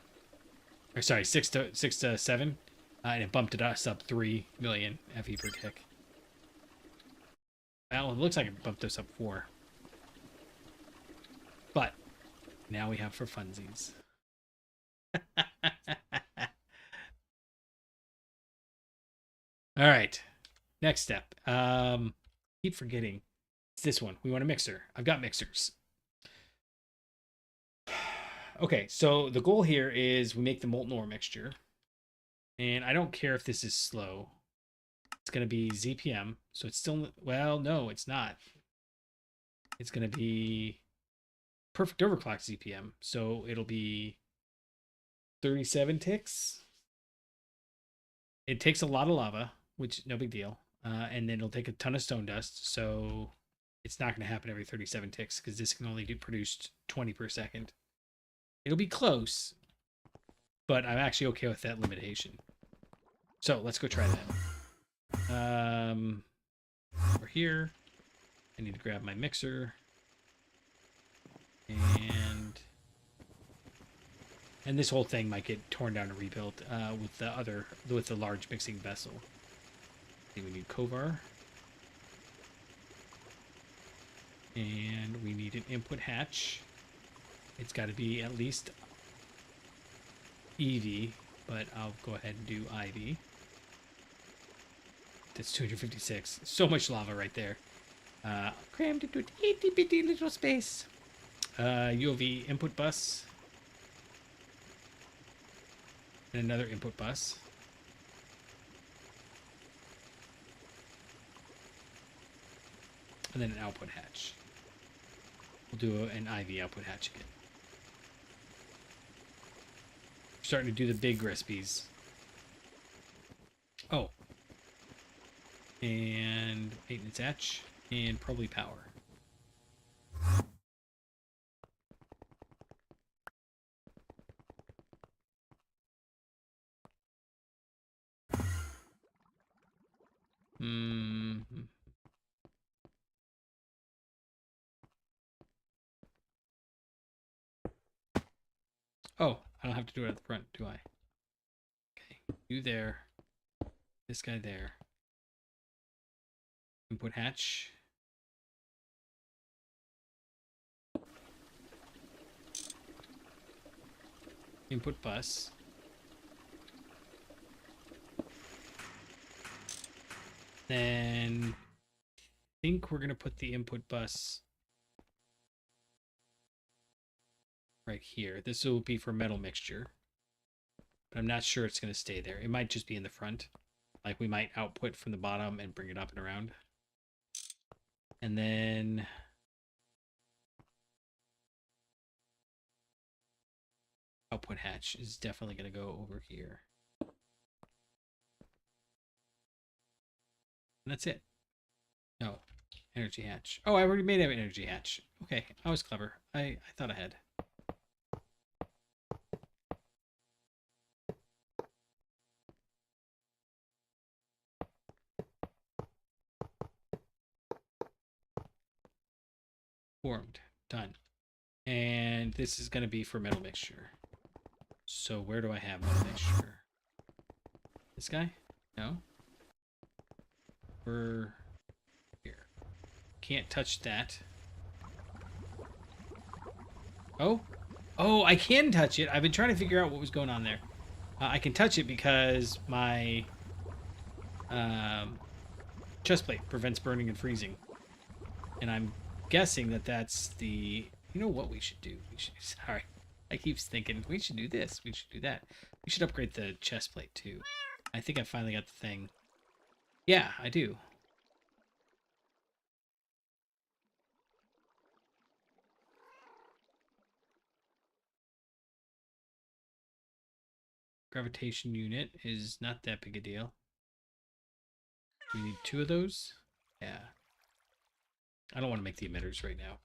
Or sorry, 6 to 7, and it bumped it us up 3 million FE per tick. Well, it looks like it bumped us up 4. But now we have for funsies. All right. Next step. Keep forgetting. It's this one. We want a mixer. I've got mixers. Okay, so the goal here is we make the molten ore mixture. And I don't care if this is slow. It's going to be ZPM. So it's still, well, no, it's not. It's going to be perfect overclock ZPM. So it'll be 37 ticks. It takes a lot of lava, which no big deal. And then it'll take a ton of stone dust. So it's not going to happen every 37 ticks because this can only produce 20 per second. It'll be close, but I'm actually okay with that limitation. So let's go try that. Over here, I need to grab my mixer, and this whole thing might get torn down and rebuilt with the large mixing vessel. I think we need Kovar, and we need an input hatch. It's got to be at least EV, but I'll go ahead and do IV. That's 256. So much lava right there. Crammed into an itty bitty little space. UOV input bus. And another input bus. And then an output hatch. We'll do an IV output hatch again. Starting to do the big recipes. Oh. And maintenance hatch. And probably power. Oh, I don't have to do it at the front, do I? Okay, you there. This guy there. Input hatch. Input bus. Then I think we're going to put the input bus right here. This will be for metal mixture. But I'm not sure it's going to stay there. It might just be in the front. Like we might output from the bottom and bring it up and around. And then output hatch is definitely going to go over here. And that's it. No, energy hatch. Oh, I already made an energy hatch. Okay, I was clever. I thought ahead. Formed. Done. And this is going to be for metal mixture. So where do I have metal mixture? This guy? No. We're here. Can't touch that. Oh? Oh, I can touch it. I've been trying to figure out what was going on there. I can touch it because my chest plate prevents burning and freezing. And I'm guessing that that's the... You know what we should do? Sorry. I keep thinking, we should do this. We should do that. We should upgrade the chest plate, too. I think I finally got the thing. Yeah, I do. Gravitation unit is not that big a deal. Do we need 2 of those? Yeah. I don't want to make the emitters right now.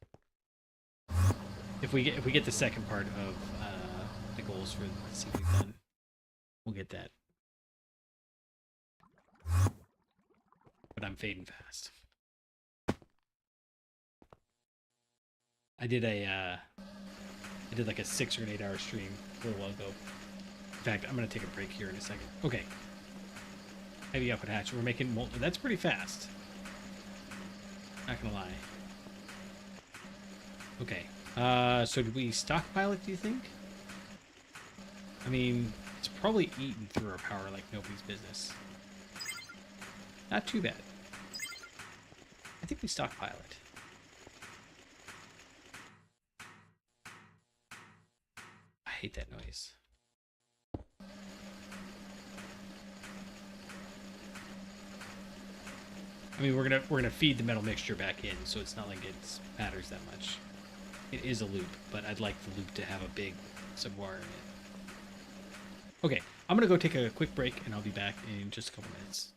If we get the second part of the goals for the season done, we'll get that. But I'm fading fast. I did like a 6 or an 8 hour stream a little while ago. fact, I'm going to take a break here in a second. Okay. Heavy output hatch. We're making molten. That's pretty fast. Not going to lie. Okay. So did we stockpile it, do you think? I mean, it's probably eaten through our power like nobody's business. Not too bad. I think we stockpile it. I hate that noise. I mean, we're gonna feed the metal mixture back in, so it's not like it matters that much. It is a loop, but I'd like the loop to have a big subwire in it. Okay, I'm gonna go take a quick break, and I'll be back in just a couple minutes.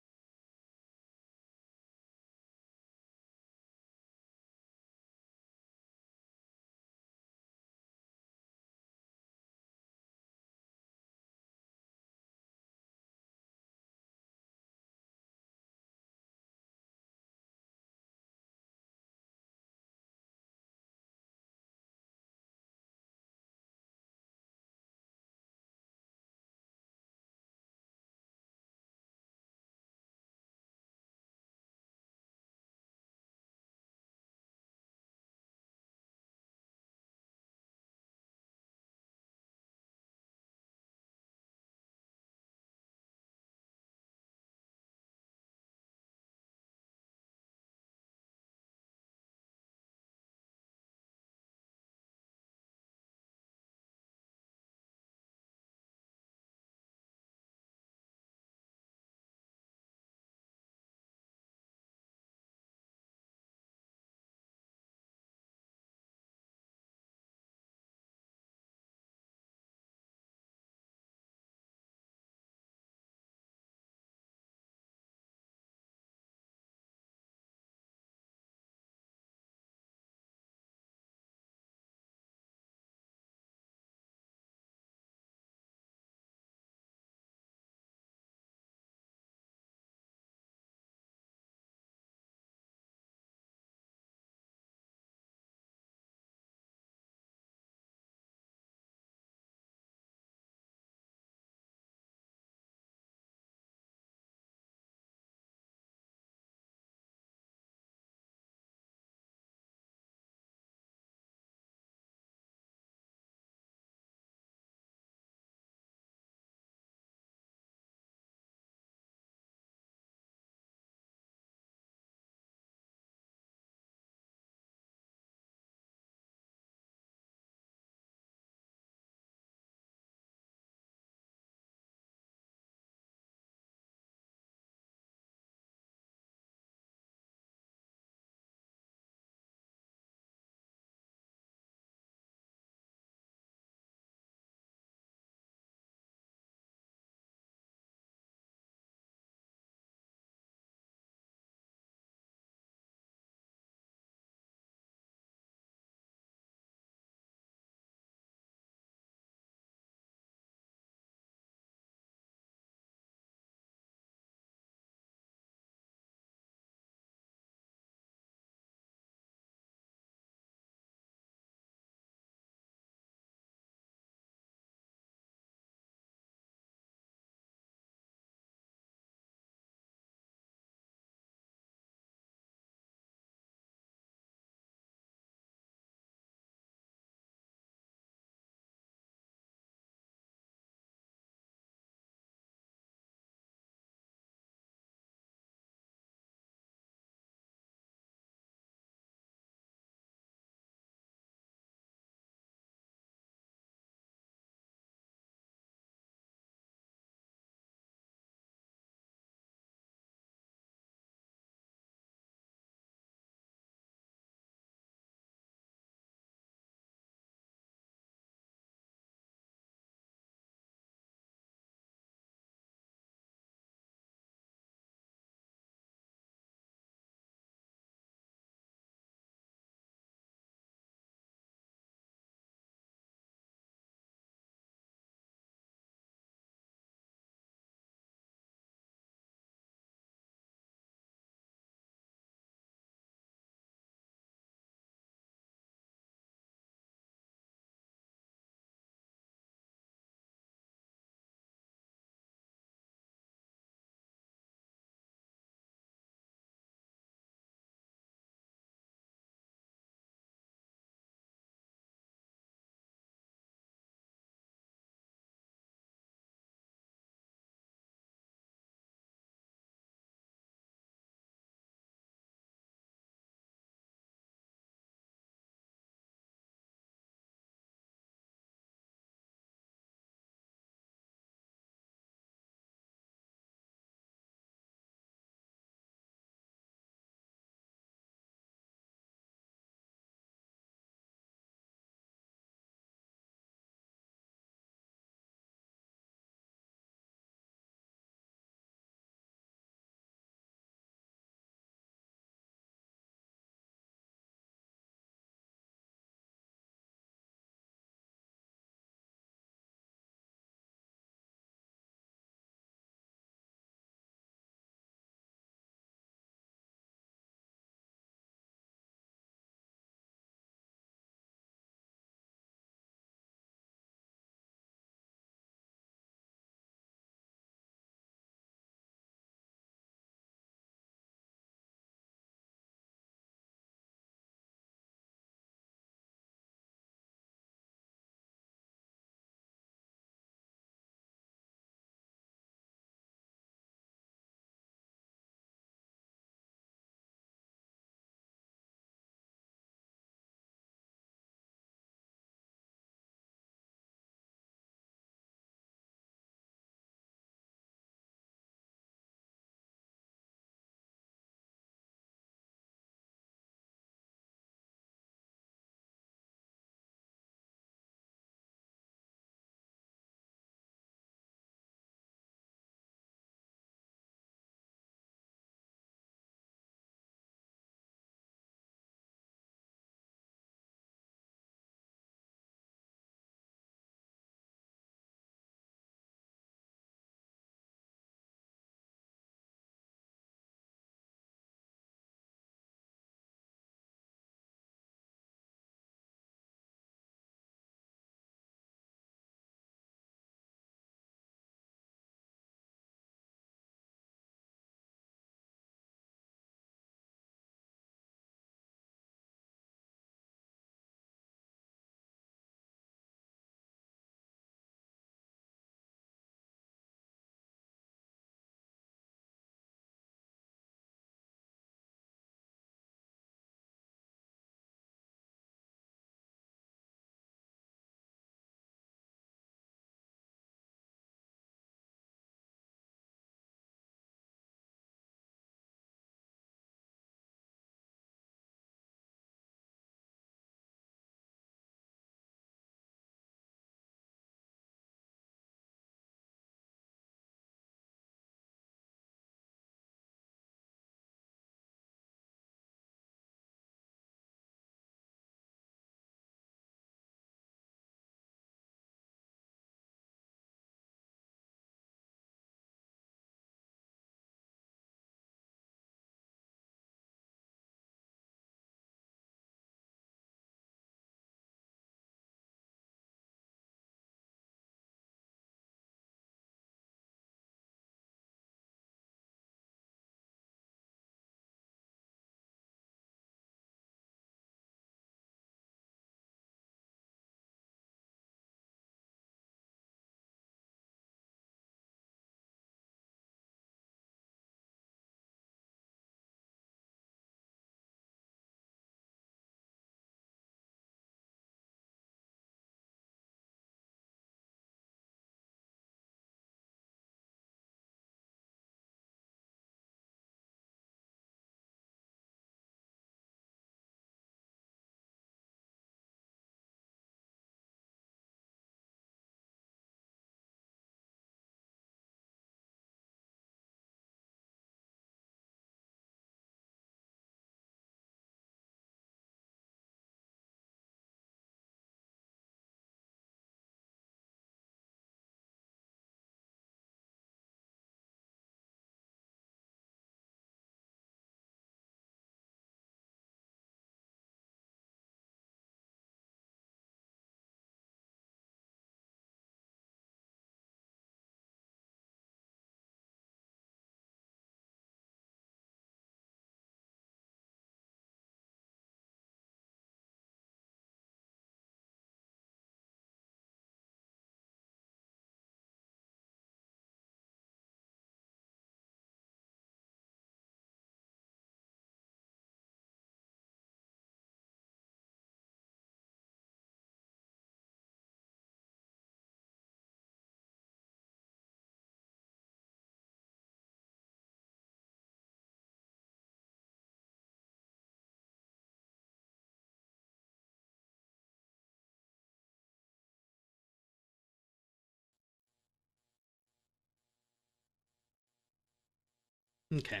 Okay.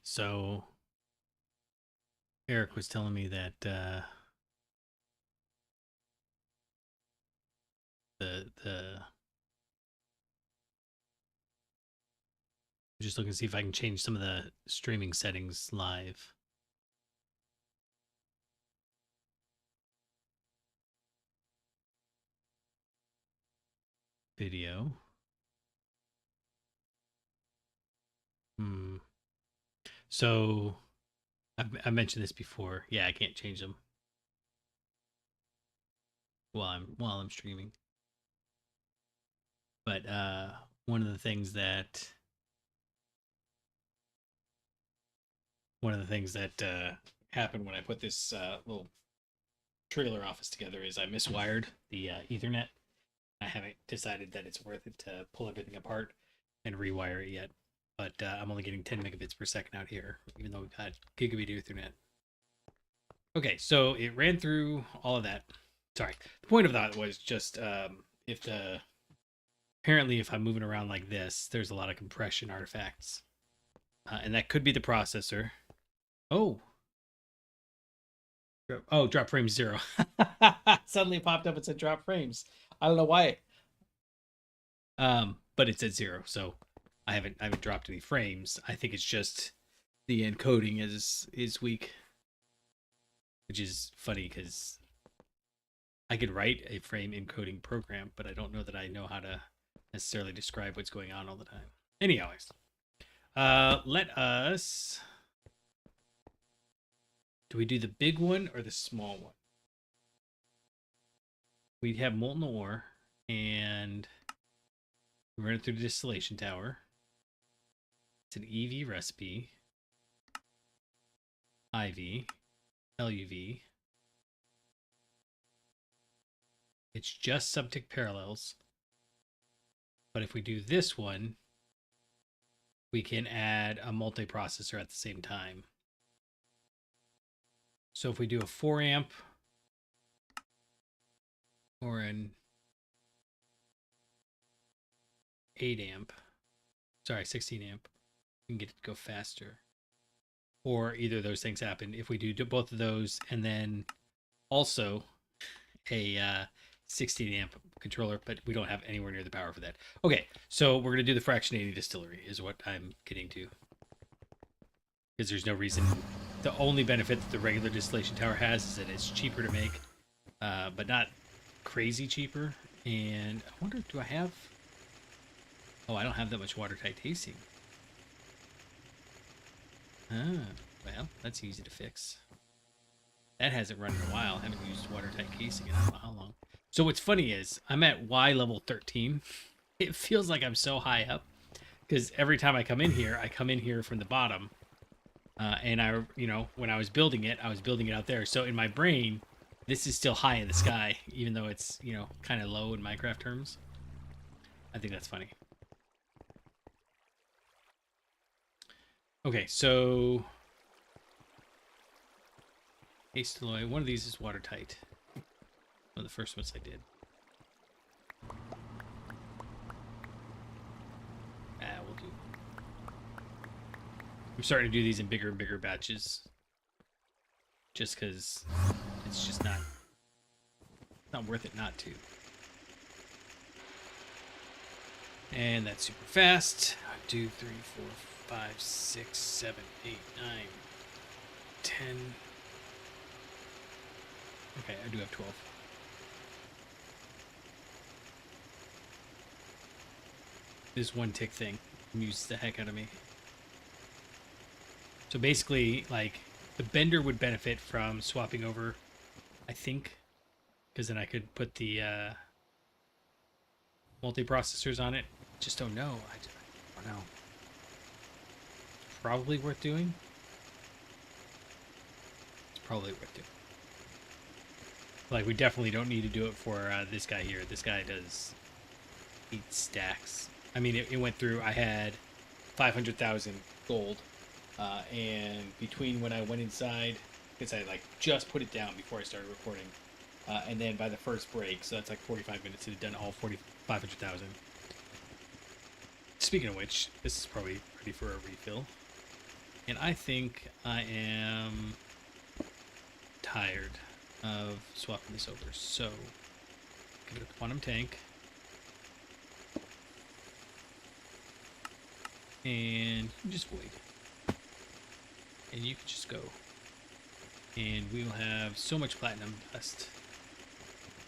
So Eric was telling me that the just looking to see if I can change some of the streaming settings live. Video. So I mentioned this before. Yeah, I can't change them while I'm streaming. But one of the things that happened when I put this little trailer office together is I miswired the Ethernet. I haven't decided that it's worth it to pull everything apart and rewire it yet. But I'm only getting 10 megabits per second out here, even though we've got gigabit Ethernet. Okay, so it ran through all of that. Sorry, the point of that was just apparently if I'm moving around like this, there's a lot of compression artifacts, and that could be the processor. Oh, drop frames 0. Suddenly popped up and said drop frames. I don't know why. But it's at 0, so I haven't dropped any frames. I think it's just the encoding is weak, which is funny because I could write a frame encoding program, but I don't know that I know how to necessarily describe what's going on all the time. Anyways, let us. Do we do the big one or the small one? We have molten ore, and we run it through the distillation tower. It's an EV recipe, IV, LUV. It's just subtick parallels. But if we do this one, we can add a multiprocessor at the same time. So if we do a 4 amp or an 8 amp, sorry, 16 amp, we can get it to go faster. Or either of those things happen. If we do both of those and then also a 16 amp controller, but we don't have anywhere near the power for that. Okay, so we're going to do the fractionating distillery is what I'm getting to. Because there's no reason. The only benefit that the regular distillation tower has is that it's cheaper to make, but not crazy cheaper. And I wonder, do I have... Oh, I don't have that much watertight casing. Ah, well, that's easy to fix. That hasn't run in a while. I haven't used watertight casing in I don't know how long. So what's funny is I'm at Y level 13. It feels like I'm so high up because every time I come in here from the bottom. And when I was building it out there. So in my brain, this is still high in the sky, even though it's, kind of low in Minecraft terms. I think that's funny. Okay, so Haste alloy. One of these is watertight. One of the first ones I did. We'll do. I'm starting to do these in bigger and bigger batches. Just because it's just not worth it not to. And that's super fast. 1, 2, 3, 4, 5, 6, 7, 8, 9, 10. Okay, I do have 12. This one tick thing amuses the heck out of me. So basically, like, the bender would benefit from swapping over, I think, because then I could put the multiprocessors on it. Just don't know. I don't know. Probably worth doing. It's probably worth doing. Like, we definitely don't need to do it for this guy here. This guy does 8 stacks. I mean, it went through. I had 500,000 gold. And between when I went inside, because I just put it down before I started recording, and then by the first break, so that's like 45 minutes, it had done all 500,000. Speaking of which, this is probably pretty coffee for a refill. And I think I am tired of swapping this over. So, give it a quantum tank. And just void. And you can just go. And we will have so much platinum dust.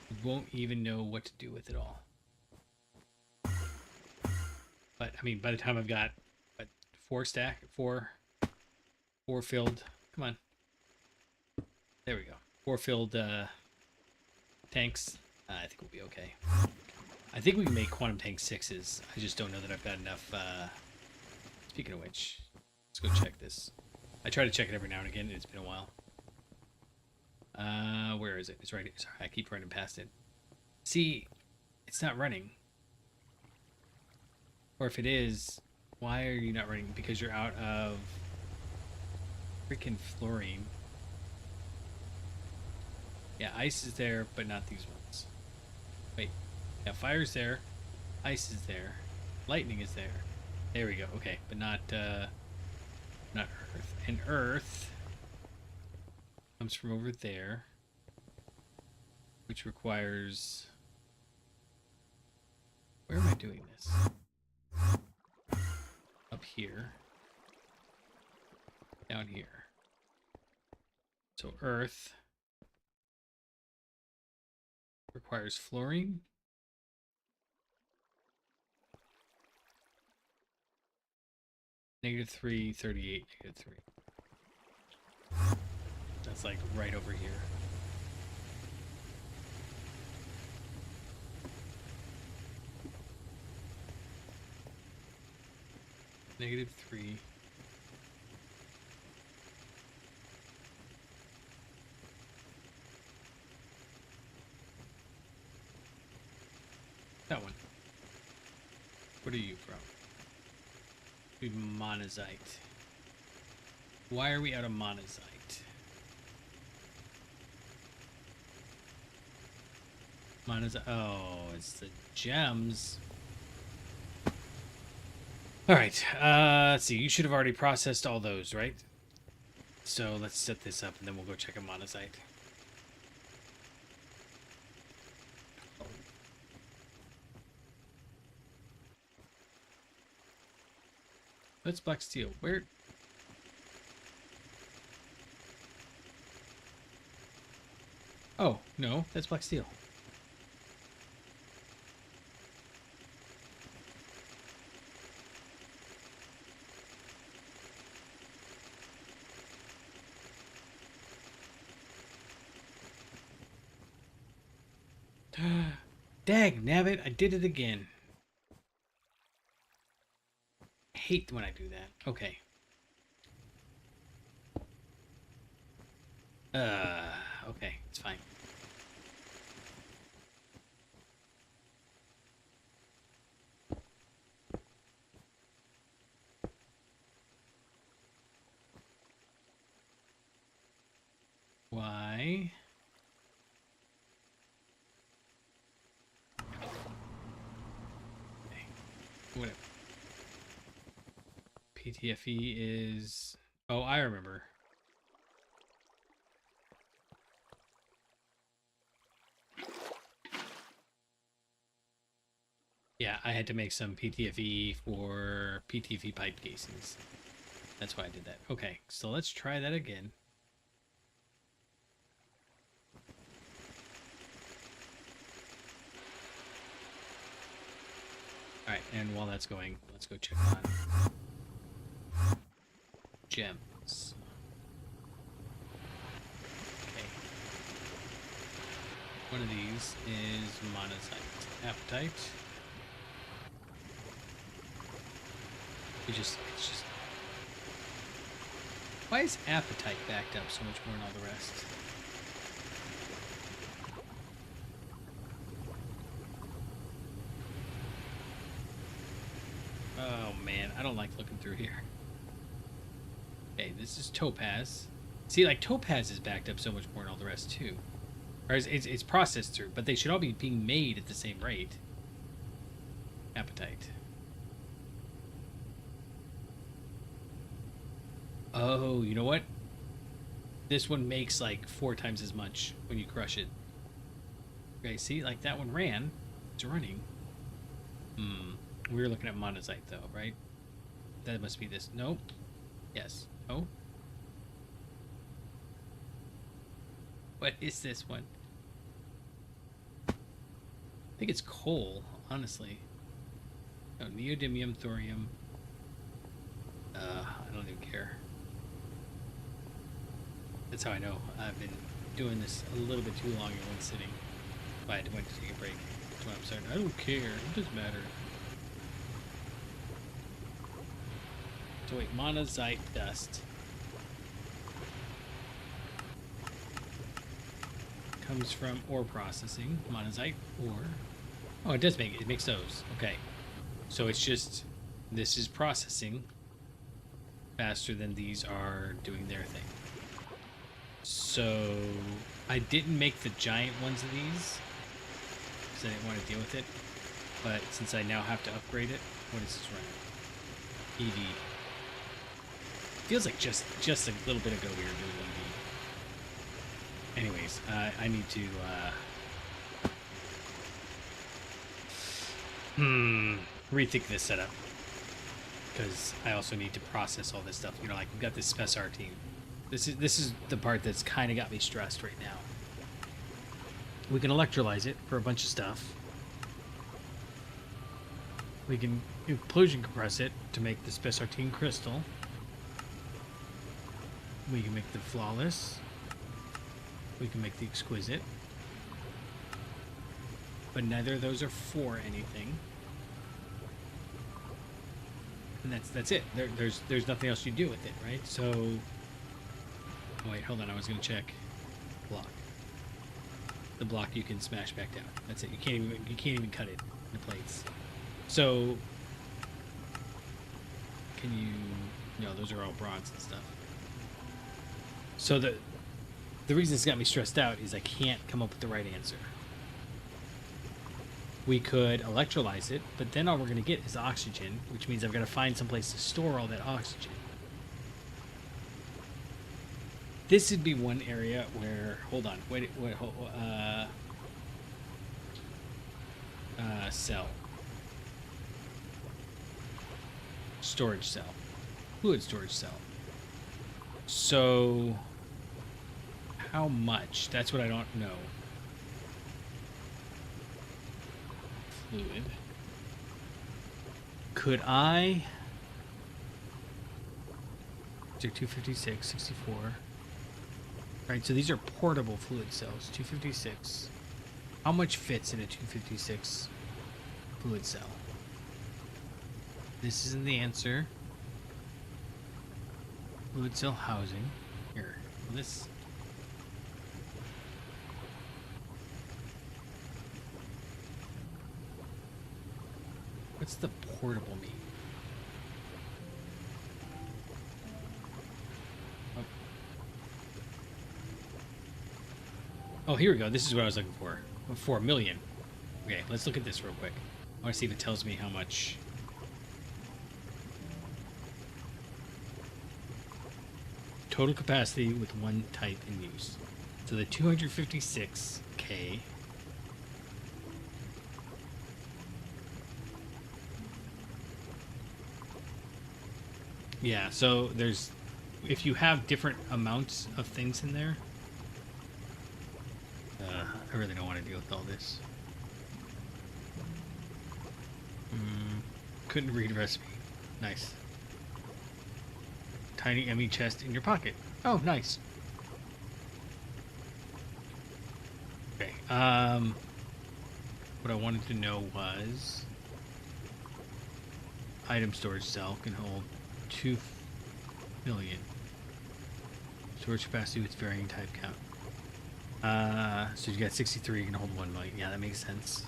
We won't even know what to do with it all. But, I mean, by the time I've got, what, four filled, come on. There we go. 4 filled tanks. I think we'll be okay. I think we can make quantum tank 6s. I just don't know that I've got enough. Speaking of which, let's go check this. I try to check it every now and again, and it's been a while. Where is it? It's right here. Sorry, I keep running past it. See, it's not running. Or if it is, why are you not running? Because you're out of freaking fluorine. Yeah, ice is there, but not these ones. Wait. Yeah, fire's there. Ice is there. Lightning is there. There we go. Okay, but not earth. And earth comes from over there, which requires... Where am I doing this? Up here. Down here. So earth requires fluorine. -3, 38, -3. That's like right over here. -3. That one. What are you from? Monazite. Why are we out of monazite? Monazite. Oh, it's the gems. All right. Let's see. You should have already processed all those, right? So let's set this up, and then we'll go check a monazite. That's black steel. Where? Oh, no, that's black steel. Dag nabbit, I did it again. I hate when I do that. Okay. Okay, it's fine. Why? Okay. Whatever. PTFE is... Oh, I remember. Yeah, I had to make some PTFE for PTFE pipe casings. That's why I did that. Okay, so let's try that again. Alright, and while that's going, let's go check on gems. Okay. One of these is monazite. Apatite. It's just... Why is apatite backed up so much more than all the rest? Oh man, I don't like looking through here. Okay, this is topaz. See, like topaz is backed up so much more than all the rest too. Or it's processed through, but they should all be being made at the same rate. Apatite. Oh, you know what? This one makes like 4 times as much when you crush it. Okay, see, like that one ran. It's running. We were looking at monazite though, right? That must be this. Nope. Yes. Oh. What is this one? I think it's coal, honestly. No, neodymium, thorium. I don't even care. That's how I know I've been doing this a little bit too long in one sitting. If I had to went to take a break. That's why I'm saying I don't care. It doesn't matter. So wait, monazite dust comes from ore processing. Monazite ore. Oh, it does make it. It makes those. Okay. So it's just this is processing faster than these are doing their thing. So I didn't make the giant ones of these because I didn't want to deal with it. But since I now have to upgrade it, what is this run? EV. Feels like just a little bit ago we were doing EV. Anyways, I need to rethink this setup because I also need to process all this stuff. You know, like we've got this SPECR team. This is the part that's kind of got me stressed right now. We can electrolyze it for a bunch of stuff. We can implosion compress it to make the SPECR crystal. We can make the flawless. We can make the exquisite. But neither of those are for anything. And that's it. There's nothing else you do with it, right? So oh, wait, hold on. I was gonna check block. The block you can smash back down. That's it. You can't even cut it into plates. So can you? No, those are all bronze and stuff. So the reason it's got me stressed out is I can't come up with the right answer. We could electrolyze it, but then all we're going to get is oxygen, which means I've got to find some place to store all that oxygen. This would be one area where, hold on, wait, cell. Storage cell. Fluid storage cell. So, how much? That's what I don't know. Fluid. Could I? These are 256, 64. Right, so these are portable fluid cells. 256. How much fits in a 256 fluid cell? This isn't the answer. Fluid cell housing. Here. This. What's the portable mean? Oh, here we go. This is what I was looking for. 4 million. Okay, let's look at this real quick. I want to see if it tells me how much. Total capacity with one type in use. So the 256K. Yeah, so there's, if you have different amounts of things in there, I really don't want to deal with all this. Couldn't read recipe. Nice. Tiny ME chest in your pocket. Oh, nice. Okay. What I wanted to know was item storage cell can hold 2 million. Storage capacity with varying type count. So you got 63, you can hold 1 million. Yeah, that makes sense.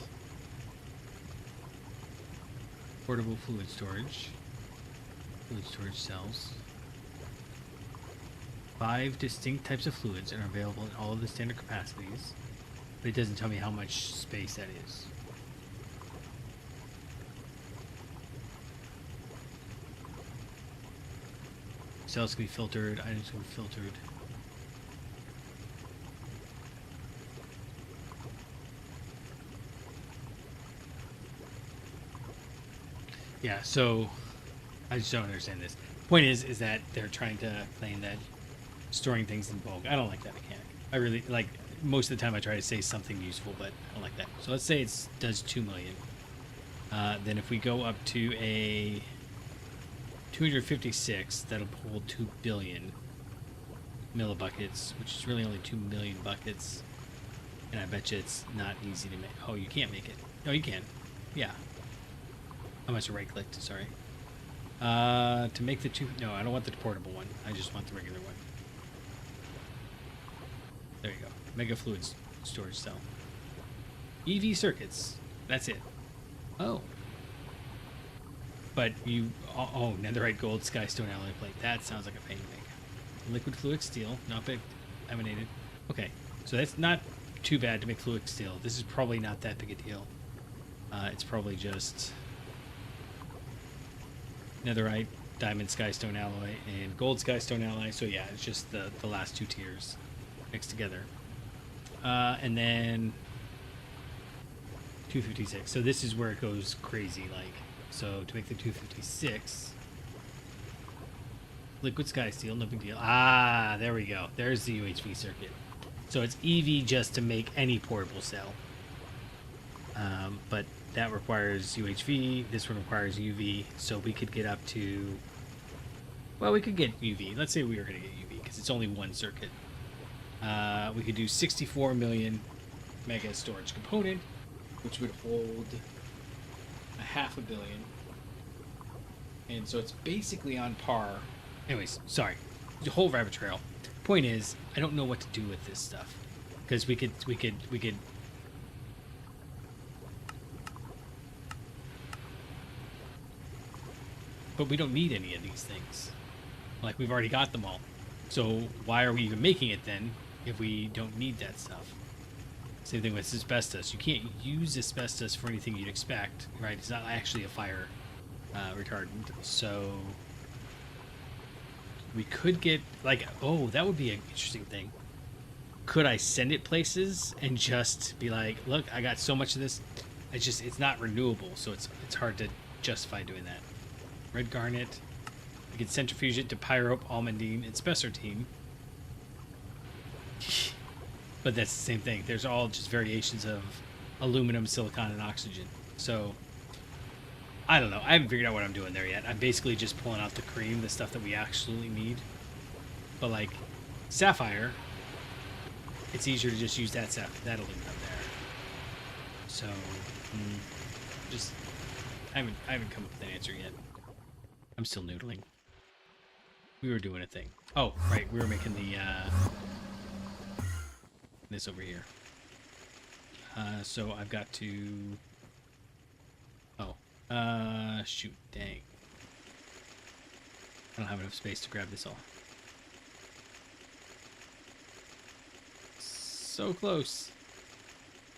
Portable fluid storage. Fluid storage cells. 5 distinct types of fluids are available in all of the standard capacities, but it doesn't tell me how much space that is. Cells can be filtered. Items can be filtered. Yeah, so I just don't understand this. Point is that they're trying to claim that storing things in bulk. I don't like that mechanic. I really like most of the time I try to say something useful, but I don't like that. So let's say it does 2 million. Then if we go up to a 256, that'll hold 2 billion millibuckets, which is really only 2 million buckets. And I bet you it's not easy to make. Oh, you can't make it. No, you can. Yeah. I must have right-clicked, sorry. To make the two... No, I don't want the portable one. I just want the regular one. There you go. Mega fluid storage cell. EV circuits. That's it. Oh. But you... Oh, netherite gold skystone alloy plate. That sounds like a pain to make. Liquid fluid steel. Not big. Emanated. Okay. So that's not too bad to make fluid steel. This is probably not that big a deal. It's probably just... netherite, diamond skystone alloy, and gold skystone alloy. So yeah, it's just the last two tiers mixed together. And then 256. So this is where it goes crazy. Like, so to make the 256, liquid sky steel, no big deal. Ah, there we go. There's the UHV circuit. So it's EV just to make any portable cell. But that requires UHV. This one requires UV. So we could get up to... Well, we could get UV. Let's say we were going to get UV because it's only one circuit. We could do 64 million mega storage component, which would hold a 500 million. And so it's basically on par. Anyways, sorry. The whole rabbit trail. Point is, I don't know what to do with this stuff. Because we could but we don't need any of these things. Like, we've already got them all. So why are we even making it then if we don't need that stuff? Same thing with asbestos. You can't use asbestos for anything you'd expect, right? It's not actually a fire retardant. So we could get, like, oh, that would be an interesting thing. Could I send it places and just be like, look, I got so much of this. It's not renewable, so it's hard to justify doing that. Red garnet. We can centrifuge it to pyrope, almandine, and spessartine. But that's the same thing. There's all just variations of aluminum, silicon, and oxygen. So, I don't know. I haven't figured out what I'm doing there yet. I'm basically just pulling out the cream, the stuff that we actually need. But, like, sapphire, it's easier to just use that aluminum there. So, just... I haven't come up with an answer yet. I'm still noodling. We were doing a thing. Oh, right. We were making the, this over here. So I've got to... Oh. Shoot. Dang. I don't have enough space to grab this all. So close.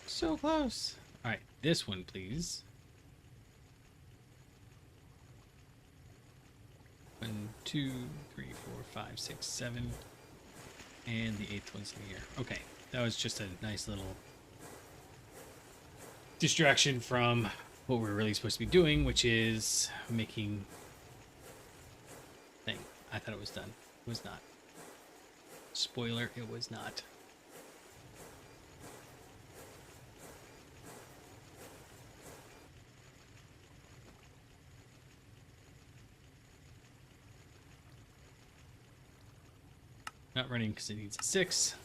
So close. Alright. This one, please. 1, 2, 3, 4, 5, 6, 7, and the 8th one's in here. Okay, that was just a nice little distraction from what we're really supposed to be doing, which is making thing. I thought it was done. It was not. Spoiler, it was not. Not running because it needs a 6.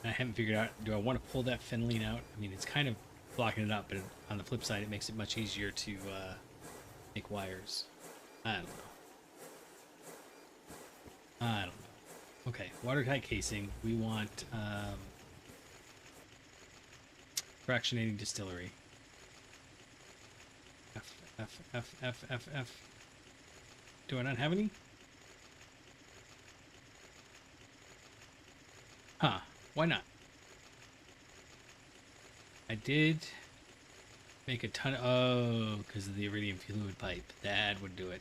I haven't figured out, do I want to pull that phenylene out? I mean, it's kind of blocking it up, but on the flip side, it makes it much easier to make wires. I don't know. Okay, watertight casing. We want fractionating distillery. F. Do I not have any? Huh. Why not? I did make a ton of... Oh, because of the iridium fluid pipe. That would do it.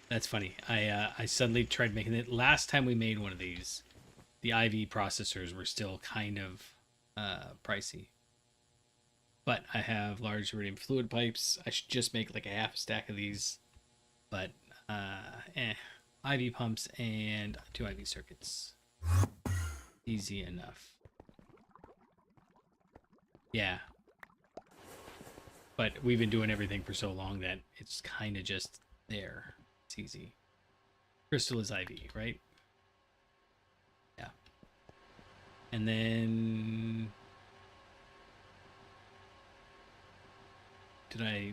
That's funny. I suddenly tried making it. Last time we made one of these, the IV processors were still kind of pricey. But I have large iridium fluid pipes. I should just make like a half stack of these. But IV pumps and 2 IV circuits. Easy enough. Yeah. But we've been doing everything for so long that it's kind of just there. It's easy. Crystal is IV, right? Yeah. And then... Did I...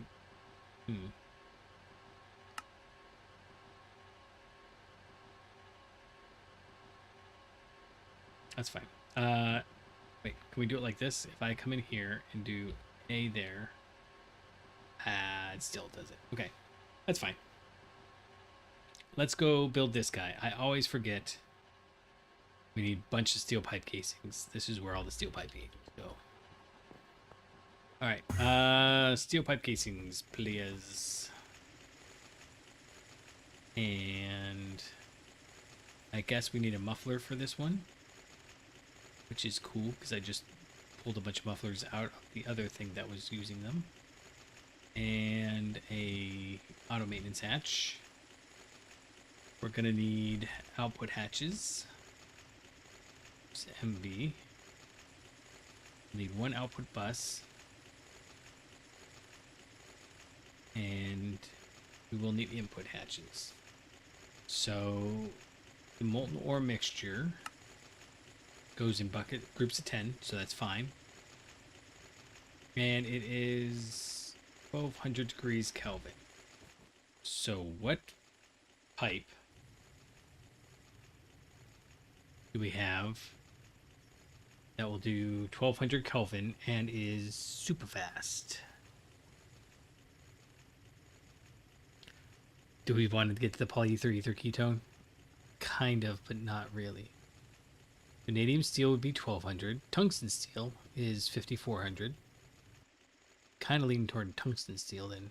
That's fine. Wait, can we do it like this? If I come in here and do A there... it still does it. Okay, that's fine. Let's go build this guy. I always forget we need a bunch of steel pipe casings. This is where all the steel pipe go. All right, steel pipe casings, please. And I guess we need a muffler for this one, which is cool because I just pulled a bunch of mufflers out of the other thing that was using them. And a auto maintenance hatch. We're gonna need output hatches. There's MV. Need one output bus. And we will need input hatches. So the molten ore mixture goes in bucket groups of 10, so that's fine. And it is 1200 degrees Kelvin. So what pipe do we have that will do 1200 Kelvin and is super fast? Do we want to get to the polyether ether ketone? Kind of, but not really. Vanadium steel would be 1200. Tungsten steel is 5400. Kind of leaning toward tungsten steel then.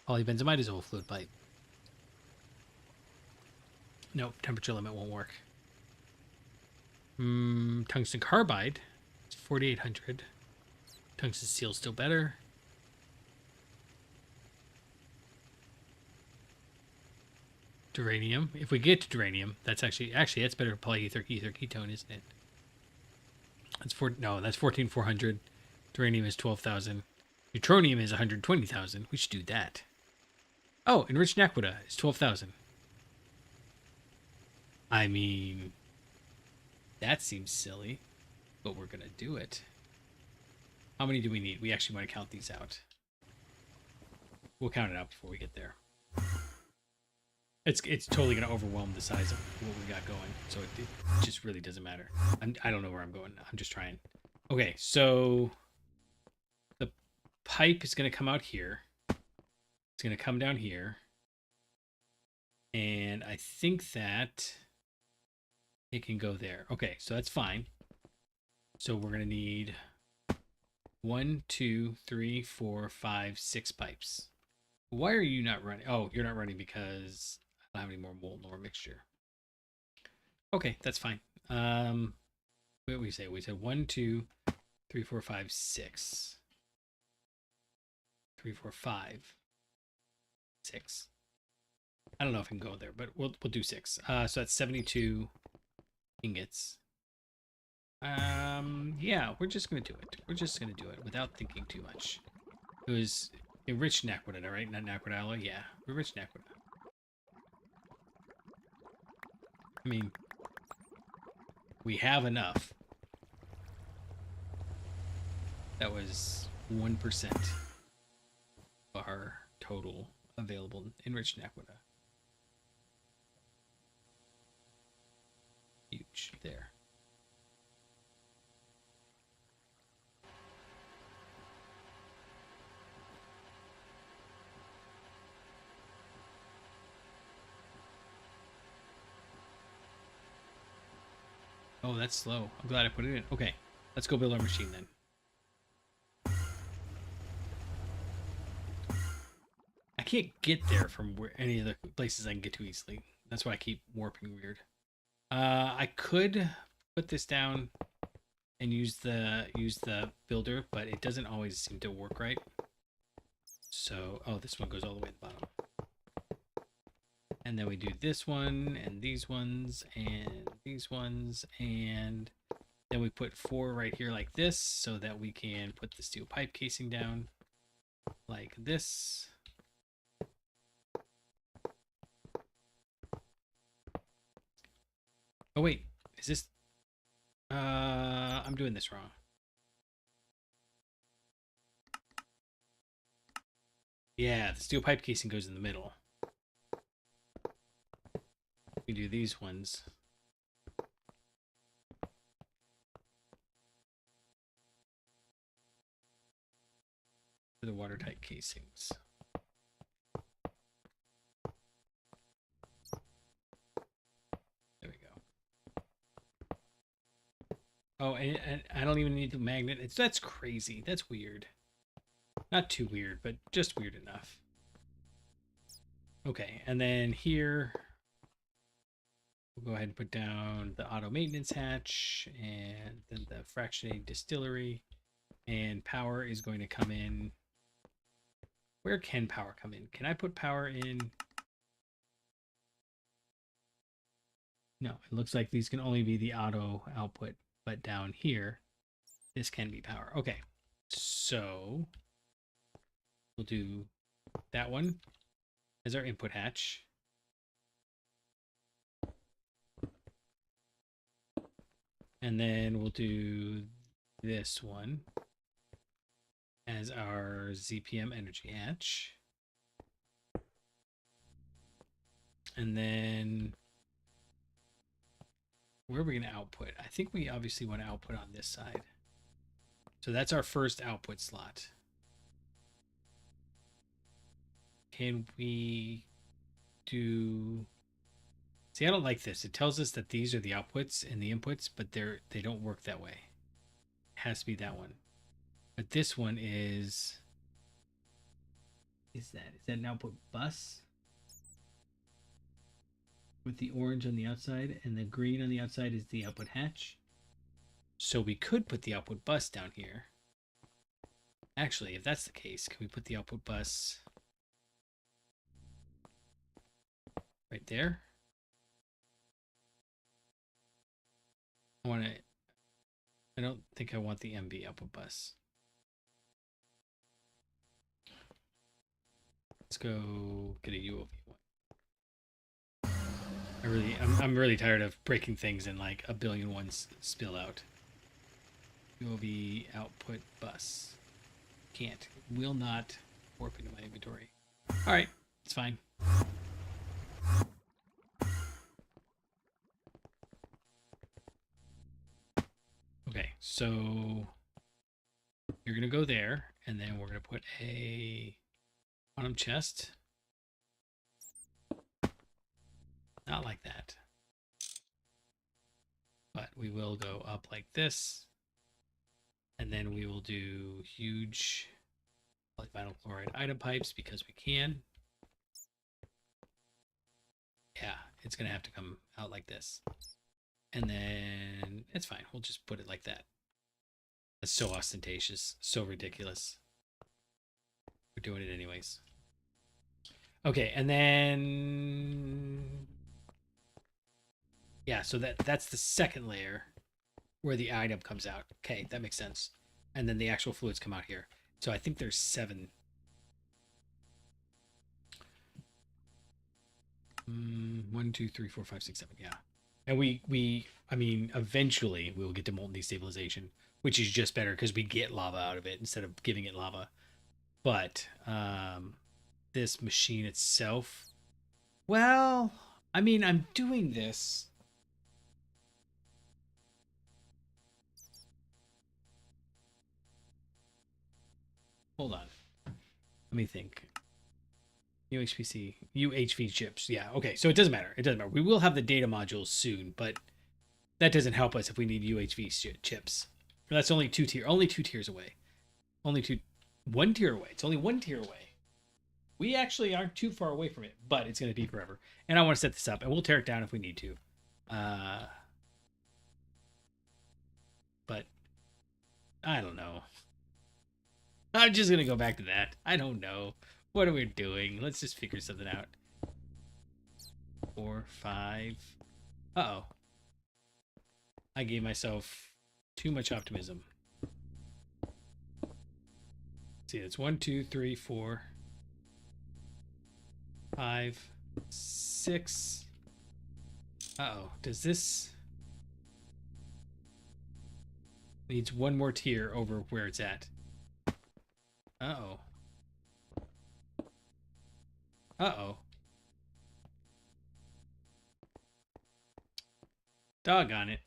Polybenzimidazole fluid pipe. Nope, temperature limit won't work. Tungsten carbide is 4800. Tungsten steel is still better. Duranium. If we get to duranium, that's actually that's better polyether ether ketone, isn't it? That's 14400. Duranium is 12,000. Neutronium is 120,000. We should do that. Oh, enriched naquita is 12,000. I mean, that seems silly, but we're gonna do it. How many do we need? We actually want to count these out. We'll count it out before we get there. It's totally gonna overwhelm the size of what we got going, so it just really doesn't matter. I don't know where I'm going. I'm just trying. Okay, so the pipe is gonna come out here. It's gonna come down here, and I think that it can go there. Okay, so that's fine. So we're gonna need 1, 2, 3, 4, 5, 6 pipes. Why are you not running? Oh, you're not running because I don't have any more molten ore mixture. Okay, that's fine. What did we say? We said 1, 2, 3, 4, 5, 6. 3, 4, 5, 6. I don't know if I can go there, but we'll do 6. So that's 72 ingots. Yeah, we're just gonna do it. We're just gonna do it without thinking too much. It was enriched naquita, right? Not naquita alloy. Yeah, enriched naquita. I mean, we have enough. That was 1% of our total available enriched naquita. Huge there. Oh, that's slow. I'm glad I put it in. Okay, let's go build our machine then. I can't get there from where any of the places I can get to easily. That's why I keep warping weird. I could put this down and use the builder, but it doesn't always seem to work right. So, oh, this one goes all the way to the bottom. And then we do this one and these ones and these ones, and then we put 4 right here like this so that we can put the steel pipe casing down like this. Oh wait, is this I'm doing this wrong. Yeah, the steel pipe casing goes in the middle. We do these ones. For the watertight casings. There we go. Oh, and I don't even need the magnet. That's crazy. That's weird. Not too weird, but just weird enough. Okay, and then here, we'll go ahead and put down the auto maintenance hatch and then the fractionated distillery. And power is going to come in. Where can power come in? Can I put power in? No, it looks like these can only be the auto output, but down here, this can be power. Okay, so we'll do that one as our input hatch. And then we'll do this one as our ZPM energy hatch. And then where are we going to output? I think we obviously want to output on this side. So that's our first output slot. Can we do... See, I don't like this. It tells us that these are the outputs and the inputs, but they don't work that way. It has to be that one. But this one is that an output bus? With the orange on the outside and the green on the outside is the output hatch. So we could put the output bus down here. Actually, if that's the case, can we put the output bus right there? I don't think I want the MV output bus. Let's go get a UOV one. I'm really tired of breaking things and like a billion ones spill out. UOV output bus. Can't. Will not warp into my inventory. Alright, it's fine. Okay, so you're gonna go there, and then we're gonna put a quantum chest. Not like that. But we will go up like this. And then we will do huge polyvinyl chloride item pipes because we can. Yeah, it's going to have to come out like this. And then it's fine. We'll just put it like that. That's so ostentatious. So ridiculous. We're doing it anyways. Okay, and then... Yeah, so that's the second layer where the item comes out. Okay, that makes sense. And then the actual fluids come out here. So I think there's 7. 1, 2, 3, 4, 5, 6, 7. Yeah. And I mean, eventually we will get to molten destabilization, which is just better because we get lava out of it instead of giving it lava. But this machine itself, well, I mean, I'm doing this. Hold on. Let me think. UHV chips. Yeah, okay. So it doesn't matter. It doesn't matter. We will have the data modules soon, but that doesn't help us if we need UHV chips. That's only 2 tiers away. One tier away. It's only 1 tier away. We actually aren't too far away from it, but it's going to be forever. And I want to set this up, and we'll tear it down if we need to. But I don't know. I'm just going to go back to that. I don't know. What are we doing? Let's just figure something out. 4, 5. Uh-oh. I gave myself too much optimism. See, that's 1, 2, 3, 4, 5, 6. Uh-oh. Does this... needs one more tier over where it's at. Uh-oh. Uh-oh. Doggone it.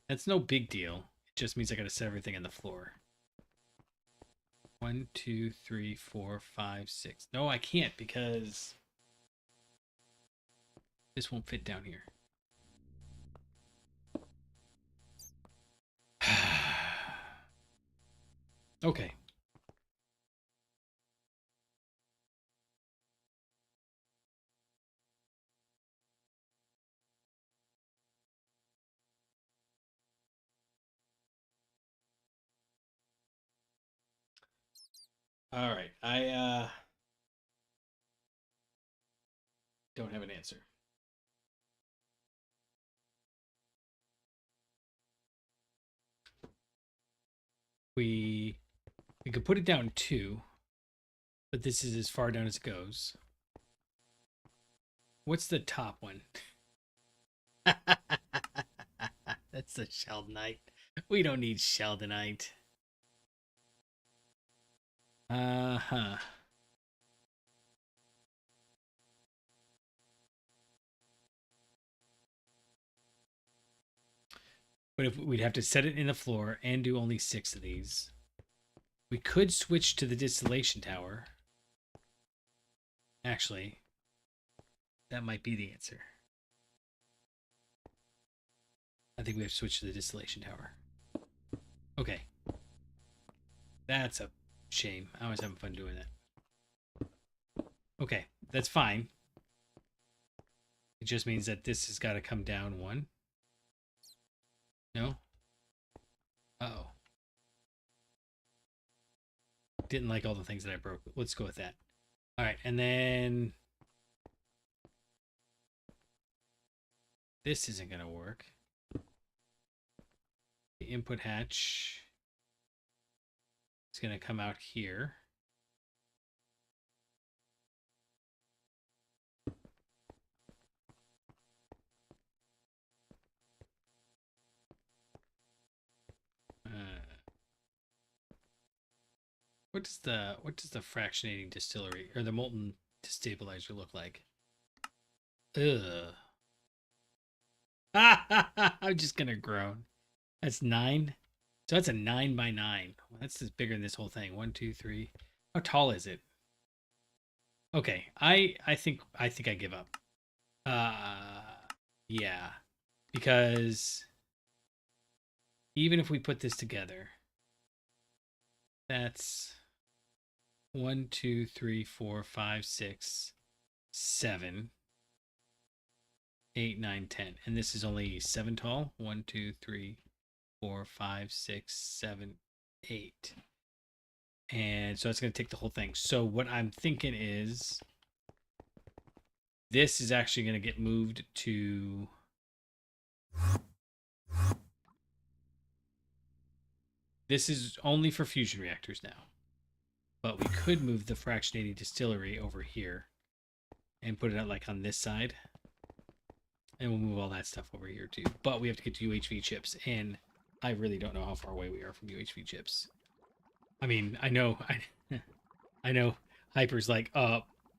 That's no big deal. It just means I gotta set everything on the floor. 1, 2, 3, 4, 5, 6. No, I can't because this won't fit down here. Okay. All right. I don't have an answer. We could put it down 2, but this is as far down as it goes. What's the top one? That's the Sheldonite. We don't need Sheldonite. Uh-huh. But if we'd have to set it in the floor and do only 6 of these. We could switch to the distillation tower. Actually, that might be the answer. I think we have to switch to the distillation tower. Okay. That's a shame. I was having fun doing that. Okay, that's fine. It just means that this has got to come down 1. No? Uh-oh. Didn't like all the things that I broke. Let's go with that. All right, and then this isn't going to work. The input hatch is going to come out here. What does the fractionating distillery or the molten destabilizer look like? Ugh. I'm just gonna groan. That's 9. So that's a 9 by 9. Well, that's just bigger than this whole thing. 1, 2, 3. How tall is it? Okay, I think I give up. Yeah, because even if we put this together, that's 1, 2, 3, 4, 5, 6, 7, 8, 9, 10. And this is only 7 tall. 1, 2, 3, 4, 5, 6, 7, 8. And so it's going to take the whole thing. So what I'm thinking is this is actually going to get moved to... This is only for fusion reactors now. But we could move the fractionating distillery over here and put it out like on this side. And we'll move all that stuff over here too. But we have to get to UHV chips, and I really don't know how far away we are from UHV chips. I mean, I know Hyper's like,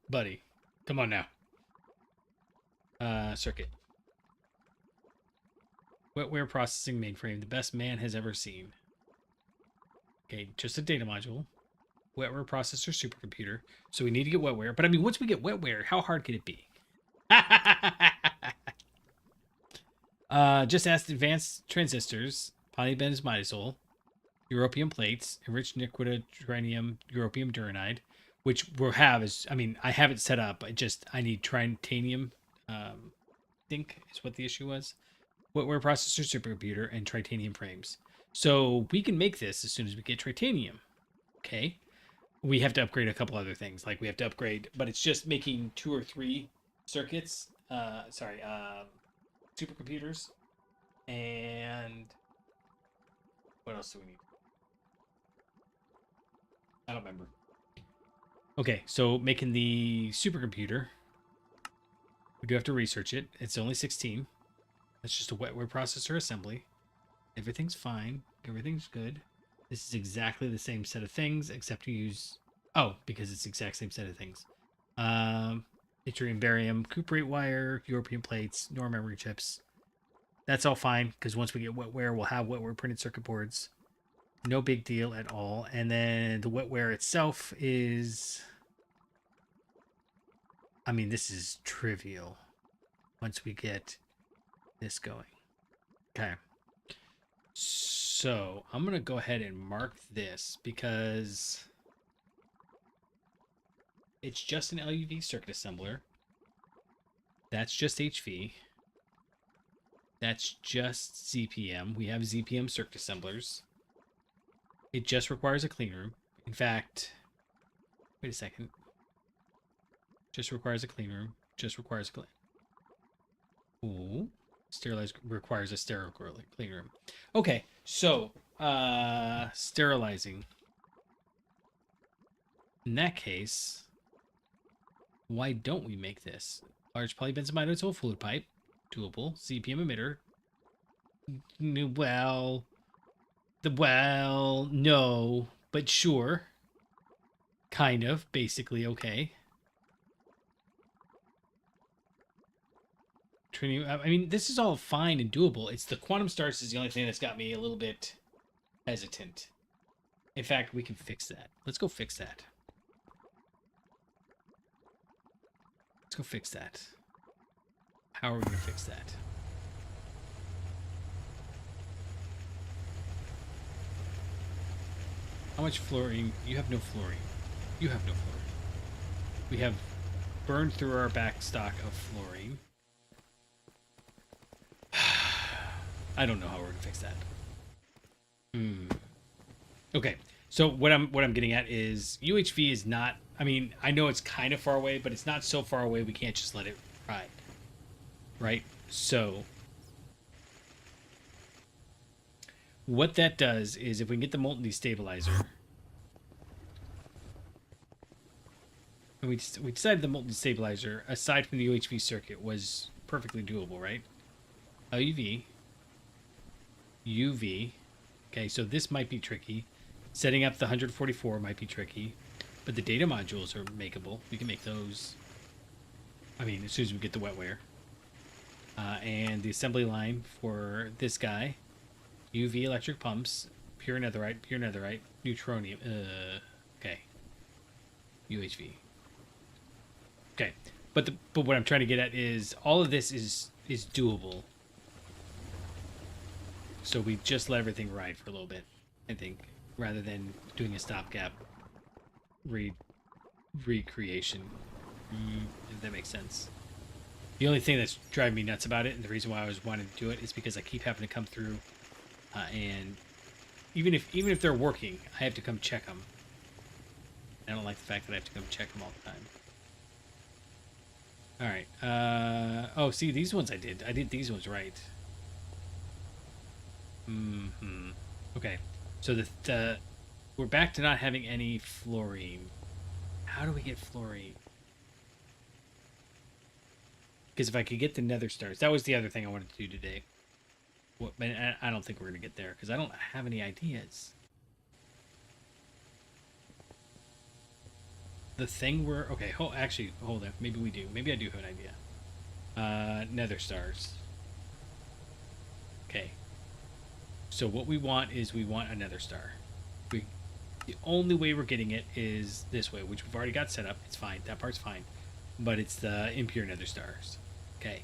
buddy, come on now. Circuit. Wetware processing mainframe, the best man has ever seen. Okay, just a data module. Wetware processor supercomputer. So we need to get wetware. But I mean, once we get wetware, how hard can it be? Just asked advanced transistors, polybenzimidazole, europium plates, enriched niquidodrinium, europium duranide, which we'll have is, I mean, I have it set up. I need tritanium. Think is what the issue was. Wetware processor, supercomputer, and tritanium frames. So we can make this as soon as we get tritanium. Okay. We have to upgrade a couple other things. Like we have to upgrade, but it's just making 2 or 3 circuits. Supercomputers. And what else do we need? I don't remember. Okay, so making the supercomputer. We do have to research it. It's only 16. That's just a wetware processor assembly. Everything's fine. Everything's good. This is exactly the same set of things, except you use... Oh, because it's the exact same set of things. Yttrium, barium, cuprate wire, European plates, NOR memory chips. That's all fine, because once we get wetware, we'll have wetware printed circuit boards. No big deal at all. And then the wetware itself is... I mean, this is trivial once we get this going. Okay. So I'm going to go ahead and mark this because it's just an LUV circuit assembler. That's just HV. That's just ZPM. We have ZPM circuit assemblers. It just requires a clean room. In fact, wait a second. Just requires a clean room. Just requires a clean. Ooh. Sterilize requires a sterile clean room. Okay, so sterilizing. In that case, why don't we make this? Large polybenzimidazole fluid pipe, doable. ZPM emitter. Well, no, but sure. Kind of, basically okay. I mean, this is all fine and doable. It's the quantum stars is the only thing that's got me a little bit hesitant. In fact, we can fix that. Let's go fix that. Let's go fix that. How are we going to fix that? How much fluorine? You have no fluorine. You have no fluorine. We have burned through our back stock of fluorine. I don't know how we're gonna fix that. Okay, so what I'm getting at is UHV is not. I mean, I know it's kind of far away, but it's not so far away we can't just let it ride, right? So what that does is if we can get the molten destabilizer, and we decided the molten destabilizer, aside from the UHV circuit, was perfectly doable, right? LUV, UV. Okay, so this might be tricky. Setting up the 144 might be tricky, but the data modules are makeable. We can make those. I mean, as soon as we get the wetware. And the assembly line for this guy, UV electric pumps, pure netherite, neutronium. Okay. UHV. Okay, but what I'm trying to get at is all of this is doable. So we just let everything ride for a little bit, I think, rather than doing a stopgap recreation. If that makes sense. The only thing that's driving me nuts about it, and the reason why I was wanting to do it, is because I keep having to come through, and even if they're working, I have to come check them. I don't like the fact that I have to come check them all the time. All right. Oh, see, these ones I did these ones right. Okay, so we're back to not having any fluorine. How do we get fluorine? Because if I could get the nether stars, that was the other thing I wanted to do today. But I don't think we're gonna get there because I don't have any ideas. The thing we're okay. Actually, hold on. Maybe we do. Maybe I do have an idea. Nether stars. Okay. So what we want is we want a nether star. The only way we're getting it is this way, which we've already got set up. It's fine. That part's fine. But it's the impure nether stars. Okay.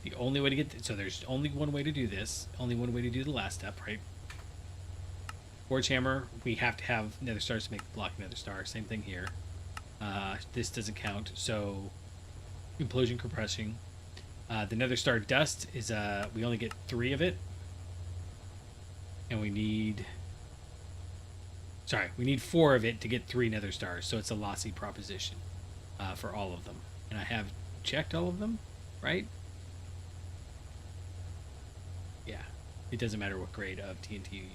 The only way to get... So there's only one way to do this. Only one way to do the last step, right? Forge hammer. We have to have nether stars to make block nether star. Same thing here. This doesn't count. So implosion compressing. The nether star dust is we only get 3 of it, and we need 4 of it to get 3 nether stars. So it's a lossy proposition for all of them. And I have checked all of them, right? Yeah, it doesn't matter what grade of TNT you use.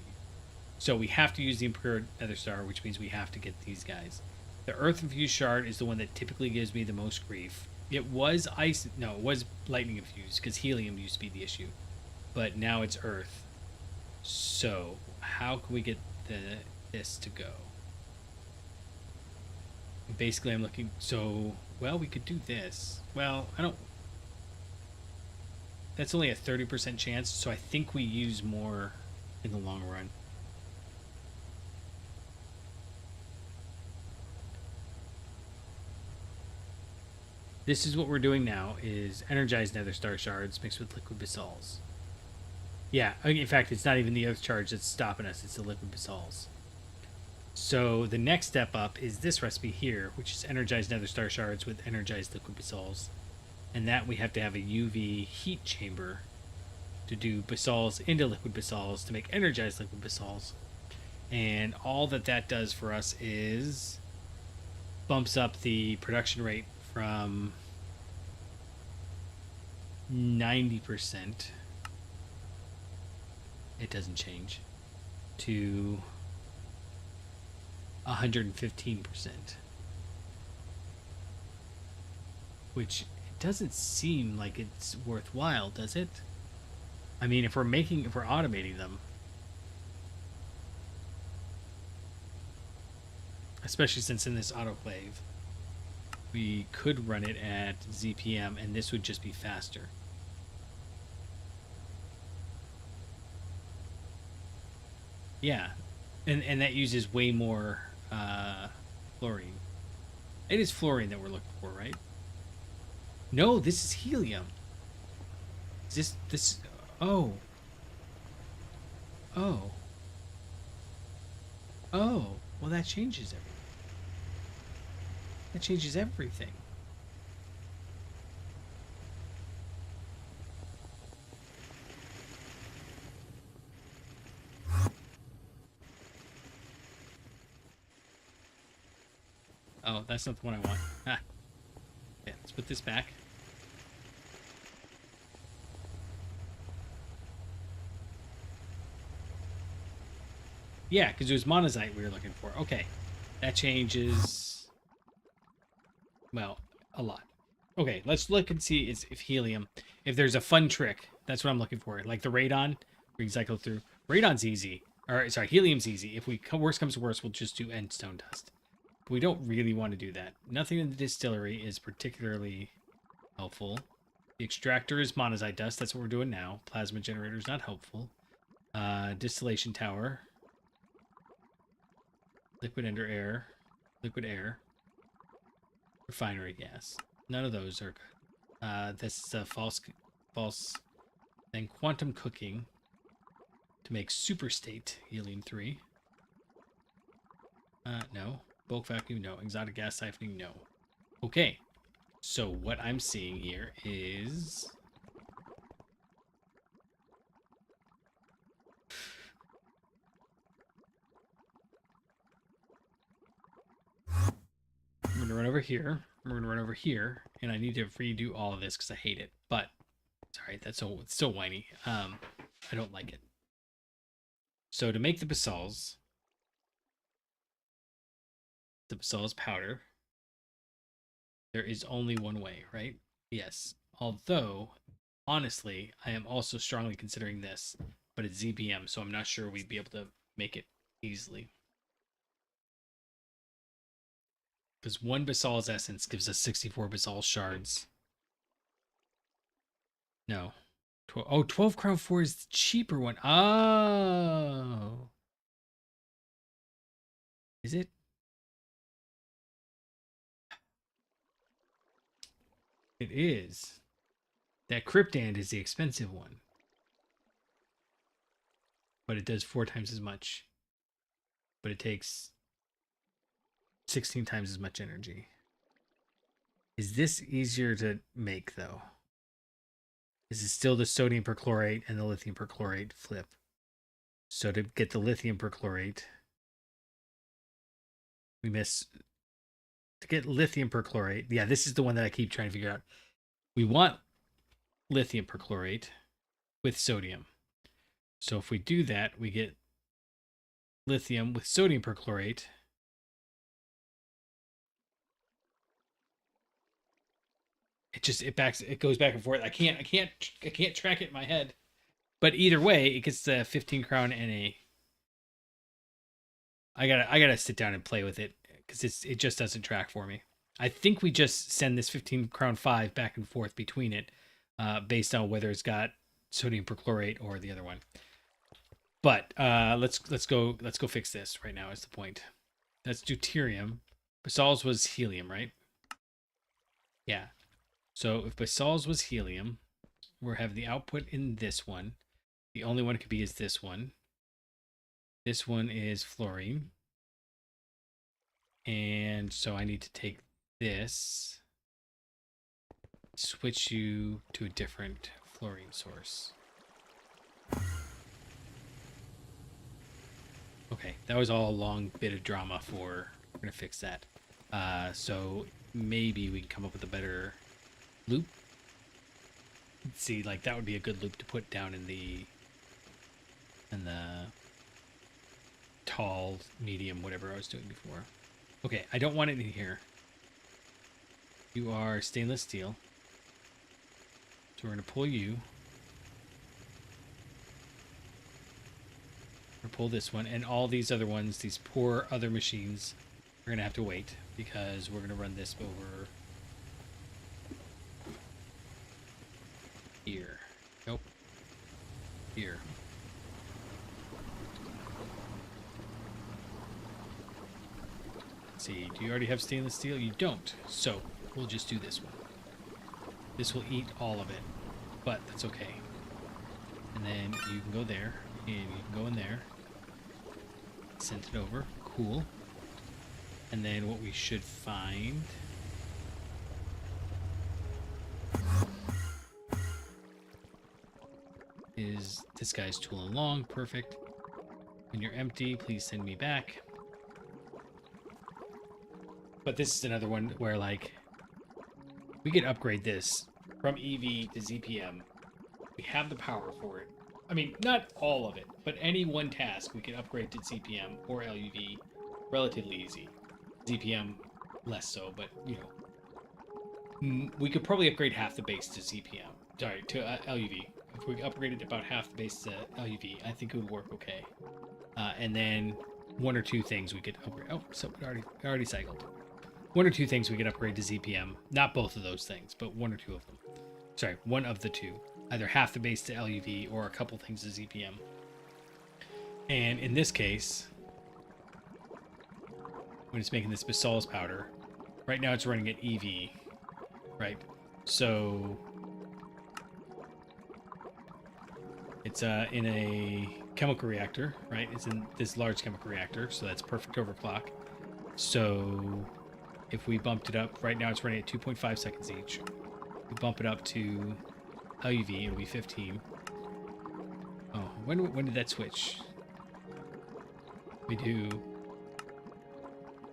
So we have to use the Imperial Nether Star, which means we have to get these guys. The Earth Infused Shard is the one that typically gives me the most grief. It was ice. No, it was lightning infused because helium used to be the issue, but now it's Earth. So how can we get this to go? Basically, I'm looking. So well, we could do this. Well, I don't. That's only a 30% chance, so I think we use more in the long run. This is what we're doing now, is energized nether star shards mixed with liquid basalts. Yeah, in fact, it's not even the earth charge that's stopping us, it's the liquid basalts. So the next step up is this recipe here, which is energized nether star shards with energized liquid basalts. And that we have to have a UV heat chamber to do basalts into liquid basalts to make energized liquid basalts. And all that does for us is bumps up the production rate from 90%, it doesn't change, to 115%, which it doesn't seem like it's worthwhile, does it? I mean, if we're automating them, especially since in this autoclave we could run it at ZPM and this would just be faster. Yeah, and that uses way more fluorine. It is fluorine that we're looking for, right? No, this is helium. Is this? Oh. Oh. Oh. Well, that changes everything. That changes everything. Oh, that's not the one I want. Ah. Yeah, let's put this back. Yeah, because it was monazite we were looking for. Okay. That changes, well, a lot. Okay, let's look and see if helium, if there's a fun trick. That's what I'm looking for. Like the radon, we can cycle through. Radon's easy. Or, sorry, helium's easy. If worst comes to worst, we'll just do endstone dust. But we don't really want to do that. Nothing in the distillery is particularly helpful. The extractor is monazite dust. That's what we're doing now. Plasma generator is not helpful. Distillation tower. Liquid under air. Liquid air. Refinery gas. None of those are good. This is false. Then quantum cooking to make super state helium 3. No. Bulk vacuum, no. Exotic gas siphoning, no. Okay. So what I'm seeing here is I'm going to run over here. I'm going to run over here, and I need to redo all of this because I hate it. But, sorry, it's so whiny. I don't like it. So to make the basalts powder, there is only one way, right? Yes. Although, honestly, I am also strongly considering this, but it's ZBM, so I'm not sure we'd be able to make it easily. Because one basal's essence gives us 64 basal shards. No. 12 Crown 4 is the cheaper one. Oh. Is it? It is. That Cryptand is the expensive one. But it does 4 times as much. But it takes 16 times as much energy. Is this easier to make, though? This is still the sodium perchlorate and the lithium perchlorate flip. So to get the lithium perchlorate, we miss... To get lithium perchlorate, yeah, this is the one that I keep trying to figure out. We want lithium perchlorate with sodium. So if we do that, we get lithium with sodium perchlorate. It goes back and forth. I can't track it in my head. But either way, it gets the 15 crown and a... I gotta sit down and play with it because it just doesn't track for me. I think we just send this 15 crown 5 back and forth between it, based on whether it's got sodium perchlorate or the other one. But let's go fix this right now. Is the point? That's deuterium. Basal's was helium, right? Yeah. So if Basal's was helium, we'll have the output in this one. The only one it could be is this one. This one is fluorine. And so I need to take this, switch you to a different fluorine source. Okay, that was all a long bit of drama for... We're going to fix that. So maybe we can come up with a better loop. Let's see, like that would be a good loop to put down in the tall, medium, whatever I was doing before. Okay, I don't want it in here. You are stainless steel. So we're going to pull you. We're going to pull this one. And all these other ones, these poor other machines, we're going to have to wait because we're going to run this over here. Nope. Here. Let's see, do you already have stainless steel? You don't. So we'll just do this one. This will eat all of it, but that's okay. And then you can go there, and you can go in there. Send it over. Cool. And then what we should find is this guy's tooling along. Perfect. When you're empty, please send me back. But this is another one where, like, we could upgrade this from EV to ZPM. We have the power for it. I mean, not all of it, but any one task we can upgrade to ZPM or LUV relatively easy. ZPM less so, but, you know. We could probably upgrade half the base to ZPM. Sorry, to LUV. If we upgraded about half the base to LUV, I think it would work okay. And then one or two things we could upgrade. Oh, so it already cycled. One or two things we could upgrade to ZPM. Not both of those things, but one or two of them. Sorry, one of the two. Either half the base to LUV or a couple things to ZPM. And in this case, when it's making this Basal's powder, right now it's running at EV, right? So it's in a chemical reactor, right? It's in this large chemical reactor, so that's perfect overclock. So if we bumped it up, right now it's running at 2.5 seconds each. We bump it up to LUV, it'll be 15. Oh, when did that switch? We do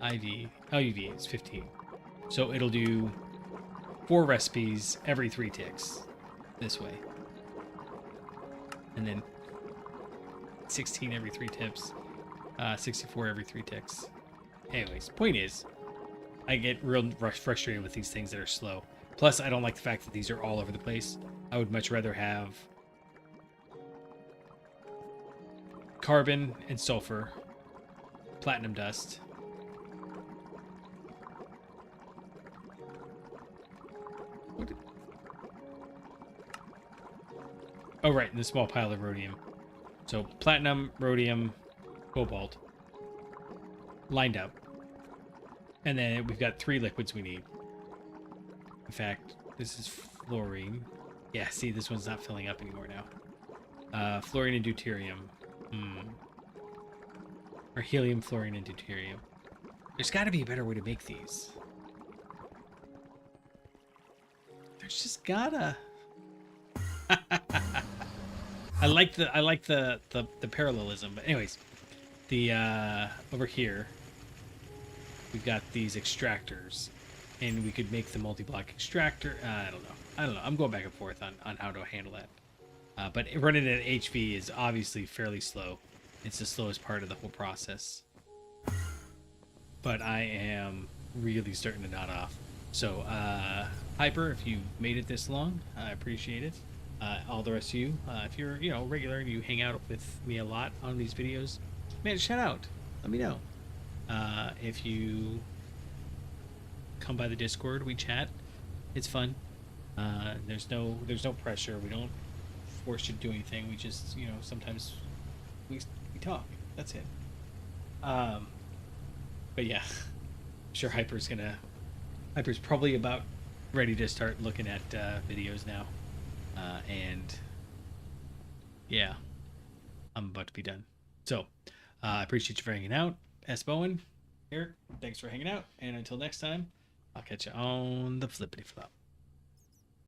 IV, LUV is 15. So it'll do 4 recipes every 3 ticks this way. And then 16 every 3 tips, 64 every 3 ticks. Anyways, point is, I get real frustrated with these things that are slow. Plus, I don't like the fact that these are all over the place. I would much rather have carbon and sulfur, platinum dust. Oh, right, and the small pile of rhodium. So platinum, rhodium, cobalt, lined up. And then we've got 3 liquids we need. In fact, this is fluorine. Yeah, see, this one's not filling up anymore now. Fluorine and deuterium. Or helium, fluorine, and deuterium. There's got to be a better way to make these. just gotta. I like the parallelism, but anyways, the over here we've got these extractors, and we could make the multi-block extractor. I don't know. I'm going back and forth on how to handle that. But running at HV is obviously fairly slow. It's the slowest part of the whole process. But I am really starting to nod off. So, Hyper, if you made it this long, I appreciate it. All the rest of you, if you're, regular and you hang out with me a lot on these videos, man, shout out. Let me know. If you come by the Discord, we chat. It's fun. There's no pressure. We don't force you to do anything. We just, sometimes we talk. That's it. But yeah, I'm sure Hyper's probably about ready to start looking at videos now. And yeah, I'm about to be done. So I appreciate you for hanging out. S. Bowen, Eric, thanks for hanging out. And until next time, I'll catch you on the flippity flop.